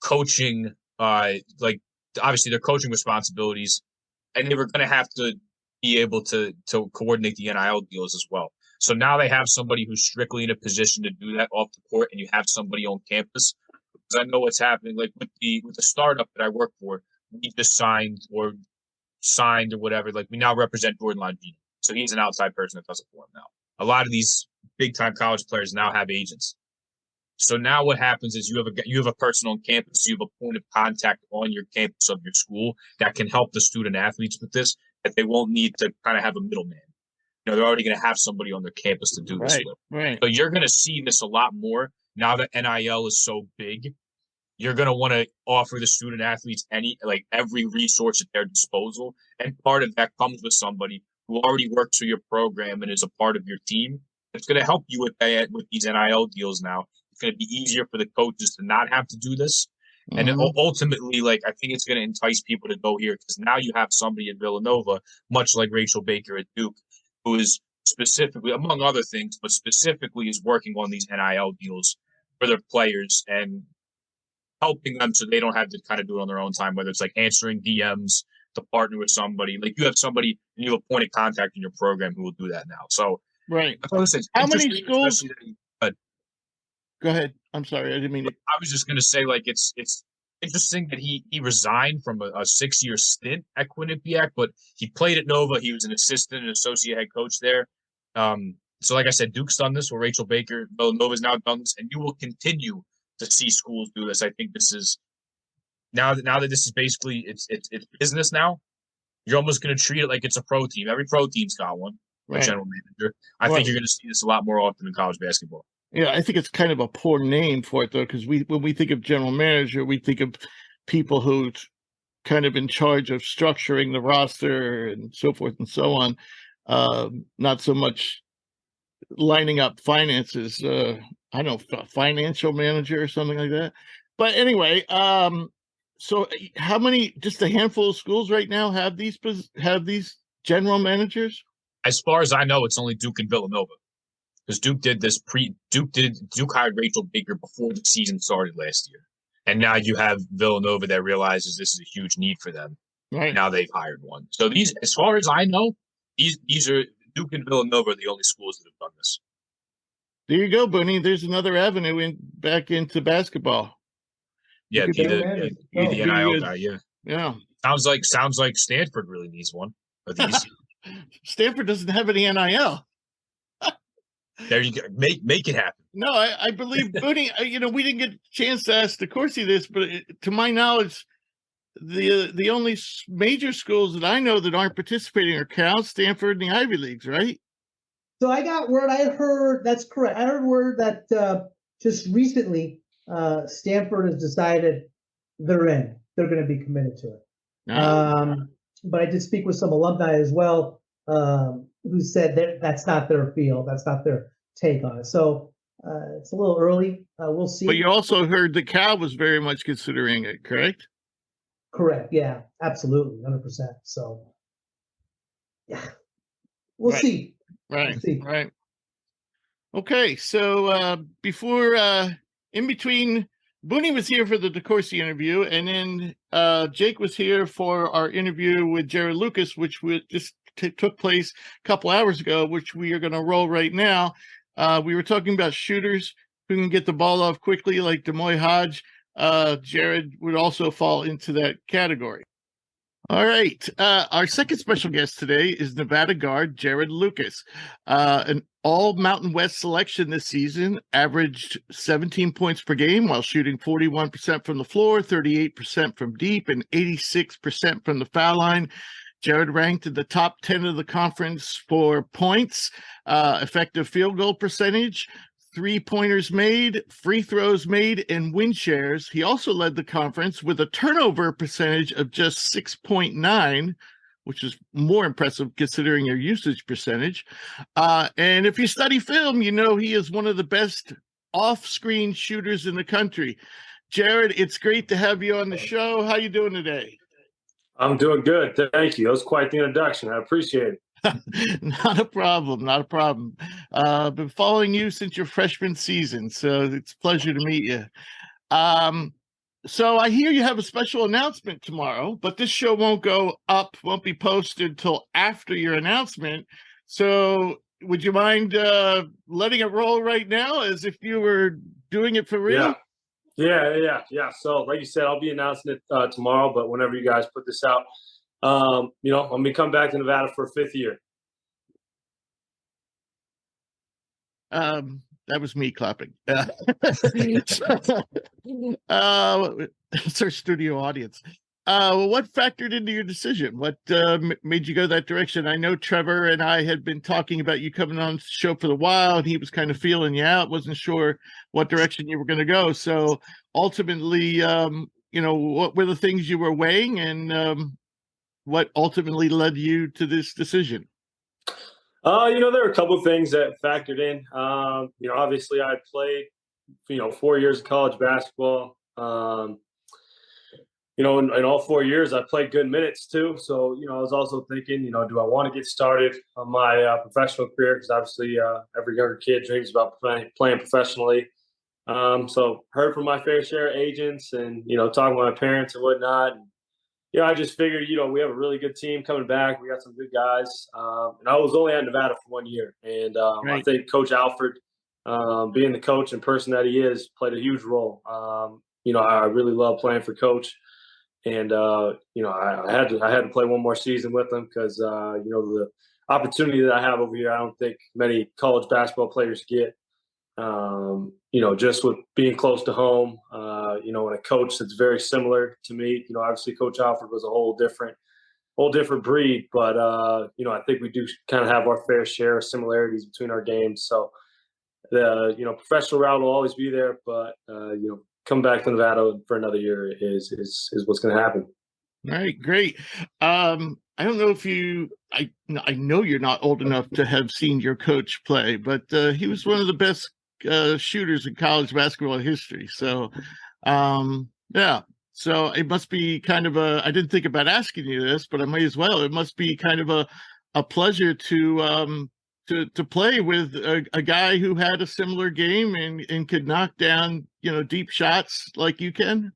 Speaker 4: coaching, obviously their coaching responsibilities, and they were going to have to be able to coordinate the NIL deals as well. So now they have somebody who's strictly in a position to do that off the court, and you have somebody on campus. Because I know what's happening, like with the startup that I work for, we just signed or whatever. Like, we now represent Jordan Longini, so he's an outside person that does it for him now. A lot of these big time college players now have agents. So now what happens is you have a person on campus, you have a point of contact on your campus of your school that can help the student athletes with this, that they won't need to kind of have a middleman. They're already going to have somebody on their campus to do this with.
Speaker 1: Right.
Speaker 4: So you're going to see this a lot more now that NIL is so big. You're going to want to offer the student athletes every resource at their disposal. And part of that comes with somebody who already works for your program and is a part of your team. It's going to help you with these NIL deals now. It's going to be easier for the coaches to not have to do this. Mm-hmm. And ultimately, I think it's going to entice people to go here, because now you have somebody at Villanova, much like Rachel Baker at Duke, who is specifically, among other things, but specifically is working on these NIL deals for their players and helping them so they don't have to kind of do it on their own time, whether it's like answering DMs, to partner with somebody. Like, you have somebody and you have a point of contact in your program who will do that now. So,
Speaker 1: right.
Speaker 4: How
Speaker 1: many schools? Go ahead. I'm sorry. I didn't mean to.
Speaker 4: I was just going to say, it's interesting that he resigned from a 6-year stint at Quinnipiac, but he played at Nova. He was an assistant and associate head coach there. So like I said, Duke's done this with Rachel Baker. Nova's now done this, and you will continue to see schools do this. I think this is now that this is basically it's business now. You're almost going to treat it like it's a pro team. Every pro team's got one, right. General manager. I think you're going to see this a lot more often in college basketball.
Speaker 1: Yeah, I think it's kind of a poor name for it, though, because when we think of general manager, we think of people who's kind of in charge of structuring the roster and so forth and so on. not so much lining up finances. I don't know, financial manager or something like that. But anyway, so how many? Just a handful of schools right now have these general managers?
Speaker 4: As far as I know, it's only Duke and Villanova. Because Duke hired Rachel Baker before the season started last year. And now you have Villanova that realizes this is a huge need for them.
Speaker 1: Right.
Speaker 4: Now they've hired one. So these, as far as I know, these are Duke and Villanova are the only schools that have done this.
Speaker 1: There you go, Bunny. There's another avenue back into basketball.
Speaker 4: Yeah, be the NIL guy. Yeah.
Speaker 1: Yeah.
Speaker 4: Sounds like Stanford really needs one of these.
Speaker 1: Stanford doesn't have any NIL.
Speaker 4: There you go. Make it happen.
Speaker 1: No, I believe Bunny. We didn't get a chance to ask Decourcy this, but to my knowledge, the only major schools that I know that aren't participating are Cal, Stanford, and the Ivy Leagues, right?
Speaker 2: So I got word. I heard that's correct. I heard word that just recently Stanford has decided they're in. They're going to be committed to it. But I did speak with some alumni as well who said that that's not their field. That's not their take on it. So it's a little early. We'll see.
Speaker 1: But you also heard that Cal was very much considering it, correct?
Speaker 2: Correct. Yeah, absolutely. 100%. So, yeah, we'll see.
Speaker 1: Right.
Speaker 2: We'll see.
Speaker 1: Right. Okay. So before, in between, Booney was here for the Decourcy interview, and then Jake was here for our interview with Jarod Lucas, which just took place a couple hours ago, which we are going to roll right now. We were talking about shooters who can get the ball off quickly, like Demoy Hodge. Jarod would also fall into that category. All right. Our second special guest today is Nevada guard Jarod Lucas, an all Mountain West selection this season, averaged 17 points per game while shooting 41% from the floor, 38% from deep, and 86% from the foul line. Jarod ranked in the top 10 of the conference for points, effective field goal percentage, three-pointers made, free throws made, and win shares. He also led the conference with a turnover percentage of just 6.9, which is more impressive considering your usage percentage. And if you study film, you know he is one of the best off-screen shooters in the country. Jarod, it's great to have you on the show. How you doing today?
Speaker 5: I'm doing good. Thank you. That was quite the introduction. I appreciate it.
Speaker 1: Not a problem. Not a problem. Been following you since your freshman season, so it's a pleasure to meet you. So I hear you have a special announcement tomorrow, but this show won't be posted till after your announcement. So would you mind letting it roll right now as if you were doing it for real?
Speaker 5: Yeah. So like you said, I'll be announcing it tomorrow, but whenever you guys put this out, I'm going to come back to Nevada for a fifth year.
Speaker 1: That was me clapping. It's our studio audience. What factored into your decision? What made you go that direction? I know Trevor and I had been talking about you coming on the show for a while, and he was kind of feeling you out, wasn't sure what direction you were going to go. So ultimately, what were the things you were weighing, and what ultimately led you to this decision?
Speaker 5: There were a couple of things that factored in. Obviously I played, 4 years of college basketball. In all 4 years I played good minutes too. So, I was also thinking, do I want to get started on my professional career? Because obviously every younger kid dreams about playing professionally. So heard from my fair share of agents and, talking with my parents and whatnot. And, I just figured, we have a really good team coming back. We got some good guys. And I was only at Nevada for 1 year. And
Speaker 1: Right.
Speaker 5: I think Coach Alford, being the coach and person that he is, played a huge role. I really love playing for Coach. And, I had to play one more season with him because, the opportunity that I have over here, I don't think many college basketball players get. Just with being close to home, and a coach that's very similar to me. Obviously Coach Alford was a whole different breed, but I think we do kind of have our fair share of similarities between our games. So the professional route will always be there, but come back to Nevada for another year is what's going to happen.
Speaker 1: All right, great. I don't know if I know you're not old enough to have seen your coach play, but he was one of the best shooters in college basketball history. So, yeah. So it must be kind of I didn't think about asking you this, but I might as well. It must be kind of a pleasure to play with a guy who had a similar game and could knock down, deep shots like you can.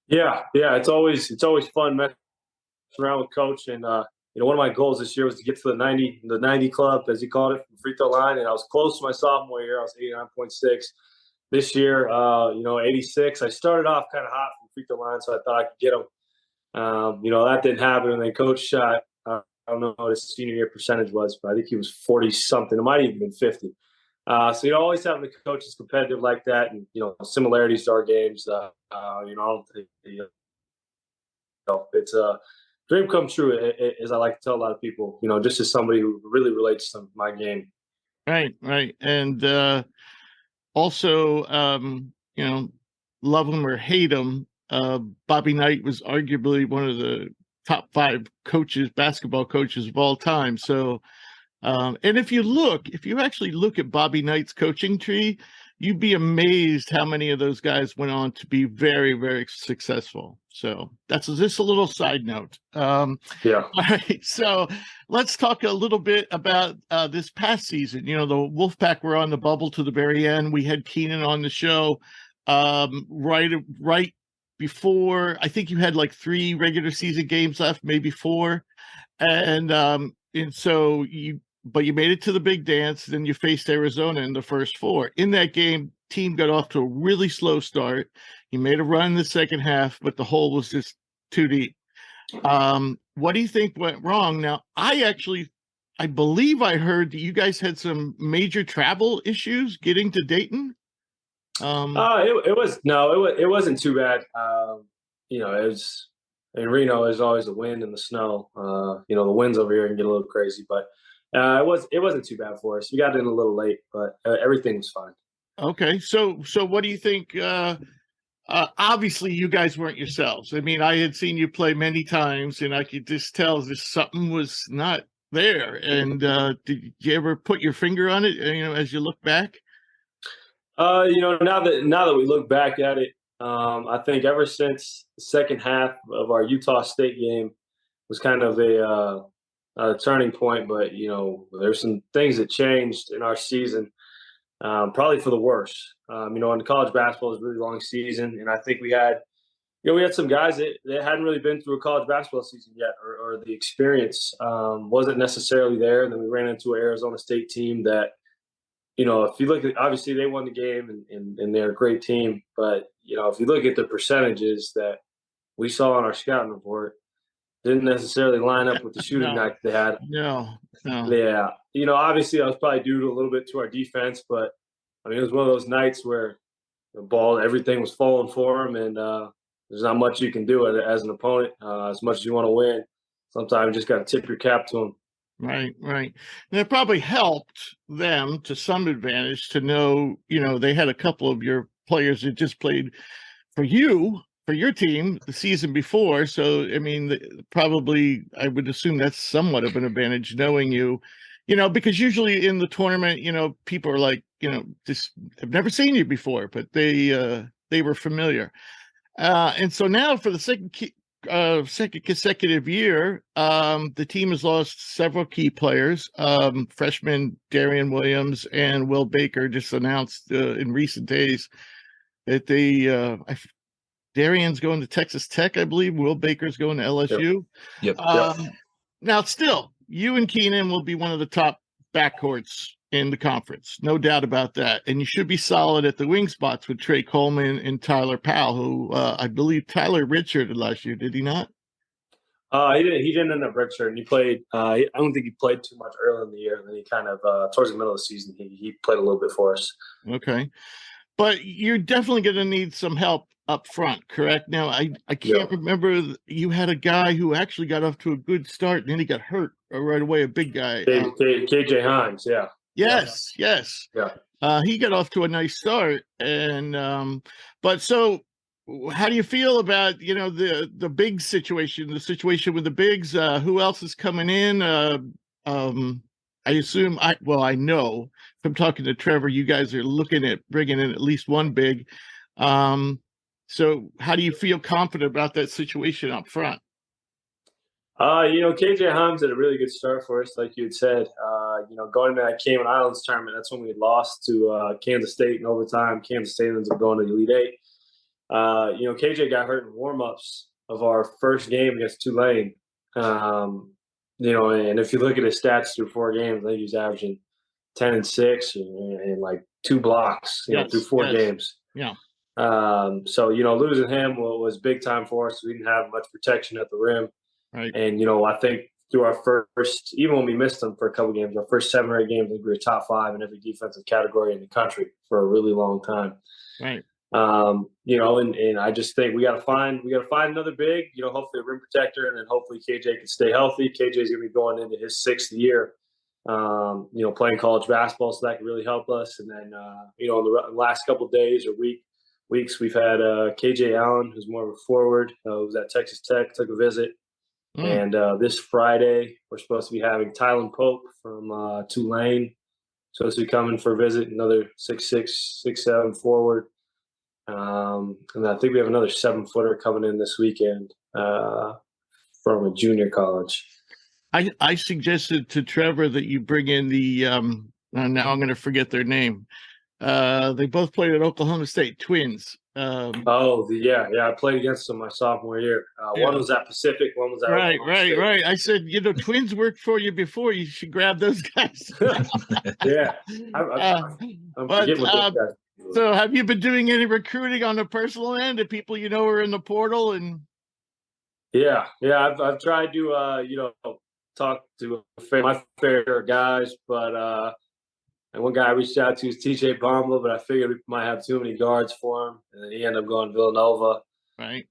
Speaker 5: Yeah. It's always fun messing around with Coach, and one of my goals this year was to get to the 90 club, as he called it, from free throw line, and I was close to my sophomore year. I was 89.6. This year, 86. I started off kind of hot from free throw line, so I thought I could get him. That didn't happen, and then Coach shot. I don't know what his senior year percentage was, but I think he was 40 something. It might have even been 50. So always having the coaches competitive like that, and similarities to our games. It's a dream come true, as I like to tell a lot of people. Just as somebody who really relates to my game.
Speaker 1: Right, and also, love him or hate him, Bobby Knight was arguably one of the top 5 basketball coaches of all time. So, and if you actually look at Bobby Knight's coaching tree, you'd be amazed how many of those guys went on to be very, very successful. So that's just a little side note.
Speaker 5: Yeah.
Speaker 1: All right. So let's talk a little bit about this past season. The Wolfpack were on the bubble to the very end. We had Keenan on the show right before. I think you had like 3 regular season games left, maybe 4. And so you made it to the big dance. Then you faced Arizona in the first 4. In that game, team got off to a really slow start. You made a run in the second half, but the hole was just too deep. What do you think went wrong? Now, I believe I heard that you guys had some major travel issues getting to Dayton.
Speaker 5: It wasn't too bad. It was in Reno. There's always the wind and the snow. The winds over here can get a little crazy, but it wasn't too bad for us. We got in a little late, but everything was fine.
Speaker 1: Okay, so what do you think? Obviously, you guys weren't yourselves. I mean, I had seen you play many times, and I could just tell that something was not there. And did you ever put your finger on it? As you look back.
Speaker 5: Now that we look back at it, I think ever since the second half of our Utah State game was kind of a turning point. But there's some things that changed in our season. Probably for the worse. In college basketball is a really long season, and I think we had some guys that hadn't really been through a college basketball season yet, or the experience wasn't necessarily there. And then we ran into an Arizona State team that, if you look at, obviously they won the game and they're a great team, but if you look at the percentages that we saw on our scouting report, didn't necessarily line up with the shooting night they had.
Speaker 1: No.
Speaker 5: Yeah. Obviously that was probably due to a little bit to our defense, but it was one of those nights where everything was falling for them, and there's not much you can do as an opponent. As much as you want to win, sometimes you just got to tip your cap to them.
Speaker 1: Right. And it probably helped them to some advantage to know, they had a couple of your players that just played for your team the season before. So, probably I would assume that's somewhat of an advantage knowing you, because usually in the tournament, people are like, just have never seen you before, but they were familiar. And so now for the second consecutive year, the team has lost several key players. Freshman Darian Williams and Will Baker just announced in recent days that Darian's going to Texas Tech, I believe. Will Baker's going to LSU.
Speaker 4: Yep.
Speaker 1: Now, still, you and Keenan will be one of the top backcourts in the conference. No doubt about that. And you should be solid at the wing spots with Trey Coleman and Tyler Powell, who I believe Tyler redshirted last year. Did he not?
Speaker 5: He didn't end up redshirting. He played. I don't think he played too much early in the year. And then he kind of, towards the middle of the season, he played a little bit for us.
Speaker 1: Okay. But you're definitely going to need some help up front, correct? Now, I can't remember. You had a guy who actually got off to a good start, and then he got hurt right away, a big guy.
Speaker 5: KJ Himes, yeah.
Speaker 1: Yes.
Speaker 5: Yeah.
Speaker 1: He got off to a nice start. And but so how do you feel about, the big situation, the situation with the bigs? Who else is coming in? I assume I know from talking to Trevor, you guys are looking at bringing in at least one big. So how do you feel confident about that situation up front?
Speaker 5: KJ Himes had a really good start for us, like you had said. Going to that Cayman Islands tournament, that's when we had lost to Kansas State in overtime. Kansas State ends up going to the Elite Eight. KJ got hurt in warm-ups of our first game against Tulane. And if you look at his stats through 4 games, I think he's averaging 10 and 6 and like 2 blocks, through 4 games.
Speaker 1: Yeah.
Speaker 5: So losing him was big time for us. We didn't have much protection at the rim.
Speaker 1: Right.
Speaker 5: And, I think through our first, even when we missed them for a couple games, our first 7 or 8 games, we were top 5 in every defensive category in the country for a really long time.
Speaker 1: Right.
Speaker 5: And I just think we got to find another big, hopefully a rim protector, and then hopefully KJ can stay healthy. KJ is going to be going into his 6th year, playing college basketball, so that can really help us. And then, in the last couple of days or weeks, we've had KJ Allen, who's more of a forward, who's at Texas Tech, took a visit. And this Friday, we're supposed to be having Tylen Pope from Tulane, supposed to be coming for a visit, another 6'6", 6'7" forward. And I think we have another 7-footer coming in this weekend from a junior college.
Speaker 1: I suggested to Trevor that you bring in the now I'm going to forget their name. They both played at Oklahoma State, twins.
Speaker 5: I played against them my sophomore year. One was at Pacific, one was at
Speaker 1: right. I said, twins worked for you before. You should grab those guys.
Speaker 5: Yeah, I'm forgetting what those guys.
Speaker 1: So have you been doing any recruiting on the personal end of people are in the portal? And
Speaker 5: I've tried to talk to my fair share of guys, but and one guy I reached out to is TJ Bomba, but I figured we might have too many guards for him, and then he ended up going to Villanova.
Speaker 1: Right.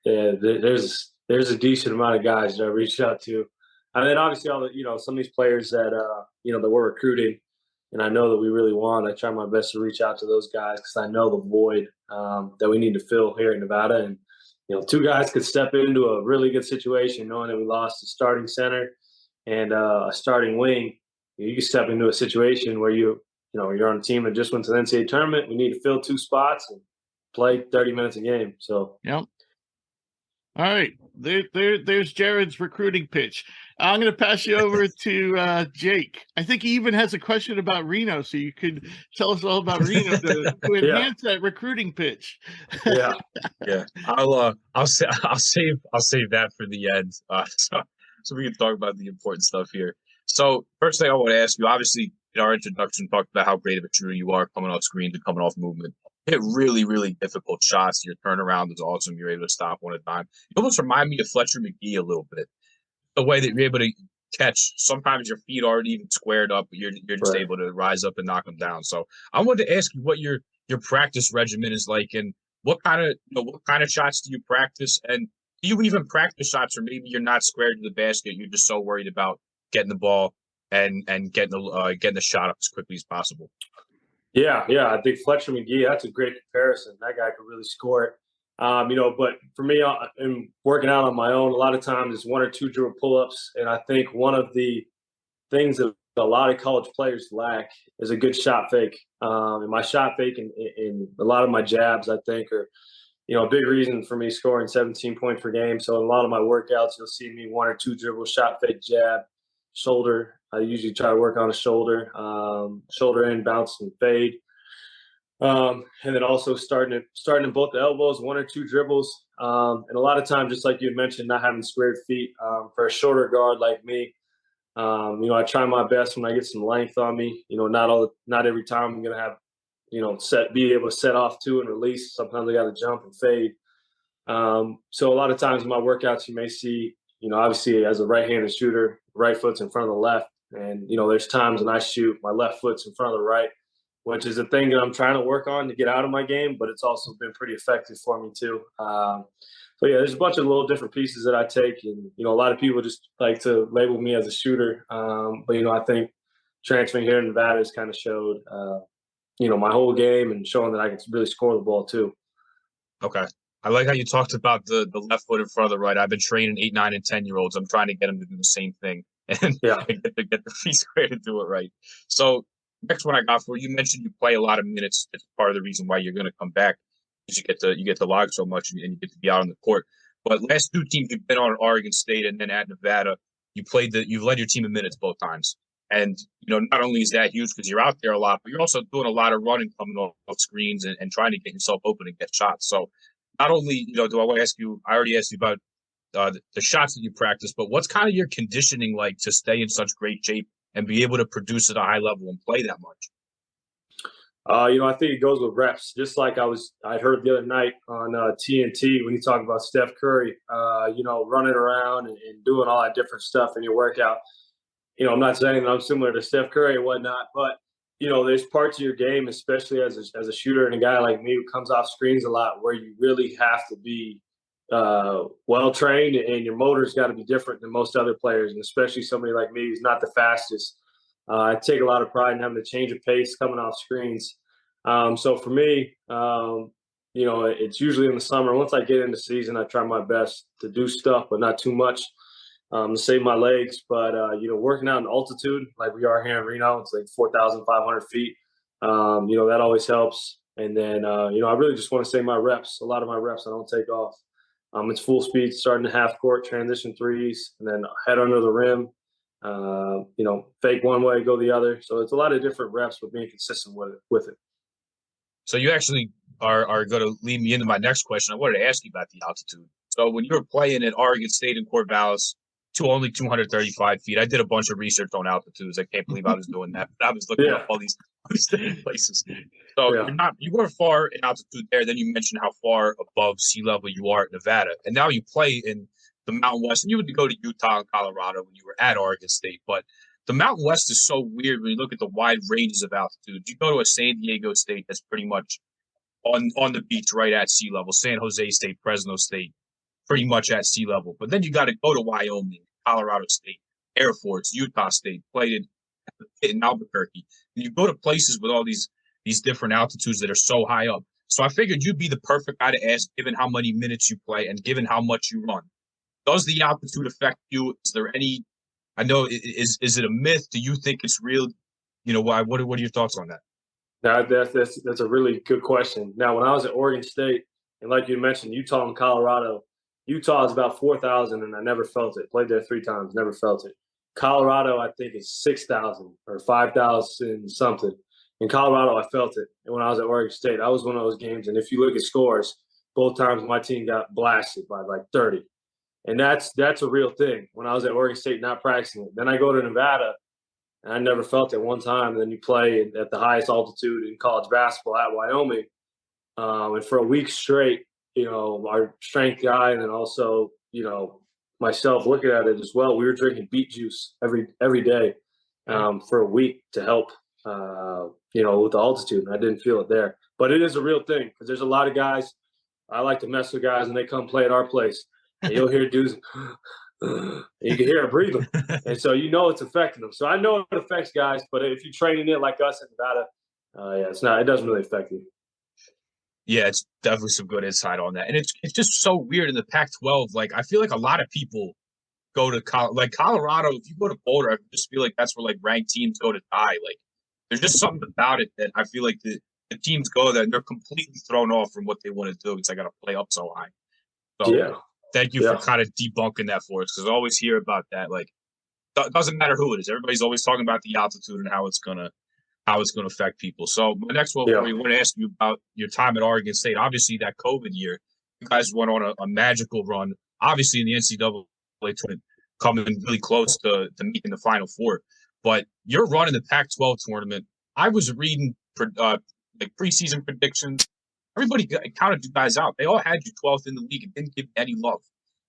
Speaker 5: There's a decent amount of guys that I reached out to, and then obviously all the some of these players that that we're recruiting, and I know that we really want. I try my best to reach out to those guys because I know the void that we need to fill here in Nevada, and 2 guys could step into a really good situation, knowing that we lost a starting center and a starting wing. You can step into a situation where you're on a team that just went to the NCAA tournament. We need to fill 2 spots and play 30 minutes a game. So,
Speaker 1: yep. All right, there's Jarod's recruiting pitch. I'm going to pass you over to Jake. I think he even has a question about Reno, so you could tell us all about Reno to enhance that recruiting pitch.
Speaker 5: Yeah.
Speaker 4: I'll save that for the end, so we can talk about the important stuff here. So first thing I want to ask you, obviously in our introduction talked about how great of a shooter you are coming off screens and coming off movement. You hit really, really difficult shots. Your turnaround is awesome. You're able to stop one at a time. You almost remind me of Fletcher McGee a little bit. The way that you're able to catch, sometimes your feet aren't even squared up, but you're just able to rise up and knock them down. So I wanted to ask you what your practice regimen is like, and what kind of shots do you practice, and do you even practice shots, or maybe you're not squared to the basket, you're just so worried about getting the ball and getting the shot up as quickly as possible?
Speaker 5: Yeah. I think Fletcher McGee, that's a great comparison. That guy could really score it. But for me, I'm working out on my own. A lot of times it's 1 or 2 dribble pull-ups, and I think one of the things that a lot of college players lack is a good shot fake. And my shot fake and a lot of my jabs, I think, are a big reason for me scoring 17 points per game. So in a lot of my workouts, you'll see me 1 or 2 dribble, shot fake, jab, shoulder. I usually try to work on a shoulder in, bounce and fade. And then also starting in both the elbows, 1 or 2 dribbles. And a lot of times, just like you had mentioned, not having squared feet for a shorter guard like me. I try my best when I get some length on me. Not every time I'm going to have, be able to set off 2 and release. Sometimes I got to jump and fade. So a lot of times in my workouts, you may see, obviously as a right-handed shooter, right foot's in front of the left. And, there's times when I shoot, my left foot's in front of the right, which is a thing that I'm trying to work on to get out of my game, but it's also been pretty effective for me too. There's a bunch of little different pieces that I take, and a lot of people just like to label me as a shooter. But I think transferring here in Nevada has kind of showed, my whole game and showing that I can really score the ball too.
Speaker 4: Okay. I like how you talked about the left foot in front of the right. I've been training 8, 9, and 10-year-olds. I'm trying to get them to do the same thing and
Speaker 5: Yeah.
Speaker 4: get the free square to do it right. So next one I got for you, you mentioned you play a lot of minutes. It's part of the reason why you're going to come back because you get to log so much and you get to be out on the court. But last 2 teams you've been on, Oregon State and then at Nevada, you've led your team in minutes both times. And, not only is that huge because you're out there a lot, but you're also doing a lot of running, coming off screens and trying to get yourself open and get shots. So not only, do I want to ask you, I already asked you about the shots that you practice, but what's kind of your conditioning like to stay in such great shape and be able to produce at a high level and play that much?
Speaker 5: I think it goes with reps. Just like I heard the other night on TNT when you talk about Steph Curry, running around and doing all that different stuff in your workout. I'm not saying that I'm similar to Steph Curry and whatnot, but there's parts of your game, especially as a shooter and a guy like me who comes off screens a lot, where you really have to be well trained and your motor's got to be different than most other players, and especially somebody like me who's not the fastest. I take a lot of pride in having to change of pace coming off screens. So for me, it's usually in the summer. Once I get into season, I try my best to do stuff, but not too much. To save my legs, but working out in altitude like we are here in Reno, it's like 4,500 feet. That always helps. And then I really just want to save my reps. A lot of my reps I don't take off. It's full speed, starting the half court, transition threes, and then head under the rim. Fake one way, go the other. So it's a lot of different reps, but being consistent with it.
Speaker 4: So you actually are going to lead me into my next question. I wanted to ask you about the altitude. So when you were playing at Oregon State in Corvallis, only 235 feet. I did a bunch of research on altitudes. I can't believe I was doing that. But I was looking up all these different places. So you weren't far in altitude there. Then you mentioned how far above sea level you are at Nevada. And now you play in the Mountain West. And you would go to Utah and Colorado when you were at Oregon State. But the Mountain West is so weird when you look at the wide ranges of altitude. You go to a San Diego State that's pretty much on the beach right at sea level. San Jose State, Fresno State, pretty much at sea level. But then you got to go to Wyoming, Colorado State, Air Force, Utah State, played in Albuquerque. And you go to places with all these different altitudes that are so high up. So I figured you'd be the perfect guy to ask, given how many minutes you play and given how much you run. Does the altitude affect you? Is there any? I know is it a myth? Do you think it's real? Why? What are your thoughts on that?
Speaker 5: That's a really good question. Now, when I was at Oregon State, and like you mentioned, Utah and Colorado. Utah is about 4,000, and I never felt it. Played there 3 times, never felt it. Colorado, I think, is 6,000 or 5,000 something. In Colorado, I felt it. And when I was at Oregon State, I was one of those games. And if you look at scores, both times my team got blasted by like 30. And that's a real thing. When I was at Oregon State, not practicing it. Then I go to Nevada, and I never felt it one time. And then you play at the highest altitude in college basketball at Wyoming. And for a week straight, our strength guy, and then also, myself looking at it as well. We were drinking beet juice every day for a week to help, with the altitude. And I didn't feel it there. But it is a real thing because there's a lot of guys. I like to mess with guys, and they come play at our place. And you'll hear dudes, and you can hear them breathing. And so it's affecting them. So I know it affects guys, but if you're training it like us in Nevada, it doesn't really affect you.
Speaker 4: Yeah, it's definitely some good insight on that. And it's just so weird in the Pac-12. Like, I feel like a lot of people go to Colorado. If you go to Boulder, I just feel like that's where, like, ranked teams go to die. Like, there's just something about it that I feel like the teams go there and they're completely thrown off from what they want to do because I got to play up so high. So, thank you for kind of debunking that for us because I always hear about that. Like, it doesn't matter who it is. Everybody's always talking about the altitude and how it's going to affect people. So my next one, we want to ask you about your time at Oregon State. Obviously, that COVID year, you guys went on a magical run. Obviously, in the NCAA tournament, coming really close to making the Final Four. But your run in the Pac-12 tournament, I was reading like preseason predictions. Everybody counted you guys out. They all had you 12th in the league and didn't give any love.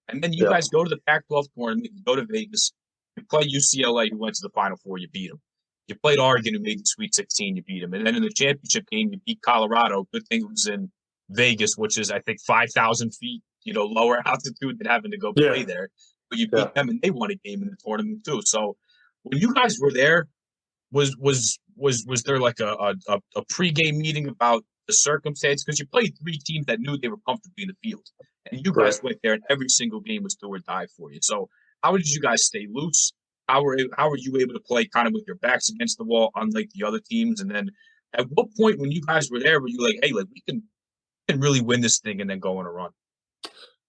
Speaker 4: And then you guys go to the Pac-12 tournament, you go to Vegas, you play UCLA, who went to the Final Four, you beat them. You played Oregon, who made the Sweet 16, you beat them. And then in the championship game, you beat Colorado. Good thing it was in Vegas, which is, I think, 5,000 feet, lower altitude than having to go play there. But you beat them, and they won a game in the tournament too. So when you guys were there, was there like a pregame meeting about the circumstance, because you played three teams that knew they were comfortably in the field, and you
Speaker 5: Correct.
Speaker 4: guys went there, and every single game was do or die for you. So how did you guys stay loose? How were you able to play kind of with your backs against the wall, unlike the other teams? And then at what point when you guys were there, were you like, hey, like we can really win this thing and then go on a run?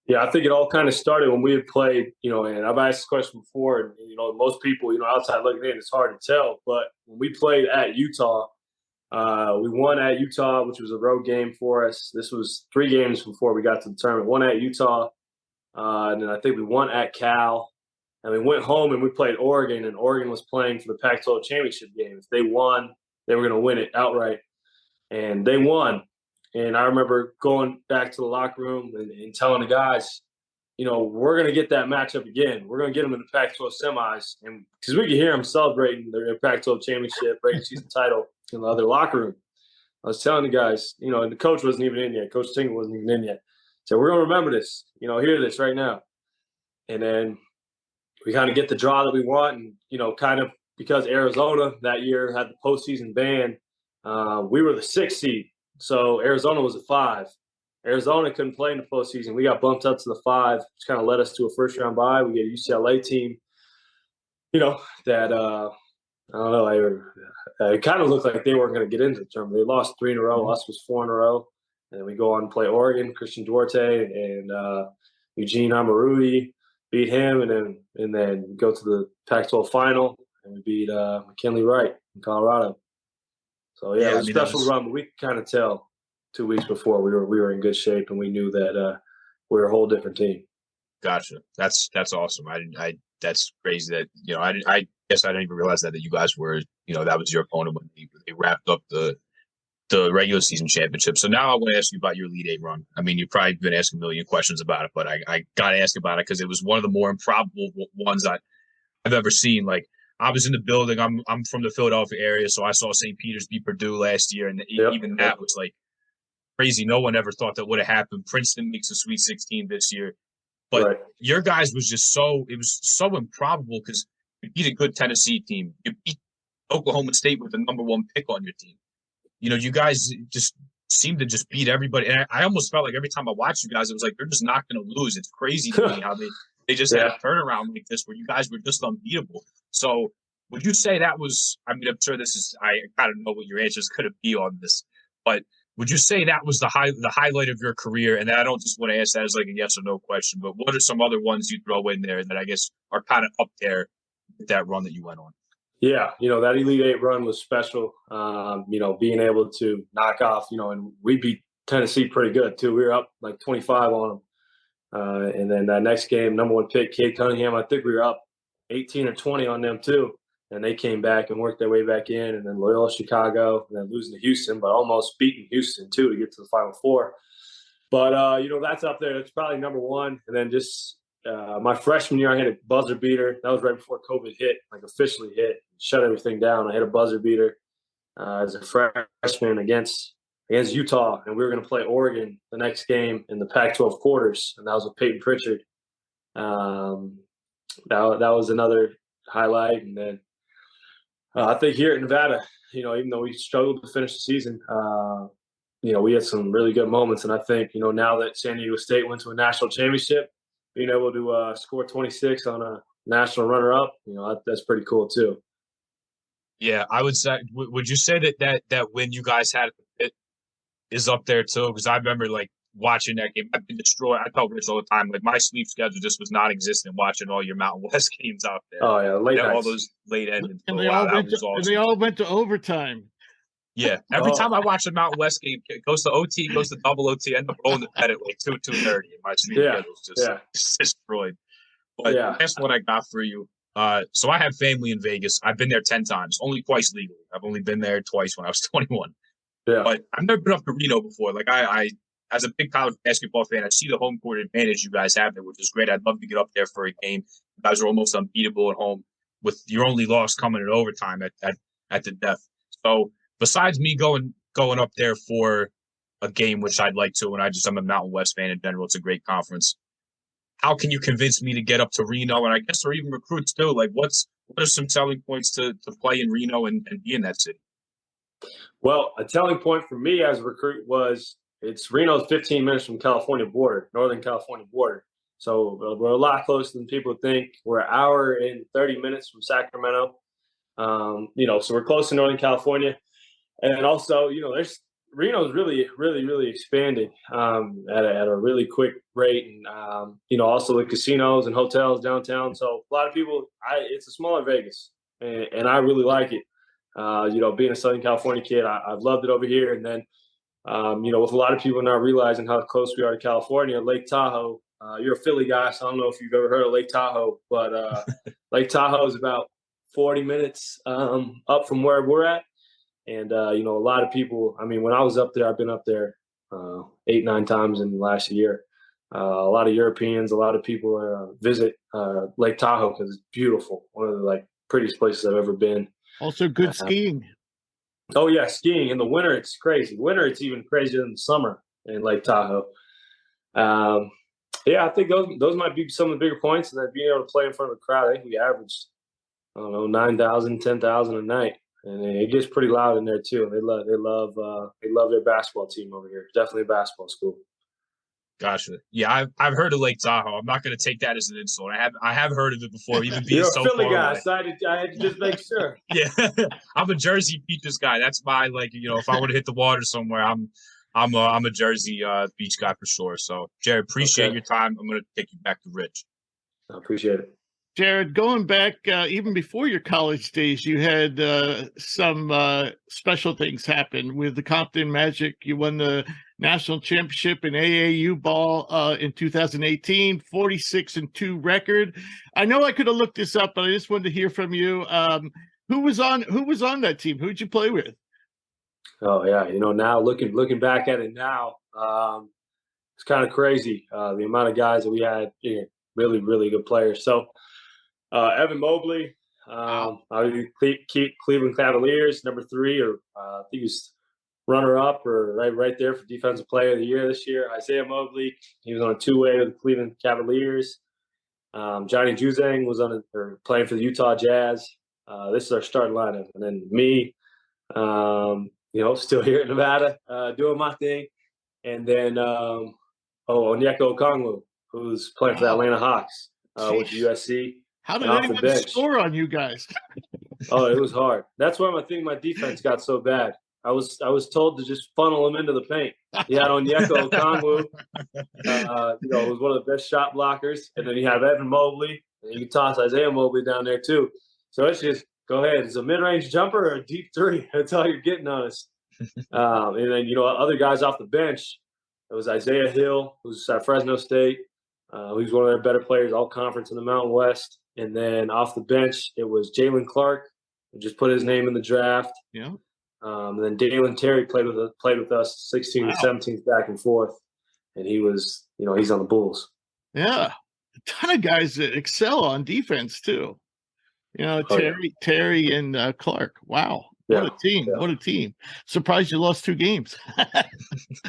Speaker 5: Yeah, I think it all kind of started when we had played, and I've asked this question before, and, most people, outside looking in, it's hard to tell. But when we played at Utah, we won at Utah, which was a road game for us. This was 3 games before we got to the tournament. One at Utah, and then I think we won at Cal. And we went home and we played Oregon, and Oregon was playing for the Pac-12 championship game. If they won, they were going to win it outright. And they won. And I remember going back to the locker room and telling the guys, we're going to get that matchup again. We're going to get them in the Pac-12 semis. And because we could hear them celebrating their Pac-12 championship, regular season title in the other locker room. I was telling the guys, and the coach wasn't even in yet. Coach Tingle wasn't even in yet. So we're going to remember this, hear this right now. And then we kind of get the draw that we want. And, kind of because Arizona that year had the postseason ban, we were the 6th seed. So Arizona was a 5. Arizona couldn't play in the postseason. We got bumped up to the 5, which kind of led us to a first-round bye. We get a UCLA team, that I don't know. It kind of looked like they weren't going to get into the tournament. They lost 3 in a row. Us was 4 in a row. And then we go on and play Oregon, Christian Duarte and Eugene Amarui, beat him, and then go to the Pac-12 final, and we beat McKinley Wright in Colorado. So it was a special run, but we could kind of tell 2 weeks before we were in good shape, and we knew that we were a whole different team.
Speaker 4: Gotcha. That's awesome. I that's crazy that I guess I didn't even realize that you guys were that was your opponent when they wrapped up the regular season championship. So now I want to ask you about your Elite Eight run. I mean, you've probably been asking a million questions about it, but I got to ask about it because it was one of the more improbable ones I've ever seen. Like, I was in the building. I'm from the Philadelphia area, so I saw St. Peter's beat Purdue last year, and even that was like crazy. No one ever thought that would have happened. Princeton makes a Sweet 16 this year, but your guys was just it was so improbable because you beat a good Tennessee team. You beat Oklahoma State with the #1 pick on your team. You guys just seem to just beat everybody. And I almost felt like every time I watched you guys, it was like they're just not going to lose. It's crazy to me how they just had a turnaround like this where you guys were just unbeatable. So would you say that was – I mean, I'm sure I kind of know what your answers could be on this, but would you say that was the highlight of your career? And I don't just want to ask that as like a yes or no question, but what are some other ones you throw in there that I guess are kind of up there with that run that you went on?
Speaker 5: Yeah, that Elite Eight run was special. Being able to knock off, and we beat Tennessee pretty good too. We were up like 25 on them. And then that next game, #1 pick, Cade Cunningham, I think we were up 18 or 20 on them too. And they came back and worked their way back in. And then Loyola Chicago, and then losing to Houston, but almost beating Houston too to get to the Final Four. But, that's up there. That's probably #1. And then just my freshman year, I hit a buzzer beater. That was right before COVID hit, like officially hit, shut everything down. I hit a buzzer beater as a freshman against Utah, and we were going to play Oregon the next game in the Pac-12 quarters, and that was with Peyton Pritchard. That was another highlight. And then I think here at Nevada, even though we struggled to finish the season, we had some really good moments. And I think, now that San Diego State went to a national championship, being able to score 26 on a national runner-up, that's pretty cool too.
Speaker 4: Yeah, I would say. Would you say that win you guys had at the Pit is up there too? Because I remember like watching that game. I've been destroyed. I tell Rich all the time, like my sleep schedule just was non-existent watching all your Mountain West games out there.
Speaker 5: Oh yeah, late nights.
Speaker 4: All those late endings.
Speaker 1: And
Speaker 4: awesome.
Speaker 1: they all went to overtime.
Speaker 4: Yeah, every time I watch a Mountain West game, it goes to OT, goes to double OT, end up going to bed at like 2:30, and my sleep schedule is just destroyed. But that's what I got for you. So I have family in Vegas. I've been there 10 times, only twice legally. I've only been there twice when I was 21. Yeah. But I've never been up to Reno before. Like I as a big college basketball fan, I see the home court advantage you guys have there, which is great. I'd love to get up there for a game. You guys are almost unbeatable at home with your only loss coming in overtime at the death. So besides me going up there for a game, which I'd like to, and I'm a Mountain West fan in general, it's a great conference. How can you convince me to get up to Reno, and I guess or even recruits too? Like, what are some selling points to play in Reno and be in that city?
Speaker 5: Well, a telling point for me as a recruit was Reno's 15 minutes from California border, Northern California border. So we're a lot closer than people think. We're an hour and 30 minutes from Sacramento. So we're close to Northern California. And also, Reno's really, really, really expanding at a really quick rate. And, also the casinos and hotels downtown. So a lot of people, it's a smaller Vegas, and I really like it. Being a Southern California kid, I've loved it over here. And then, with a lot of people not realizing how close we are to California, Lake Tahoe, you're a Philly guy, so I don't know if you've ever heard of Lake Tahoe, but Lake Tahoe is about 40 minutes up from where we're at. And, a lot of people, when I was up there, I've been up there 8-9 times in the last year. A lot of Europeans, a lot of people visit Lake Tahoe because it's beautiful. One of the prettiest places I've ever been.
Speaker 1: Also good skiing.
Speaker 5: Oh, yeah, skiing. In the winter, it's crazy. Winter, it's even crazier than the summer in Lake Tahoe. I think those might be some of the bigger points. And then being able to play in front of a crowd, I think we averaged, 9,000, 10,000 a night. And it gets pretty loud in there too. They love their basketball team over here. Definitely a basketball school.
Speaker 4: Gotcha. Yeah, I've heard of Lake Tahoe. I'm not going to take that as an insult. I have heard of it before, even being
Speaker 5: You're
Speaker 4: so
Speaker 5: a Philly
Speaker 4: far
Speaker 5: guy,
Speaker 4: away.
Speaker 5: so I had to just make sure.
Speaker 4: Yeah, I'm a Jersey Beaches guy. That's my if I want to hit the water somewhere, I'm a Jersey beach guy for sure. So, Jarod, appreciate your time. I'm going to take you back to Rich.
Speaker 5: I appreciate it.
Speaker 1: Jarod, going back even before your college days, you had some special things happen with the Compton Magic. You won the national championship in AAU ball in 2018, 46-2 record. I know I could have looked this up, but I just wanted to hear from you. Who was on that team? Who'd you play with?
Speaker 5: Oh yeah, now looking back at it now, it's kind of crazy the amount of guys that we had. Really, really good players. So. Evan Mobley, Cleveland Cavaliers, number 3, or I think he was runner-up or right there for Defensive Player of the Year this year. Isaiah Mobley, he was on a 2-way with the Cleveland Cavaliers. Johnny Juzang was playing for the Utah Jazz. This is our starting lineup. And then me, still here in Nevada, doing my thing. And then Onyeka Okongwu, who's playing for the Atlanta Hawks with USC.
Speaker 1: How did anyone score on you guys?
Speaker 5: Oh, it was hard. That's why I think my defense got so bad. I was told to just funnel him into the paint. He had Onyeka Okongwu, was one of the best shot blockers, and then you have Evan Mobley, and you can toss Isaiah Mobley down there too. So it's just go ahead. It's a mid-range jumper or a deep 3. That's all you're getting on us. And then other guys off the bench. It was Isaiah Hill, who's at Fresno State. He's one of their better players, all conference in the Mountain West. And then off the bench, it was Jalen Clark, who just put his name in the draft.
Speaker 1: Yeah.
Speaker 5: And then Dalen Terry played with us 16 to 17 back and forth. And he was, he's on the Bulls.
Speaker 1: Yeah. A ton of guys that excel on defense too. Terry and Clark. Wow. What a team. Yeah. What a team. Surprised you lost 2 games.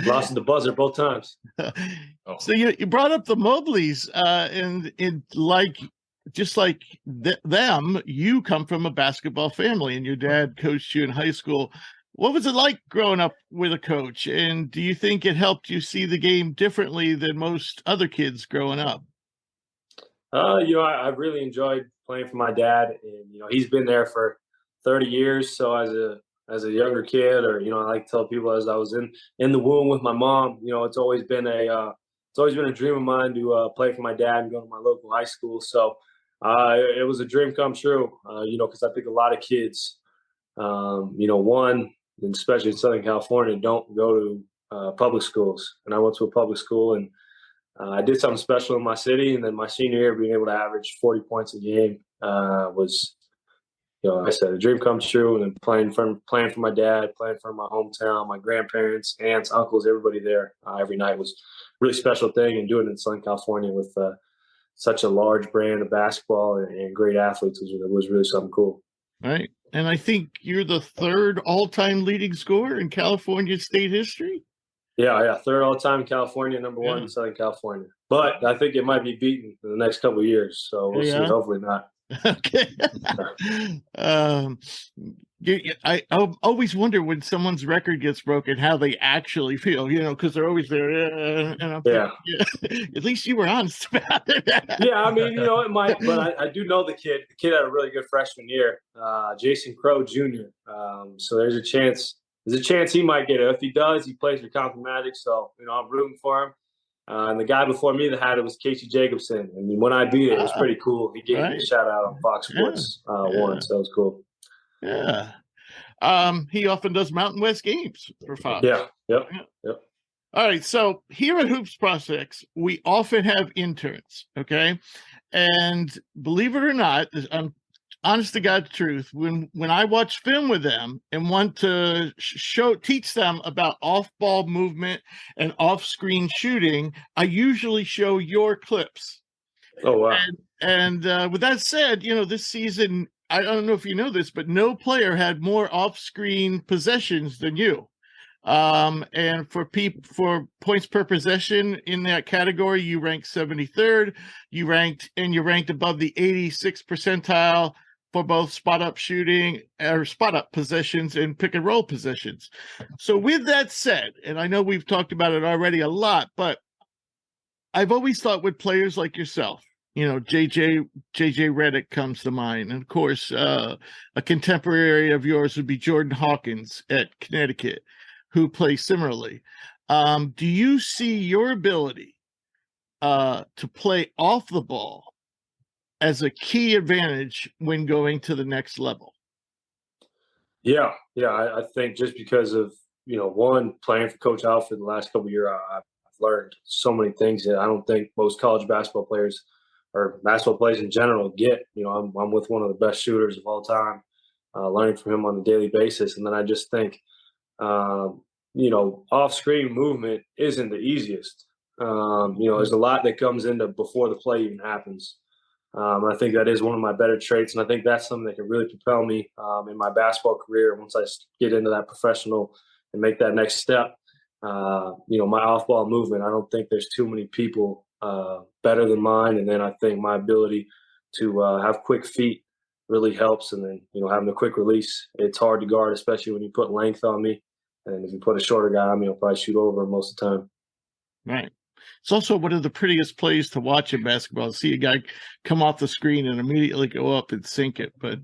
Speaker 5: Lost at the buzzer both times.
Speaker 1: So you brought up the Mobleys, and just like them, you come from a basketball family, and your dad coached you in high school. What was it like growing up with a coach? And do you think it helped you see the game differently than most other kids growing up?
Speaker 5: I really enjoyed playing for my dad, and he's been there for 30 years. So as a younger kid, or I like to tell people, as I was in the womb with my mom, it's always been a dream of mine to play for my dad and go to my local high school. So it was a dream come true, because I think a lot of kids, and especially in Southern California, don't go to public schools. And I went to a public school, and I did something special in my city. And then my senior year, being able to average 40 points a game was, I said, a dream come true. And then playing for my dad, playing for my hometown, my grandparents, aunts, uncles, everybody there every night was a really special thing. And doing it in Southern California with such a large brand of basketball and great athletes was really something cool.
Speaker 1: Right. And I think you're the 3rd all-time leading scorer in California state history.
Speaker 5: Yeah. 3rd all-time in California, number 1 in Southern California. But I think it might be beaten in the next couple of years. So we'll see. Hopefully not.
Speaker 1: Okay. I always wonder when someone's record gets broken how they actually feel, because they're always there. And I'm thinking, at least you were honest about it.
Speaker 5: Yeah, I mean, it might, but I do know the kid. The kid had a really good freshman year, Jason Crow Jr. So there's a chance he might get it. If he does, he plays for Compton Magic. So I'm rooting for him. And the guy before me that had it was Casey Jacobson. And when I beat it, it was pretty cool. He gave me a shout out on Fox Sports One, so it was cool.
Speaker 1: Yeah. He often does Mountain West games for Fox.
Speaker 5: Yeah. Yep.
Speaker 1: All right. So here at Hoops Prospects, we often have interns. Okay. And believe it or not, honest to God's truth, when I watch film with them and want to teach them about off-ball movement and off-screen shooting, I usually show your clips.
Speaker 5: Oh, wow.
Speaker 1: And with that said, this season, I don't know if you know this, but no player had more off-screen possessions than you. And for points per possession in that category, you ranked 73rd. You ranked above the 86th percentile for both spot-up shooting or spot-up possessions and pick-and-roll possessions. So with that said, and I know we've talked about it already a lot, but I've always thought with players like yourself, JJ Redick comes to mind. And, of course, a contemporary of yours would be Jordan Hawkins at Connecticut, who plays similarly. Do you see your ability to play off the ball as a key advantage when going to the next level?
Speaker 5: Yeah. I think just because of, one, playing for Coach Alford the last couple of years, I've learned so many things that I don't think most college basketball players or basketball players in general get. I'm with one of the best shooters of all time, learning from him on a daily basis. And then I just think, off-screen movement isn't the easiest. There's a lot that comes into before the play even happens. I think that is one of my better traits, and I think that's something that can really propel me in my basketball career once I get into that professional and make that next step. My off-ball movement, I don't think there's too many people better than mine, and then I think my ability to have quick feet really helps, and then, having a quick release, it's hard to guard, especially when you put length on me, and if you put a shorter guy on me, I'll probably shoot over most of the time. Right.
Speaker 1: It's also one of the prettiest plays to watch in basketball. See a guy come off the screen and immediately go up and sink it. But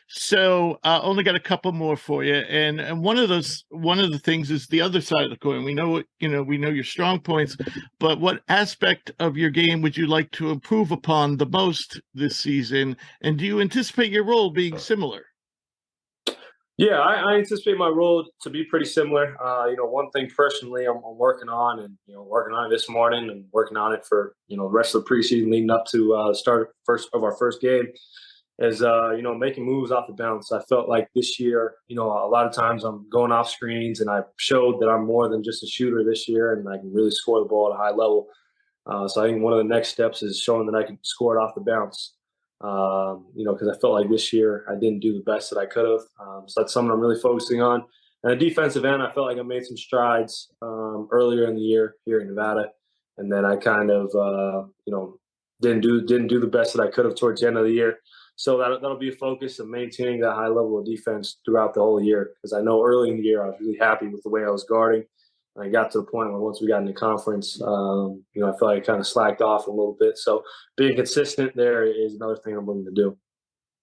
Speaker 1: so only got a couple more for you. And one of the things is the other side of the coin. We know your strong points, but what aspect of your game would you like to improve upon the most this season? And do you anticipate your role being similar?
Speaker 5: Yeah, I anticipate my role to be pretty similar. One thing personally I'm working on, and working on it this morning, and working on it for the rest of the preseason leading up to the start of our first game, is making moves off the bounce. I felt like this year, a lot of times I'm going off screens, and I showed that I'm more than just a shooter this year, and I can really score the ball at a high level. So I think one of the next steps is showing that I can score it off the bounce. Because I felt like this year I didn't do the best that I could have. So that's something I'm really focusing on. And the defensive end, I felt like I made some strides earlier in the year here in Nevada, and then I kind of didn't do the best that I could have towards the end of the year. So that'll be a focus of maintaining that high level of defense throughout the whole year, because I know early in the year I was really happy with the way I was guarding. And I got to the point where once we got into conference, I felt like I kind of slacked off a little bit. So being consistent there is another thing I'm willing to do.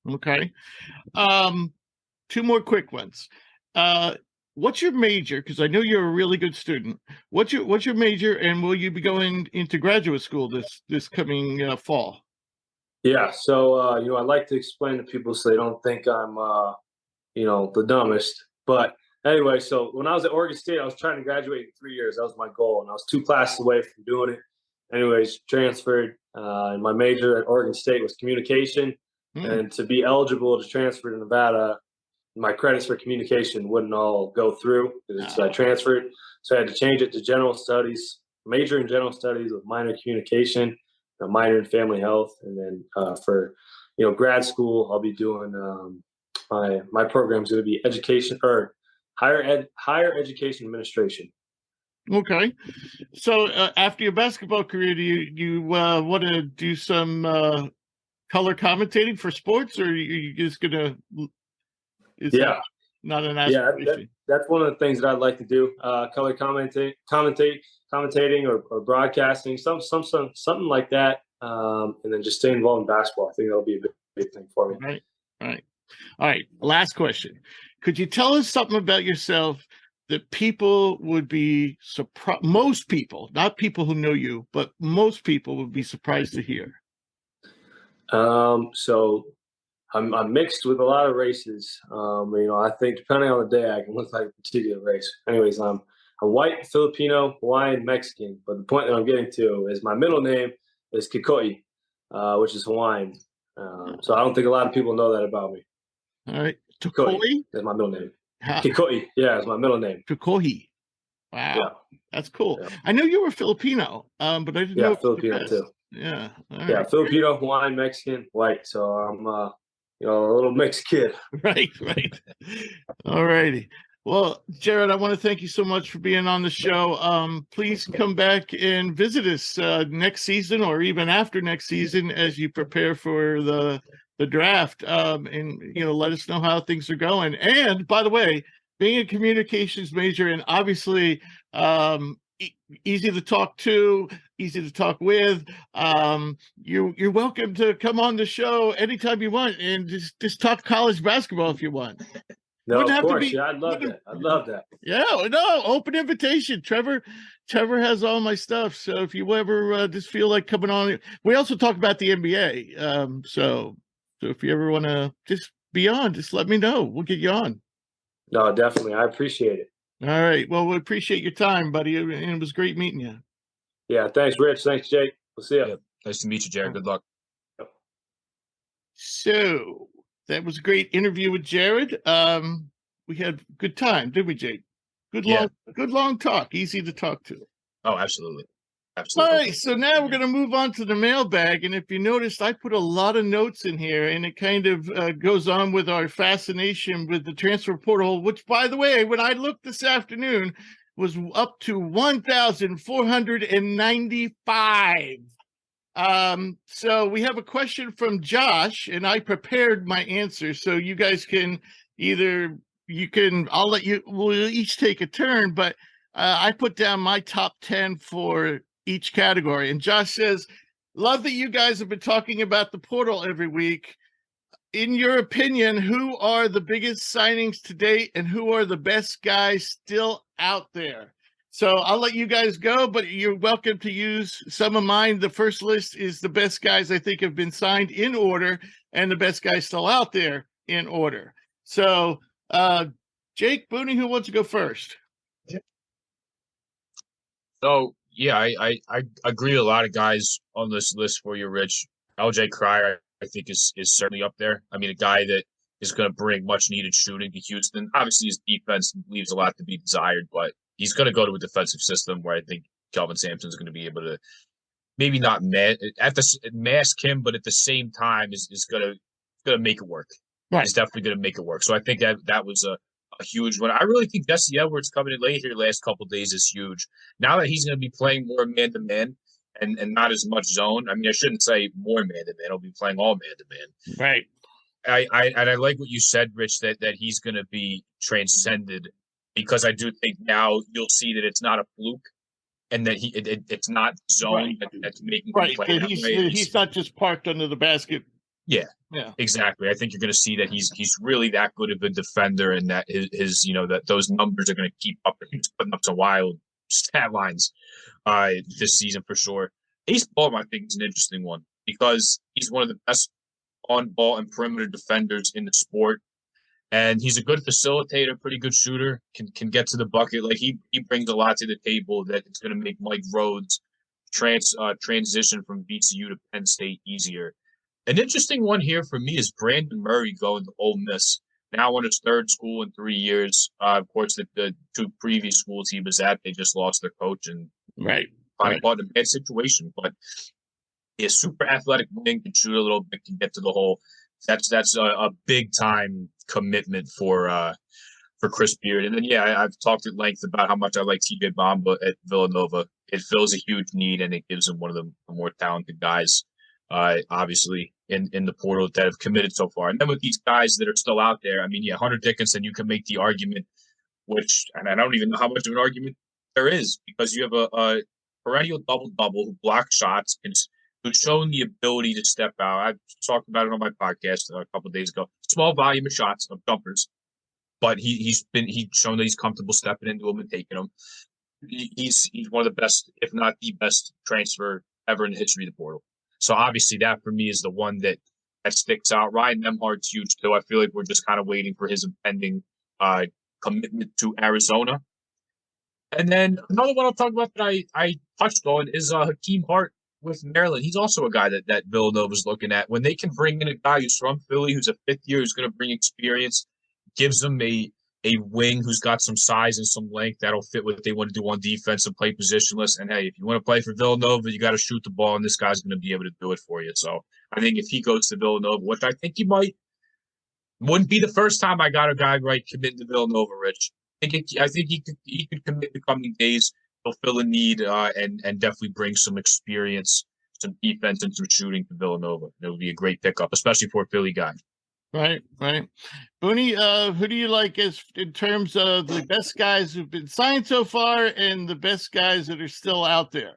Speaker 1: Okay. Two more quick ones. What's your major? Because I know you're a really good student. What's your major, and will you be going into graduate school this coming fall?
Speaker 5: Yeah. So, I like to explain to people so they don't think I'm, the dumbest. But anyway, so when I was at Oregon State, I was trying to graduate in 3 years. That was my goal, and I was 2 classes away from doing it. Anyways, transferred. And my major at Oregon State was communication. And to be eligible to transfer to Nevada, my credits for communication wouldn't all go through because I transferred. So I had to change it to general studies, major in general studies with minor in communication, a minor in family health. And then for grad school, I'll be doing my program is going to be education or higher education administration.
Speaker 1: Okay. So after your basketball career, do you want to do some color commentating for sports, or are you just gonna? Is
Speaker 5: Yeah.
Speaker 1: that not an
Speaker 5: Yeah,
Speaker 1: aspiration?
Speaker 5: that's one of the things that I'd like to do. Color commentating or broadcasting, something like that. And then just stay involved in basketball. I think that'll be a big thing for me.
Speaker 1: Right. Right. All right. Last question. Could you tell us something about yourself that people would be surprised? Most people, not people who know you, but most people would be surprised to hear.
Speaker 5: So I'm mixed with a lot of races. I think depending on the day, I can look like a particular race. Anyways, I'm white, Filipino, Hawaiian, Mexican. But the point that I'm getting to is my middle name is Kiko'i, which is Hawaiian. So I don't think a lot of people know that about me.
Speaker 1: All right.
Speaker 5: Kiko'i is my middle name. Kiko'i, yeah, is my middle name.
Speaker 1: Kiko'i. Wow.
Speaker 5: Yeah.
Speaker 1: That's cool.
Speaker 5: Yeah.
Speaker 1: I know you were Filipino, but I didn't know.
Speaker 5: Yeah, Filipino too.
Speaker 1: Yeah. All
Speaker 5: Yeah,
Speaker 1: right.
Speaker 5: Filipino, Hawaiian, Mexican, white. So I'm a little mixed kid.
Speaker 1: Right. All righty. Well, Jarod, I want to thank you so much for being on the show. Please come back and visit us next season or even after next season as you prepare for the draft, and let us know how things are going. And by the way, being a communications major and obviously easy to talk to, easy to talk with, you're welcome to come on the show anytime you want and just talk college basketball if you want.
Speaker 5: No, of course. Yeah, I'd love that.
Speaker 1: Yeah, no, open invitation. Trevor has all my stuff. So if you ever just feel like coming on, we also talk about the NBA. So if you ever want to just be on, just let me know. We'll get you on.
Speaker 5: No, definitely. I appreciate it.
Speaker 1: All right. Well, we appreciate your time, buddy. And it was great meeting you.
Speaker 5: Yeah. Thanks, Rich. Thanks, Jake. We'll see you.
Speaker 4: Yep. Nice to meet you, Jarod. Good luck.
Speaker 5: Yep.
Speaker 1: So that was a great interview with Jarod. We had a good time, didn't we, Jake? Good long talk. Easy to talk to.
Speaker 4: Oh, absolutely.
Speaker 1: All right, so now we're going to move on to the mailbag. And if you noticed, I put a lot of notes in here, and it kind of goes on with our fascination with the transfer portal, which, by the way, when I looked this afternoon, was up to 1,495. So we have a question from Josh, and I prepared my answer. So you guys can we'll each take a turn, but I put down my top 10 for each category. And Josh says, love that you guys have been talking about the portal every week. In your opinion, who are the biggest signings to date and who are the best guys still out there? So I'll let you guys go, but you're welcome to use some of mine. The first list is the best guys I think have been signed in order and the best guys still out there in order. So Jake, Booney, who wants to go first?
Speaker 4: So, yeah, I agree with a lot of guys on this list for you, Rich. LJ Cryer, I think, is certainly up there. I mean, a guy that is going to bring much needed shooting to Houston. Obviously, his defense leaves a lot to be desired, but he's going to go to a defensive system where I think Kelvin Sampson is going to be able to maybe not mask him, but at the same time is going to make it work. Right. He's definitely going to make it work. So I think that was a huge one. I really think Jesse Edwards coming in late here the last couple of days is huge. Now that he's going to be playing more man-to-man and not as much zone. I mean, I shouldn't say more man-to-man. He'll be playing all man-to-man.
Speaker 1: Right.
Speaker 4: I like what you said, Rich, that he's going to be transcended, because I do think now you'll see that it's not a fluke and that it's not zone that's making him play that way.
Speaker 1: He's not just parked under the basket.
Speaker 4: Yeah, exactly. I think you're going to see that he's really that good of a defender, and that his that those numbers are going to keep up. He's putting up some wild stat lines this season for sure. Ace Baldwin, I think, is an interesting one because he's one of the best on-ball and perimeter defenders in the sport, and he's a good facilitator, pretty good shooter, can get to the bucket. Like he brings a lot to the table that it's going to make Mike Rhodes transition from VCU to Penn State easier. An interesting one here for me is Brandon Murray going to Ole Miss, now on his third school in 3 years. Of course, the two previous schools he was at, they just lost their coach and probably caught in a bad situation. But he's super athletic wing, can shoot a little bit, can get to the hole. That's a big time commitment for Chris Beard. And then, I've talked at length about how much I like TJ Bamba at Villanova. It fills a huge need, and it gives him one of the more talented guys, obviously, in the portal that have committed so far. And then with these guys that are still out there, I mean, Hunter Dickinson, you can make the argument, and I don't even know how much of an argument there is, because you have a perennial double-double who blocks shots and who's shown the ability to step out. I talked about it on my podcast a couple of days ago. Small volume of shots, of jumpers, but he's shown that he's comfortable stepping into them and taking them. He's one of the best, if not the best, transfer ever in the history of the portal. So obviously that for me is the one that sticks out. Ryan Nembhard's huge too. I feel like we're just kind of waiting for his impending commitment to Arizona. And then another one I'll talk about that I touched on is Hakeem Hart with Maryland. He's also a guy that Villanova's looking at. When they can bring in a guy who's from Philly, who's a fifth year, who's going to bring experience, gives them a wing who's got some size and some length that'll fit what they want to do on defense and play positionless. And hey, if you want to play for Villanova, you got to shoot the ball, and this guy's going to be able to do it for you. So I think if he goes to Villanova, which I think he might, wouldn't be the first time I got a guy committing to Villanova, Rich. I think he could commit the coming days. He'll fill a need and definitely bring some experience, some defense, and some shooting to Villanova. It would be a great pickup, especially for a Philly guy.
Speaker 1: Right. Booney, who do you like as in terms of the best guys who've been signed so far and the best guys that are still out there?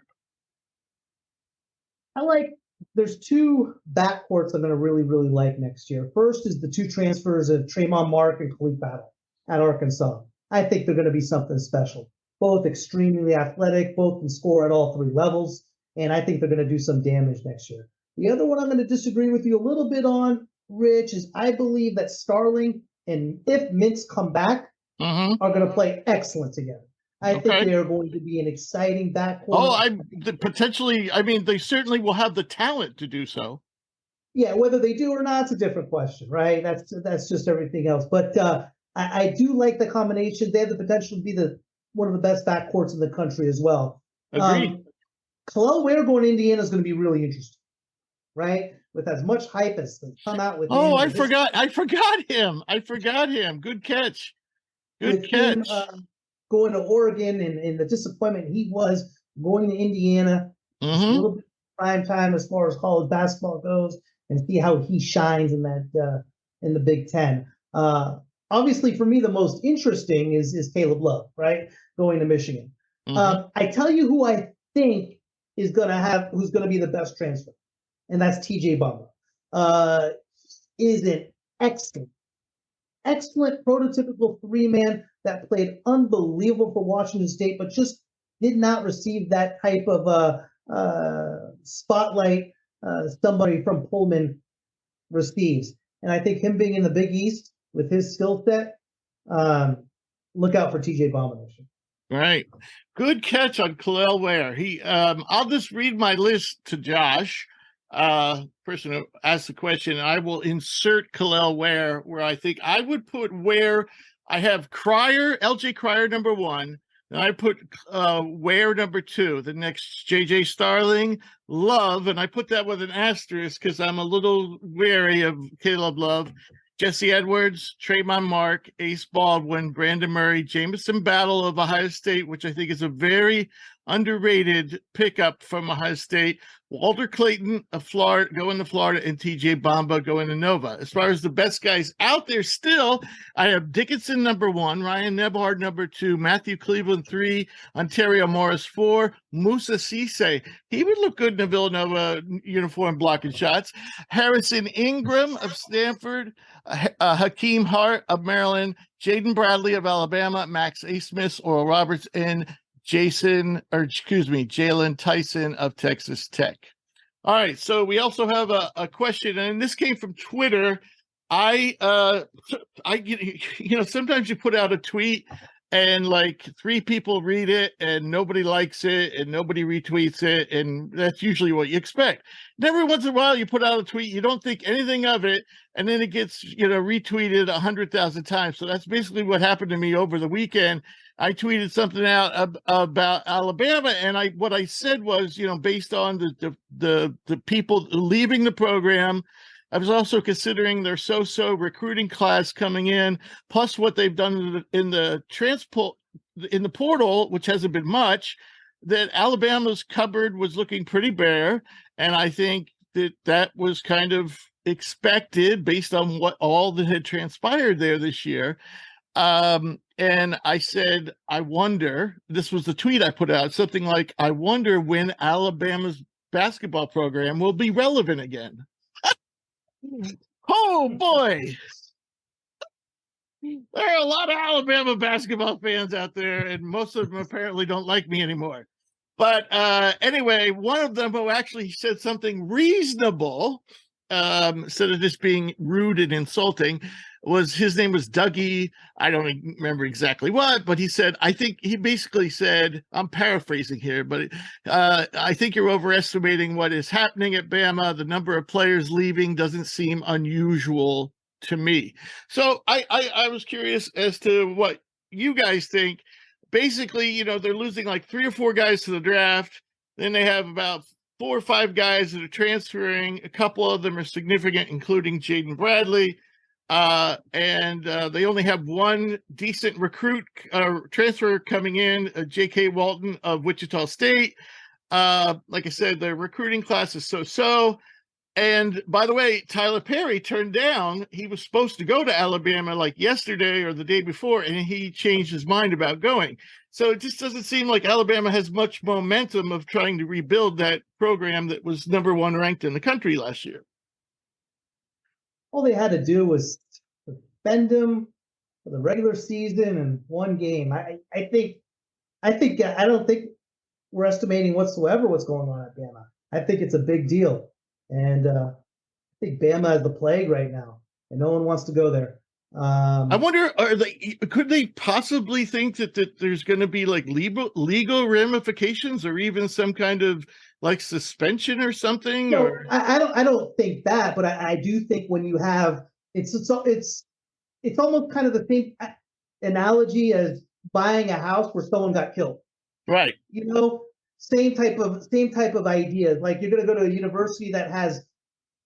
Speaker 2: There's two backcourts I'm going to really, really like next year. First is the two transfers of Tremont Mark and Khalif Battle at Arkansas. I think they're going to be something special. Both extremely athletic, both can score at all three levels, and I think they're going to do some damage next year. The other one I'm going to disagree with you a little bit on, Rich, is I believe that Starling and if Mintz come back, are going to play excellent together. I think they are going to be an exciting backcourt.
Speaker 1: They certainly will have the talent to do so.
Speaker 2: Yeah, whether they do or not, it's a different question, right? That's just everything else. But I do like the combination. They have the potential to be one of the best backcourts in the country as well.
Speaker 1: Agreed.
Speaker 2: Kel'el Ware going to Indiana is going to be really interesting, right? With as much hype as they come out with.
Speaker 1: I forgot him. Good catch. Good catch.
Speaker 2: Going to Oregon and the disappointment he was going to Indiana. A little bit of prime time as far as college basketball goes, and see how he shines in that in the Big Ten. Obviously, for me, the most interesting is Caleb Love, right? Going to Michigan. I tell you who I think who's going to be the best transfer, and that's TJ Bamba. Is an excellent prototypical three-man that played unbelievable for Washington State, but just did not receive that type of spotlight somebody from Pullman receives. And I think him being in the Big East with his skill set, look out for TJ Bamba this year.
Speaker 1: Right. Good catch on Kel'el Ware. I'll just read my list to Josh, person who asked the question. I will insert Kel'el Ware where I think I would put Ware. I have LJ Cryer number 1. And I put Ware number 2. The next JJ Starling, Love, and I put that with an asterisk because I'm a little wary of Caleb Love. Jesse Edwards, Tremont Mark, Ace Baldwin, Brandon Murray, Jamison Battle of Ohio State, which I think is a very underrated pickup from Ohio State. Walter Clayton of Florida going to Florida, and TJ Bamba going to Nova. As far as the best guys out there still, I have Dickinson number 1, Ryan Nembhard number 2, Matthew Cleveland 3, Ontario Morris 4, Musa Cisse. He would look good in a Villanova uniform blocking shots. Harrison Ingram of Stanford, Hakeem Hart of Maryland, Jaden Bradley of Alabama, Max A. Smith, Oral Roberts, and Jalen Tyson of Texas Tech. All right, so we also have a question, and this came from Twitter. Sometimes you put out a tweet and like 3 people read it and nobody likes it and nobody retweets it, and that's usually what you expect. And every once in a while you put out a tweet, you don't think anything of it, and then it gets retweeted 100,000 times. So that's basically what happened to me over the weekend. I tweeted something out about Alabama, and what I said was, based on the people leaving the program I was also considering their so-so recruiting class coming in, plus what they've done in the portal, which hasn't been much, that Alabama's cupboard was looking pretty bare. And I think that was kind of expected based on what all that had transpired there this year. And I said, I wonder, this was the tweet I put out, something like, I wonder when Alabama's basketball program will be relevant again. Oh boy. There are a lot of Alabama basketball fans out there, and most of them apparently don't like me anymore. But anyway, one of them who actually said something reasonable, instead of just being rude and insulting, his name was Dougie. I don't remember exactly what, but he said, he basically said, I'm paraphrasing here, but I think you're overestimating what is happening at Bama. The number of players leaving doesn't seem unusual to me. So I was curious as to what you guys think. Basically, they're losing like 3 or 4 guys to the draft. Then they have about 4 or 5 guys that are transferring. A couple of them are significant, including Jaden Bradley. And they only have one decent transfer coming in, J.K. Walton of Wichita State. Like I said, their recruiting class is so-so. And by the way, Tyler Perry turned down. He was supposed to go to Alabama like yesterday or the day before, and he changed his mind about going. So it just doesn't seem like Alabama has much momentum of trying to rebuild that program that was number 1 ranked in the country last year.
Speaker 2: All they had to do was suspend him for the regular season and 1 game. I don't think we're estimating whatsoever what's going on at Bama. I think it's a big deal. And I think Bama is the plague right now, and no one wants to go there.
Speaker 1: I wonder, could they possibly think that there's going to be like legal ramifications or even some kind of like suspension or something?
Speaker 2: No,
Speaker 1: or
Speaker 2: I don't think that, but I do think when you have it's almost kind of the same analogy as buying a house where someone got killed.
Speaker 1: Right.
Speaker 2: Same type of ideas. Like you're going to go to a university that has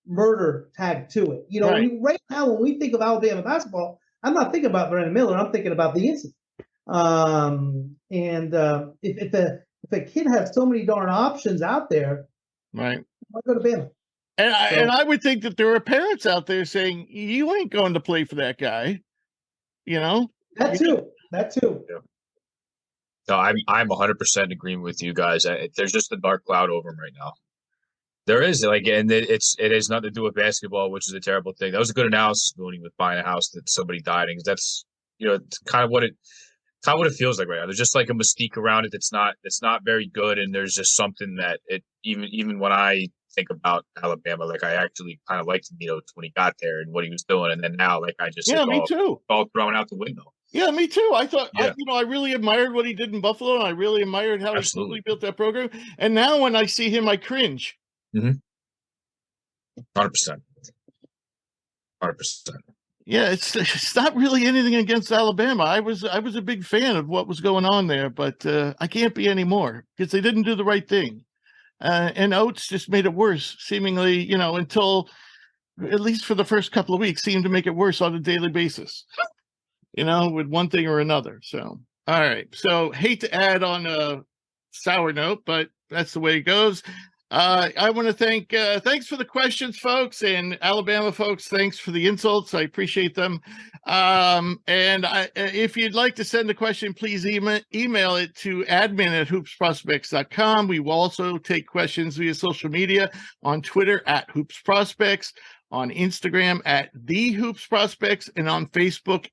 Speaker 2: murder tagged to it.
Speaker 1: Right.
Speaker 2: Right now, when we think of Alabama basketball, I'm not thinking about Brandon Miller. I'm thinking about the incident. If a kid has so many darn options out there,
Speaker 1: right,
Speaker 2: why go to Bama?
Speaker 1: And I would think that there are parents out there saying, you ain't going to play for that guy.
Speaker 2: That too.
Speaker 4: Yeah. No, I'm 100% agreeing with you guys. There's just a dark cloud over him right now. There is, and it has nothing to do with basketball, which is a terrible thing. That was a good analysis, Mooney, with buying a house that somebody died in. That's it's kind of what it feels like right now. There's just like a mystique around it that's not very good, and there's just something that even when I think about Alabama, like I actually kind of liked Nito when he got there and what he was doing, and then now
Speaker 1: me too,
Speaker 4: all thrown out the window.
Speaker 1: Yeah, me too. I thought, I really admired what he did in Buffalo, and I really admired how he completely built that program. And now when I see him, I cringe.
Speaker 4: 100%. 100%.
Speaker 1: Yeah, it's not really anything against Alabama. I was a big fan of what was going on there, but I can't be anymore because they didn't do the right thing. And Oates just made it worse, seemingly, until at least for the first couple of weeks, seemed to make it worse on a daily basis. With one thing or another. So, all right. So, hate to add on a sour note, but that's the way it goes. I want to thanks for the questions, folks, and Alabama folks, thanks for the insults. I appreciate them. If you'd like to send a question, please email it to admin@hoopsprospects.com. We will also take questions via social media on Twitter @hoopsprospects, on Instagram @thehoopsprospects, and on Facebook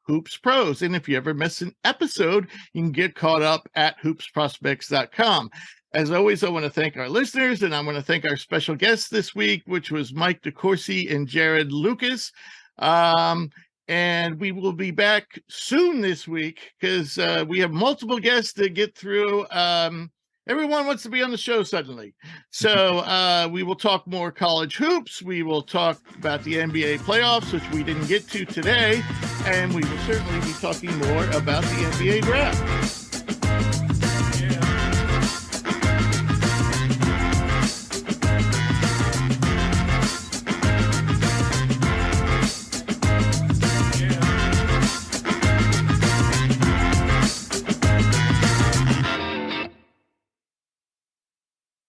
Speaker 1: Hoops Pros. And if you ever miss an episode, you can get caught up at hoopsprospects.com. As always, I want to thank our listeners, and I want to thank our special guests this week, which was Mike Decourcy and Jarod Lucas. And we will be back soon this week because we have multiple guests to get through. Everyone wants to be on the show suddenly. So we will talk more college hoops. We will talk about the NBA playoffs, which we didn't get to today. And we will certainly be talking more about the NBA draft.